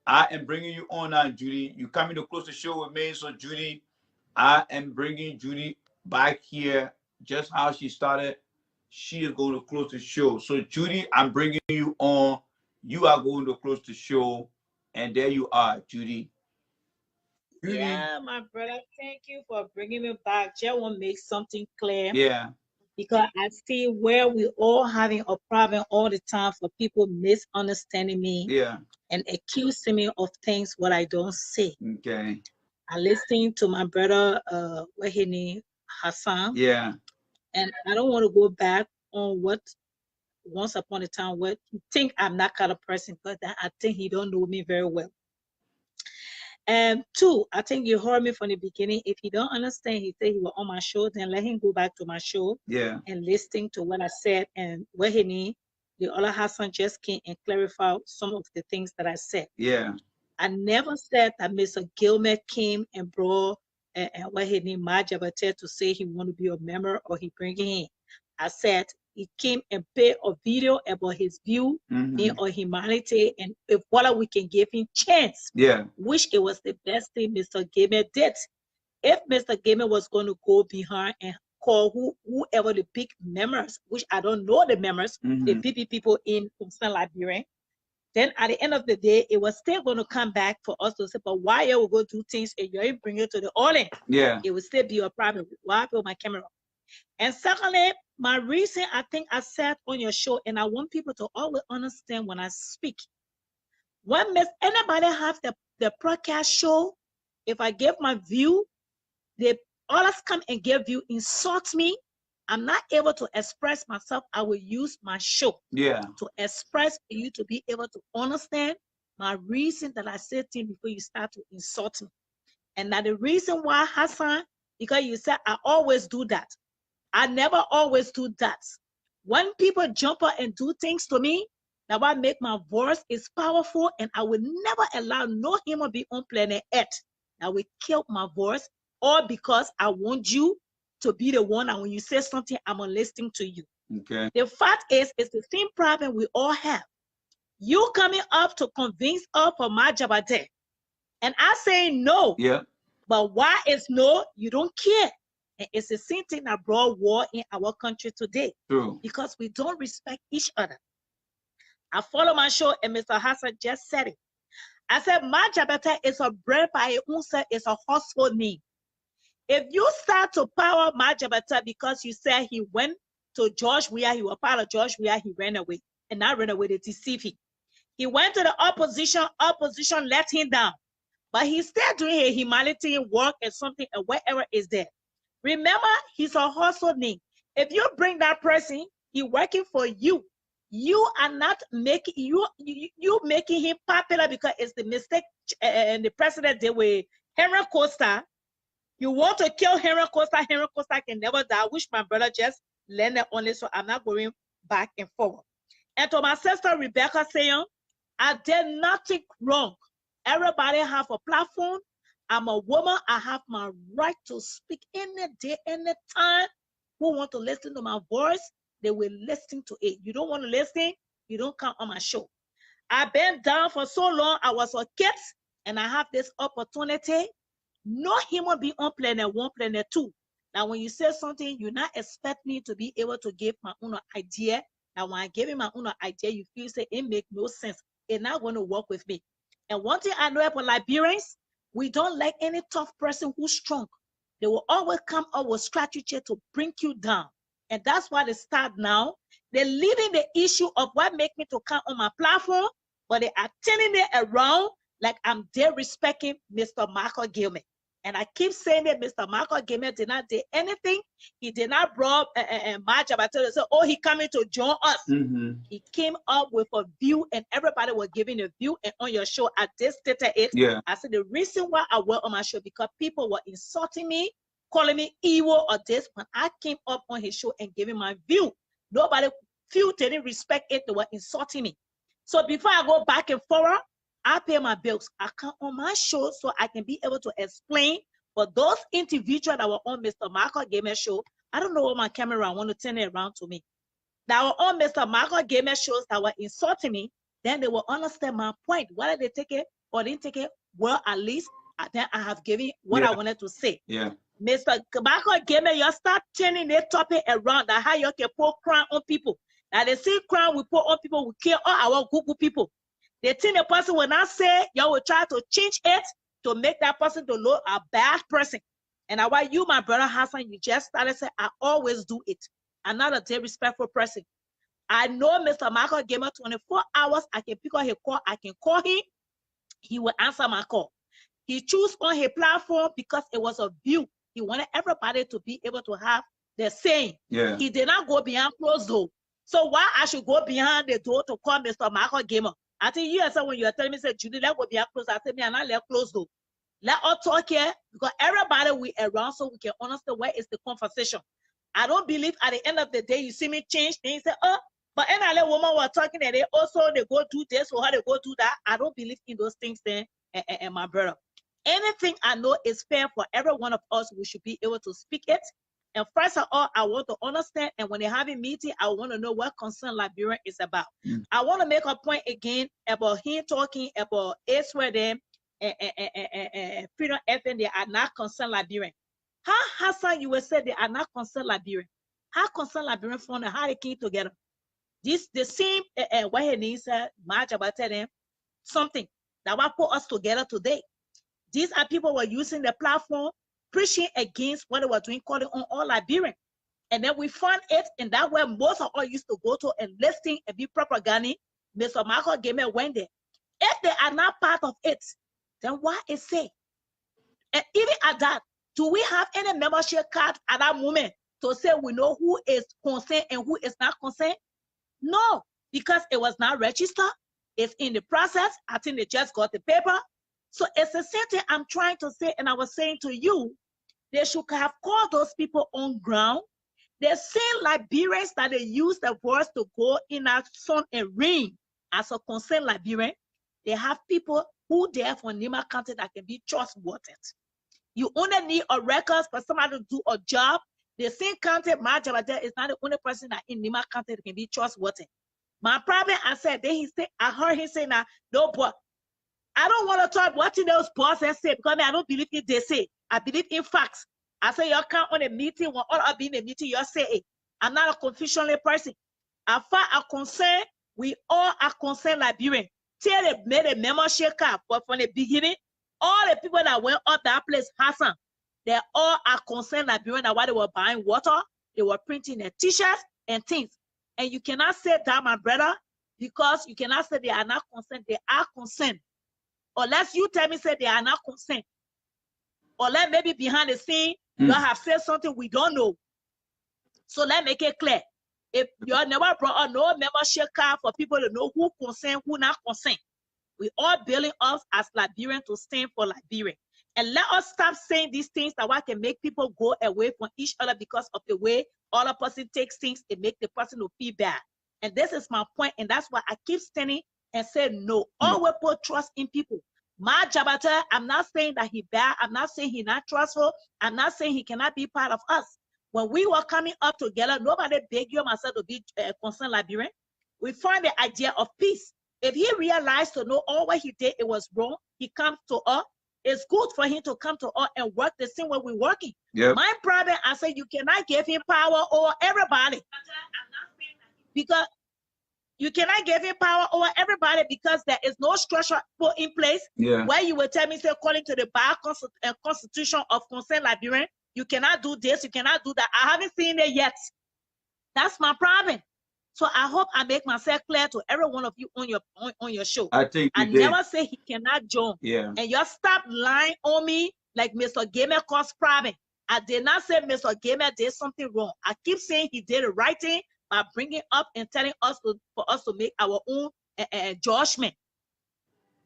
I am bringing you on now, Judy. You coming to close the show with me. So, Judy, I am bringing Judy back here just how she started. She is going to close the show. So, Judy, I'm bringing you on. You are going to close the show. And there you are, Judy. Judy. Yeah, my brother, thank you for bringing me back. Just want to make something clear Yeah. because I see where we all having a problem all the time for people misunderstanding me Yeah. and accusing me of things what I don't say. Okay. I listening to my brother, what his name, Hassan, Yeah. and I don't want to go back on what once upon a time what he think I'm that kind of person, but that I think he don't know me very well. And two, I think you heard me from the beginning. If he don't understand, he said he was on my show, then let him go back to my show Yeah. and listening to what I said and what he need. The other Hassan just came and clarified some of the things that I said. Yeah. I never said that Mr. Gilmer came and brought and what he named Majabate to say he want to be a member or he bring him in. I said he came and pay a video about his view in our humanity and if what we can give him chance. Yeah. Which it was the best thing Mr. Gilmer did. If Mr. Gilmer was going to go behind and call whoever the big members, which I don't know the members, the PP people in Concern Liberia, then at the end of the day, it was still going to come back for us to say, but why you will go do things and you bring it to the audience? Yeah. It will still be a problem. Why I put my camera? And secondly, my reason I think I said on your show, and I want people to always understand when I speak. When anybody have the broadcast show, if I give my view, they others come and give you, insult me. I'm not able to express myself. I will use my show to express for you to be able to understand my reason that I said things before you start to insult me. And now the reason why, Hassan, because you said I always do that. I never always do that. When people jump up and do things to me, that what make my voice is powerful, and I will never allow no human being on planet Earth that will kill my voice, or because I want you to be the one, and when you say something, I'm listening to you. Okay. The fact is, it's the same problem we all have. You coming up to convince us for my Jabate, and I say no. Yeah. But why is no? You don't care. And it's the same thing that brought war in our country today. True. Because we don't respect each other. I follow my show, and Mr. Hassan just said it. I said, Majabata is a brand by unsa is a household name. If you start to power Majabata because you said he went to George Weah, he was part of George Weah, he ran away. And I ran away to deceive him. He went to the opposition let him down. But he's still doing a humanity work and something and wherever is there. Remember, he's a household name. If you bring that person, he's working for you. You are not making you making him popular because it's the mistake and the president did with Henry Costa. You want to kill Henry Costa. Henry Costa can never die. I wish my brother just learned it on this, so I'm not going back and forward. And to my sister Rebecca saying, I did nothing wrong. Everybody have a platform. I'm a woman. I have my right to speak any day, any time. Who want to listen to my voice, they will listen to it. You don't want to listen, you don't come on my show. I've been down for so long. I was a kid, and I have this opportunity. No human being on planet 1, planet 2. Now, when you say something, you not expect me to be able to give my own idea. Now, when I give you my own idea, you feel say it make no sense. It's not going to work with me. And one thing I know about Liberians, we don't like any tough person who's strong. They will always come up with strategy to bring you down. And that's why they start now. They're leaving the issue of what make me to come on my platform, but they are turning it around like I'm there respecting Mr. Michael Gilman. And I keep saying that Mr. Michael Gilman did not do anything. He did not brought March about to say, oh, he coming to join us. He came up with a view and everybody was giving a view. And on your show, I just stated it. Yeah. I said the reason why I went on my show because people were insulting me, calling me evil or this. When I came up on his show and giving my view, nobody few didn't respect it. They were insulting me. So before I go back and forward, I pay my bills. I come on my show so I can be able to explain for those individuals that were on Mr. Michael Gamer show. I don't know what my camera, I want to turn it around to me. That were on Mr. Michael Gamer shows that were insulting me, then they will understand my point. Whether they take it or didn't take it, well, at least then I have given what I wanted to say. Yeah. Mr. Michael Gamer, you start turning the topic around that how you can put crime on people. Now they see crime we put on people, we kill all our Google people. They think the person will not say, you will try to change it to make that person to look a bad person. And I want you, my brother Hassan, you just started saying, I always do it. I'm not a disrespectful person. I know Mr. Michael Gamer 24 hours, I can pick up his call, I can call him, he will answer my call. He chose on his platform because it was a view. He wanted everybody to be able to have the same. Yeah. He did not go behind closed door. So why I should go behind the door to call Mr. Michael Gamer? I think you said when you are telling me, say, Judy, let go behind closed. I said, me, I'm not let closed door. Let us talk here because everybody we around so we can understand where is the conversation. I don't believe at the end of the day, you see me change things, say, oh, but any other woman were talking and they also they go do this or how they go do that. I don't believe in those things then, and my brother. Anything I know is fair for every one of us. We should be able to speak it. And first of all, I want to understand. And when they have a meeting, I want to know what concern Liberia is about. I want to make a point again about him talking about Israel them and Freedom FM. They are not concerned Liberian. How Hassan you will say they are not concerned Liberian? How concerned Liberian from how they came together? This the same what he needs much about them something that will put us together today. These are people who are using the platform, preaching against what they were doing, calling on all Liberian. And then we found it, and that where most of us used to go to and listen and be propaganda. Mr. Michael Gamer went there. If they are not part of it, then why is it? And even at that, do we have any membership card at that moment to say we know who is concerned and who is not concerned? No, because it was not registered. It's in the process. I think they just got the paper. So it's the same thing I'm trying to say, and I was saying to you, they should have called those people on ground. They same Liberians that they use the voice to go in that sun and rain as a concerned Liberian. They have people who there for Nima County that can be trustworthy. You only need a record for somebody to do a job. The same county, my job there is not the only person that in Nima County that can be trustworthy. My problem, I said, then he said, I heard him say now, no, but I don't want to talk what those bosses say because I don't believe in they say. I believe in facts. I say you come on a meeting, when all of being a meeting, you say it. I'm not a confusional person. As far as concerned, we all are concerned Liberian. till they made a membership card. But from the beginning, all the people that went up that place, Hassan, they all are concerned Liberian that while they were buying water, they were printing their t-shirts and things. And you cannot say that, my brother, because you cannot say they are not concerned. They are concerned. Unless you tell me say they are not concerned. Or let maybe behind the scene, you have said something we don't know. So let's make it clear. If you never brought out no membership card for people to know who concerned, who not concerned, we all building us as Liberians to stand for Liberia. And let us stop saying these things that can make people go away from each other because of the way other person takes things. It make the person to feel bad. And this is my point, and that's why I keep standing and say no. Always put trust in people. My Jabata, I'm not saying that he bad. I'm not saying he not trustful. I'm not saying he cannot be part of us. When we were coming up together, nobody begged you myself to be concerned Liberian. We find the idea of peace. If he realized to know all what he did, it was wrong, he comes to us. It's good for him to come to us and work the same way we're working. Yep. My problem, I say, you cannot give him power over everybody. Because you cannot give him power over everybody because there is no structure put in place where you will tell me, say, according to the bar constitution of concerned Liberian, you cannot do this, you cannot do that. I haven't seen it yet. That's my problem. So I hope I make myself clear to every one of you on your show. I never say he cannot join. Yeah. And you stop lying on me like Mr. Gamer caused problem. I did not say Mr. Gamer did something wrong. I keep saying he did the right thing by bringing up and telling us for us to make our own judgment.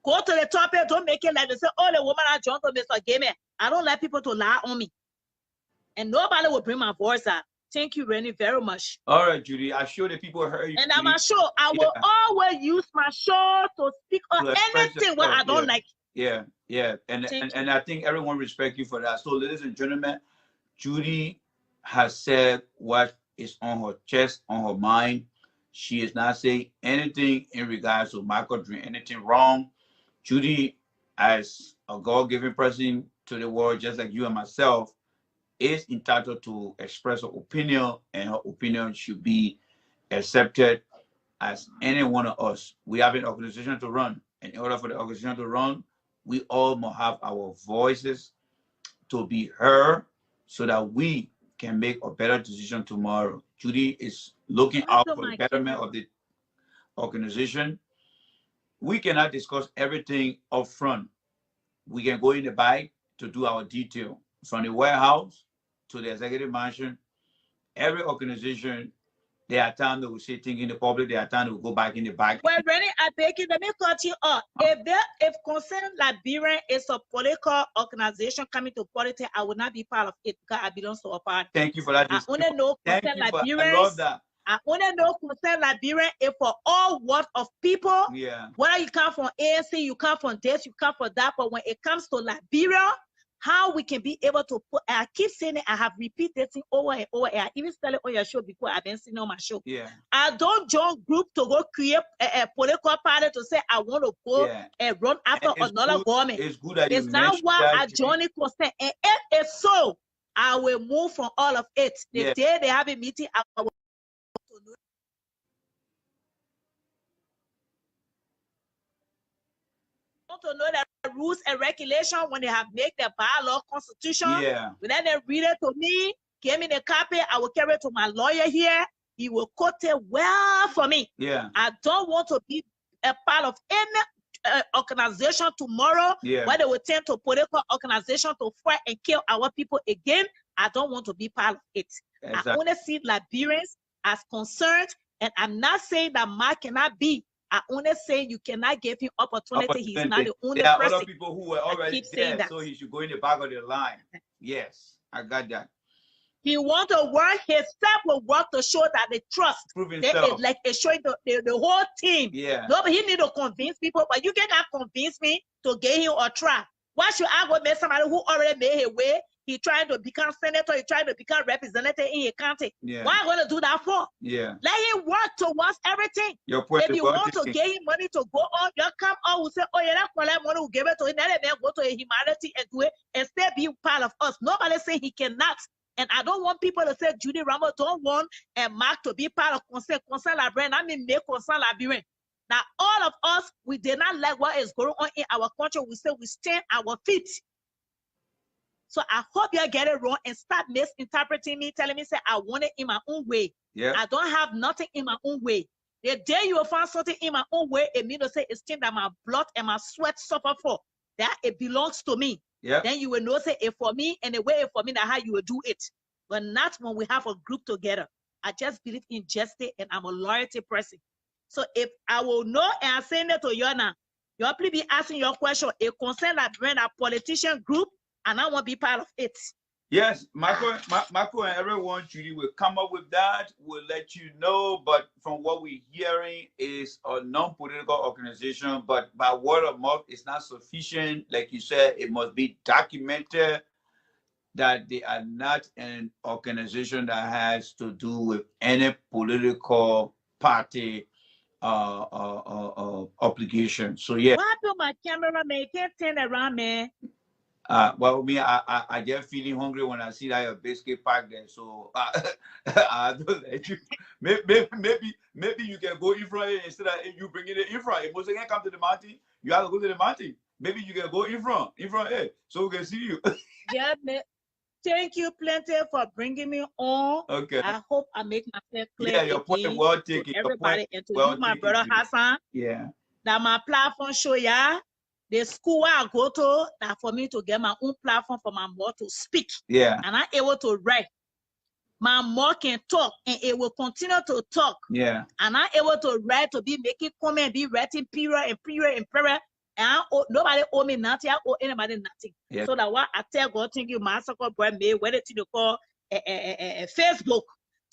Go to the topic. Don't make it like they say, oh, the woman I joined to Mr. Gamer. I don't like people to lie on me. And nobody will bring my voice out. Thank you, Rennie, very much. All right, Judy. I'm sure the people heard you. And I'm sure I will always use my show to speak on anything what I don't like. Yeah, yeah. And I think everyone respects you for that. So, ladies and gentlemen, Judy has said what is on her chest, on her mind. She is not saying anything in regards to Michael doing anything wrong. Judy, as a God-given person to the world, just like you and myself, is entitled to express her opinion, and her opinion should be accepted as any one of us. We have an organization to run, and in order for the organization to run, we all must have our voices to be heard so that we can make a better decision tomorrow. Judy is looking out for the betterment of the organization. We cannot discuss everything up front. We can go in the back to do our detail. From the warehouse to the executive mansion, every organization, there are times that we say things in the public, there are times that we go back in the back. Well, Rennie, I beg you, let me cut you off. If Concerned Liberian is a political organization coming to politics, I will not be part of it because I belong to a party. Thank you for that. I only know Concerned Liberians. I love that. I only know Concerned Liberian is for all world of people. Yeah. Whether you come from ANC, you come from this, you come from that, but when it comes to Liberia, how we can be able to put, I keep saying it, I have repeated this thing over and over, and I even said it on your show before. I've been seeing on my show. Yeah. I don't join group to go create a political party to say I want to go and run after another government. It's good that it's not why I join it consent. And if it's so, I will move from all of it. The day they have a meeting, I will to know the rules and regulation when they have made the bylaw constitution. Yeah. When they read it to me, give me the copy, I will carry it to my lawyer here. He will quote it well for me. Yeah. I don't want to be a part of any organization tomorrow where they will turn to political organization to fight and kill our people again. I don't want to be part of it. Exactly. I only see Liberians as concerned, and I'm not saying that Mark cannot be. I only say you cannot give him opportunity. He's not the only person. There are other people who were already there, so he should go in the back of the line. Yes, I got that. He wants to work, his staff will work to show that they trust. Like it's showing the whole team. Yeah. No, but he need to convince people, but you cannot convince me to get him a try. Why should I go make somebody who already made his way? He trying to become senator, he trying to become representative in his county. Yeah. Why am I going to do that for? Yeah. Let him work towards everything. If you want to get him money to go on, you come on, we say, oh, yeah, that's collect money, we'll give it to him. Let him go to humanity and do it and still be part of us. Nobody say he cannot. And I don't want people to say Judy Ramos don't want and Mark to be part of Concern Liberian. I mean, make Concern Liberian. that all of us, we did not like what is going on in our country. We say we stand our feet. So I hope you get it wrong and start misinterpreting me, telling me, say, I want it in my own way. Yeah. I don't have nothing in my own way. The day you will find something in my own way, it means to say it's thing that my blood and my sweat suffer for, that it belongs to me. Yeah. Then you will know, say, it for me, and the way it for me, that how you will do it. But not when we have a group together. I just believe in justice, and I'm a loyalty person. So if I will know and I'm saying it to you now, you'll please be asking your question. It concerns that when a politician group, and I want to be part of it. Yes, Michael and everyone, Judy will come up with that. We'll let you know. But from what we're hearing is a non-political organization, but by word of mouth, it's not sufficient. Like you said, it must be documented that they are not an organization that has to do with any political party obligation. So yeah. What happened, my camera man? You can't turn around, man. Well, me, I get feeling hungry when I see that your biscuit pack there. So I don't let you. Maybe you can go in front instead of you bringing it in front. If Moses can come to the mountain, you have to go to the mountain. Maybe you can go in front, so we can see you. Yeah, man. Thank you plenty for bringing me on. Okay. I hope I make myself clear. Yeah, your point again well taken. to everybody, and to well you, my taken, brother Hassan. Yeah. That my platform show ya. The school where I go to, that for me to get my own platform for my mom to speak. Yeah. And I'm able to write. My mom can talk, and it will continue to talk. Yeah. And I'm able to write, to be making comment, be writing period and period and period. And nobody owe me nothing. I owe anybody nothing. Yeah. So that what I tell God, thank you, my so-called boy, me, what it you call Facebook.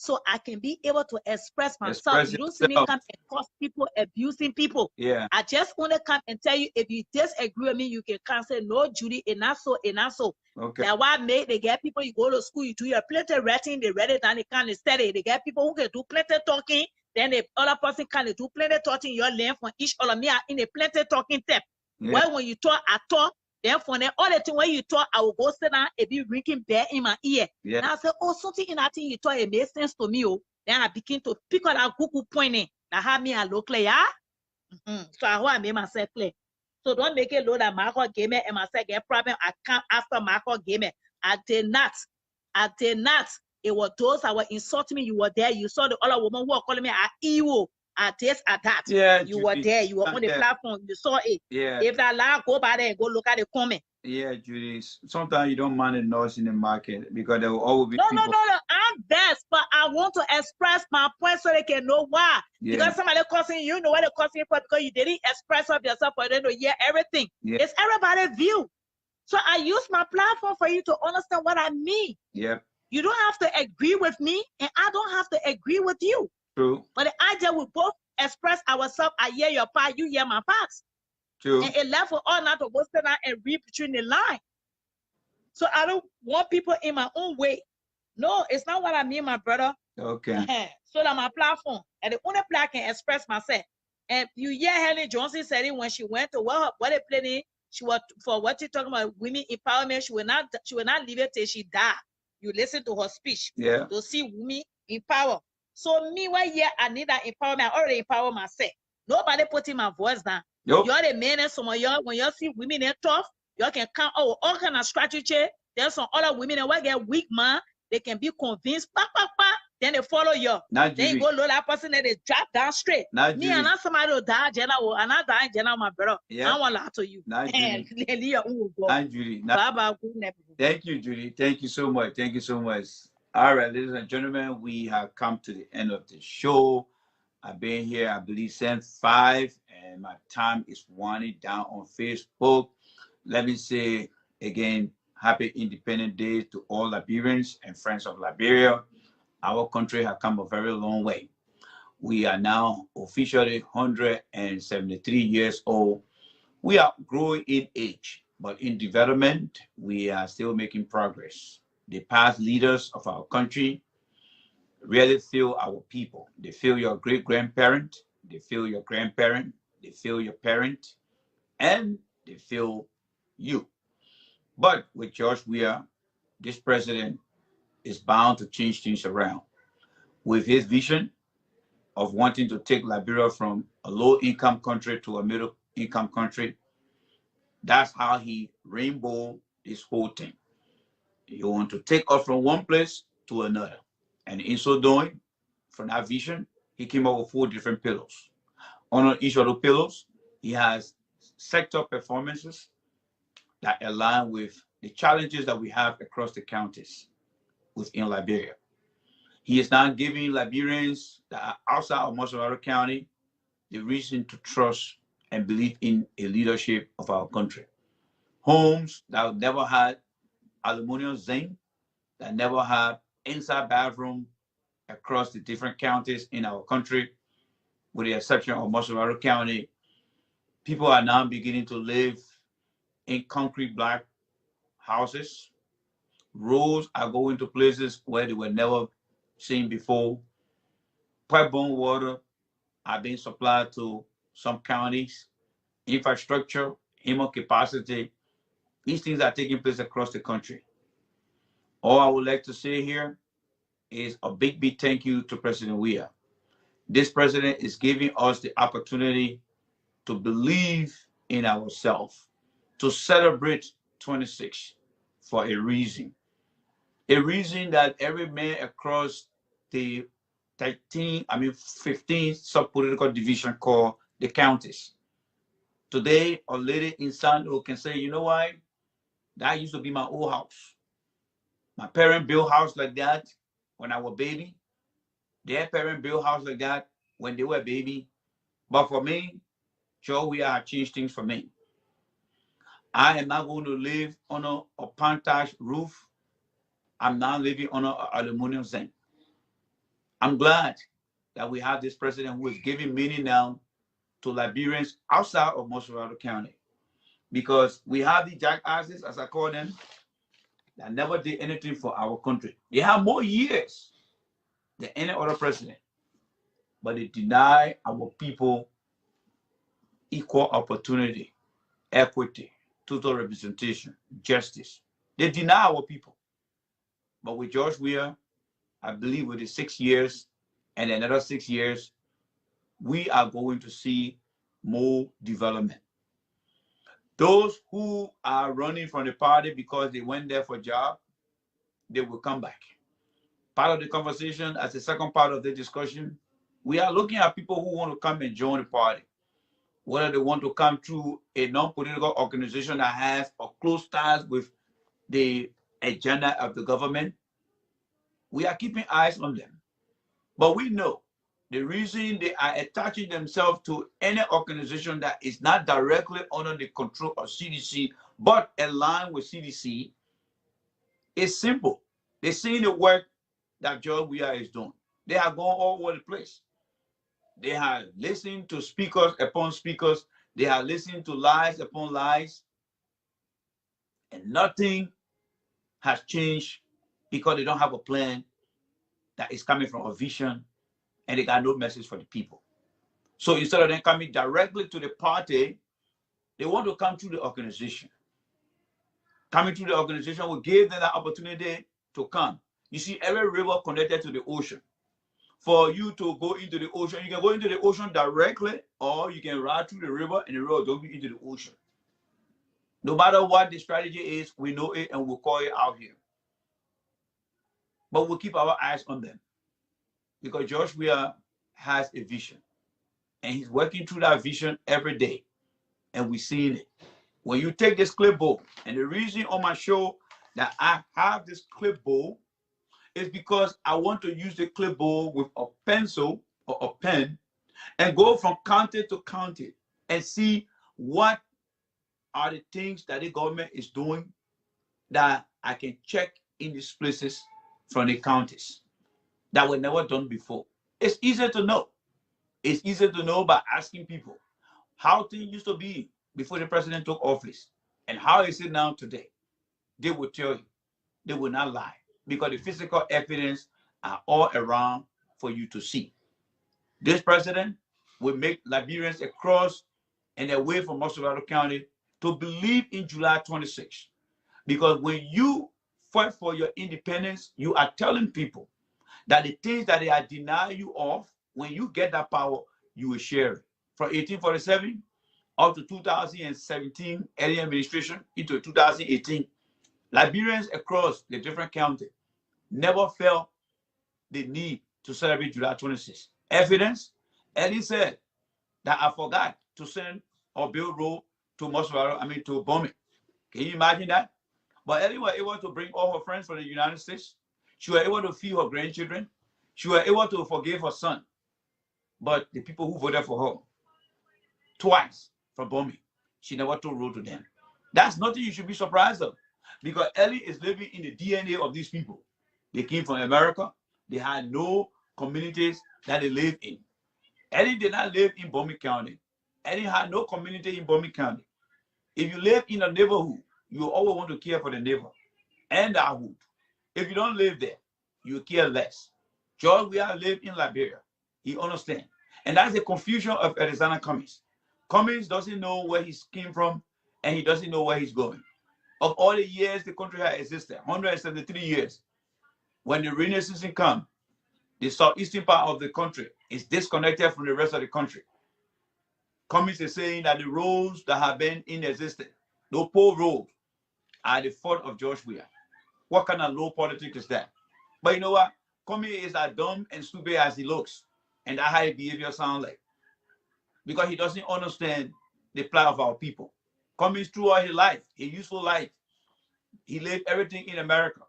So I can be able to express myself. You don't see me come and cause people, abusing people. Yeah. I just want to come and tell you, if you disagree with me, you can come say, no, Judy, and not so, and not so. Okay. That's why they get people, you go to school, you do your plenty writing, they read it down, they can't study. They get people who can do plenty talking, then the other person can do plenty talking. You learn from each other. Me, are in a plenty talking step. Yeah. Well, when you talk, I talk. Then for the other thing, when you talk, I will go sit down and be ringing bell in my ear. Yeah. And I say, oh, something in that thing you talk, it makes sense to me. Oh. Then I begin to pick up that Google pointing. That have me a look clear, yeah? So I want to make myself clear. So don't make it low that Marco gave me and myself get problem. I come after Marco gave me. I did not. It was those that were insulting me. You were there. You saw the other woman who were calling me an evil. At this, at that. Yeah, you were there. You were on the platform. You saw it. Yeah. If that lie, go by there and go look at the comment. Yeah, Judy. Sometimes you don't mind the noise in the market because there will always be people. No. I'm best, but I want to express my point so they can know why. Yeah. Because somebody cussing you know what they're cussing for because you didn't express of yourself for them to hear everything. Yeah. It's everybody's view. So I use my platform for you to understand what I mean. Yep. You don't have to agree with me, and I don't have to agree with you. True. But the idea we both express ourselves. I hear your part, you hear my parts. True. And it left for all not to go stand out and read between the line. So I don't want people in my own way. No, it's not what I mean, my brother. Okay. So that my platform, and the only place I can express myself. And you hear Helen Johnson said it when she went to what they planning. She was for what you talking about women empowerment. She will not leave it till she die. You listen to her speech. Yeah. To see women empower. So me, one year I need that empowerment. I already empower myself. Nobody putting my voice down. Yep. You're the man, and some of y'all, when you see women they're tough, you can count all kind of strategy. There's some other women that will get weak, man. They can be convinced, then they follow you. Then you go load that person and they drop down straight. Me and not somebody will die, general, and not die, general, my brother. Yeah. I want to lie to you. Judy. Thank you, Judy. Thank you so much. Thank you so much. All right, ladies and gentlemen, we have come to the end of the show. I've been here, I believe, since 5, and my time is winding down on Facebook. Let me say again, happy Independence Day to all Liberians and friends of Liberia. Our country has come a very long way. We are now officially 173 years old. We are growing in age, but in development, we are still making progress. The past leaders of our country really feel our people. They feel your great-grandparent, they feel your grandparent, they feel your parent, and they feel you. But with George Weah, this president is bound to change things around. With his vision of wanting to take Liberia from a low-income country to a middle-income country. That's how he rainbowed this whole thing. You want to take us from one place to another. And in so doing, from that vision, he came up with 4 different pillars. On each of the pillars, he has sector performances that align with the challenges that we have across the counties within Liberia. He is now giving Liberians that are outside of Mosquito County the reason to trust and believe in a leadership of our country. Homes that never had aluminum zinc, that never had inside bathroom across the different counties in our country, with the exception of Mosquito County. People are now beginning to live in concrete block houses. Roads are going to places where they were never seen before. Pipe-borne water are being supplied to some counties. Infrastructure, human capacity, these things are taking place across the country. All I would like to say here is a big thank you to President Weah. This president is giving us the opportunity to believe in ourselves, to celebrate 26 for a reason that every man across the 15 sub-political division called the counties. Today, a lady in Sando can say, you know what? That used to be my old house. My parents built house like that when I was baby. Their parents built house like that when they were baby. But for me, sure, we have changed things for me. I am not going to live on a pontage roof. I'm not living on an aluminum zinc. I'm glad that we have this president who is giving meaning now to Liberians outside of Mosquito County. Because we have the jackasses, as I call them, that never did anything for our country. They have more years than any other president, but they deny our people equal opportunity, equity, total representation, justice. They deny our people. But with George Weah, I believe with the 6 years and another 6 years, we are going to see more development. Those who are running from the party because they went there for a job, they will come back. Part of the conversation, as the second part of the discussion, we are looking at people who want to come and join the party, whether they want to come through a non-political organization that has a close ties with the agenda of the government. We are keeping eyes on them. But we know the reason they are attaching themselves to any organization that is not directly under the control of CDC, but aligned with CDC, is simple. They're seeing the work that George Weah is doing. They are going all over the place. They are listening to speakers upon speakers. They are listening to lies upon lies. And nothing has changed because they don't have a plan that is coming from a vision, and they got no message for the people. So instead of them coming directly to the party, they want to come through the organization. Coming through the organization will give them that opportunity to come. You see, every river connected to the ocean. For you to go into the ocean, you can go into the ocean directly, or you can ride through the river and the river will dump you into the ocean. No matter what the strategy is, we know it and we'll call it out here. But we'll keep our eyes on them, because George Weah has a vision, and he's working through that vision every day, and we're seeing it. When you take this clipboard, and the reason on my show that I have this clipboard is because I want to use the clipboard with a pencil or a pen and go from county to county and see what are the things that the government is doing that I can check in these places from the counties that were never done before. It's easier to know. It's easier to know by asking people how things used to be before the president took office and how is it now today. They will tell you. They will not lie, because the physical evidence are all around for you to see. This president will make Liberians across and away from Mosquito County to believe in July 26. Because when you fight for your independence, you are telling people that the things that they are denying you of, when you get that power, you will share it. From 1847 up to 2017, early administration into 2018, Liberians across the different counties never felt the need to celebrate July 26th. Evidence, Ellie said that I forgot to send or build road to to Bombay. Can you imagine that? But Ellie was able to bring all her friends from the United States. She was able to feed her grandchildren. She was able to forgive her son. But the people who voted for her twice from Bombay, she never told road to them. That's nothing you should be surprised of, because Ellie is living in the DNA of these people. They came from America. They had no communities that they live in. Ellie did not live in Bombay County. Ellie had no community in Bombay County. If you live in a neighborhood, you always want to care for the neighbor and that hood. If you don't live there, you care less. George Weah lived in Liberia. He understands. And that's the confusion of Alexander Cummings. Cummings doesn't know where he came from, and he doesn't know where he's going. Of all the years the country has existed, 173 years, when the rainy season comes, the southeastern part of the country is disconnected from the rest of the country. Cummings is saying that the roads that have been in existence, no poor roads, are the fault of George Weah. What kind of low politics is that? But you know what? Cummings is as dumb and stupid as he looks. And that's how his behavior sounds like. Because he doesn't understand the plight of our people. Cummings throughout his life, his useful life, he lived everything in America.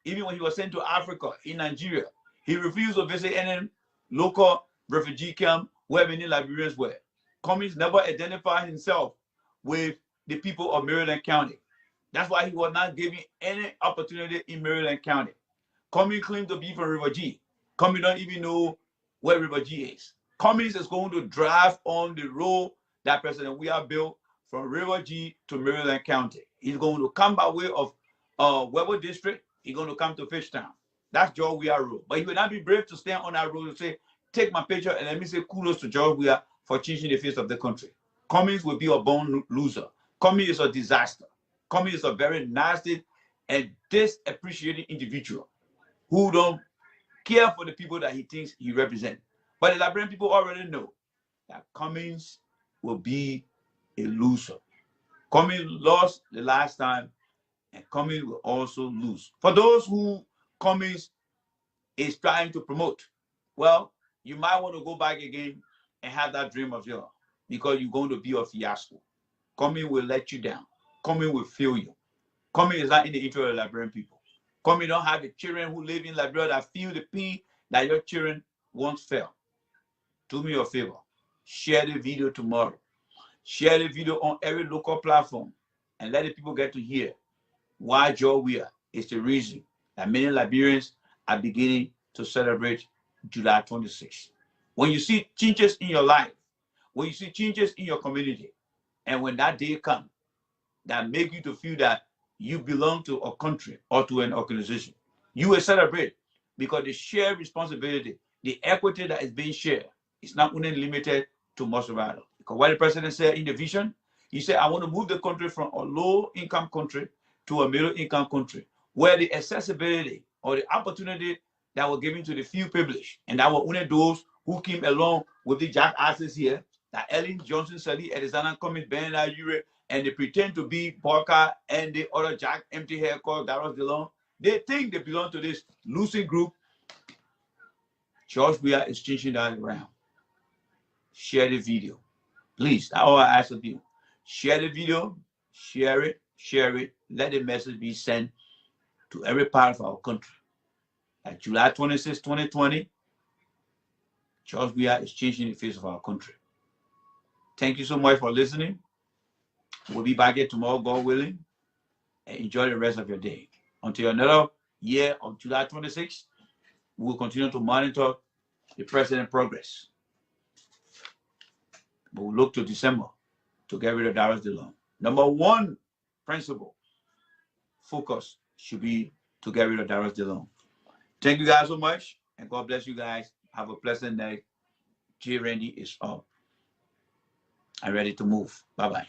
Even when he was sent to Africa, in Nigeria, he refused to visit any local refugee camp where many Liberians were. Cummings never identified himself with the people of Maryland County. That's why he was not given any opportunity in Maryland County. Cummings claimed to be from River G. Cummings don't even know where River G is. Cummings is going to drive on the road that President Weah built from River G to Maryland County. He's going to come by way of Weber District. He's going to come to Fishtown. That's George Weah Road. But he will not be brave to stand on that road and say, take my picture and let me say kudos to George Weah for changing the face of the country. Cummings will be a born loser. Cummings is a disaster. Cummings is a very nasty and disappreciating individual who don't care for the people that he thinks he represents. But the Liberian people already know that Cummings will be a loser. Cummings lost the last time, and Cummings will also lose. For those who Cummings is trying to promote, well, you might want to go back again and have that dream of yours, because you're going to be a fiasco. Cummings will let you down. Cummings will fail you. Cummings is not in the interest of the Liberian people. Cummings don't have the children who live in Liberia that feel the pain that your children once felt. Do me a favor. Share the video tomorrow. Share the video on every local platform and let the people get to hear why George Weah is the reason that many Liberians are beginning to celebrate July 26th. When you see changes in your life, when you see changes in your community, and when that day comes, that make you to feel that you belong to a country or to an organization, you will celebrate, because the shared responsibility, the equity that is being shared, is not only limited to Maserati. Because what the president said in the vision, he said, I want to move the country from a low-income country to a middle-income country, where the accessibility or the opportunity that were given to the few privileged, and that were only those who came along with the jackasses here, that Ellen Johnson, Sally, Alexander Cummings, Ben Ayure, and they pretend to be Barker and the other Jack empty hair called Darius DeLong. They think they belong to this losing group. George Weah is changing that around. Share the video. Please, that's all I ask of you. Share the video, share it, let the message be sent to every part of our country. At July 26, 2020, George Weah is changing the face of our country. Thank you so much for listening. We'll be back here tomorrow, God willing, and enjoy the rest of your day. Until another year of July 26, we will continue to monitor the president's progress. But we'll look to December to get rid of Darius DeLong. Number one principle, focus should be to get rid of Darius DeLong. Thank you guys so much, and God bless you guys. Have a pleasant night. J. Randy is up and ready to move. Bye-bye.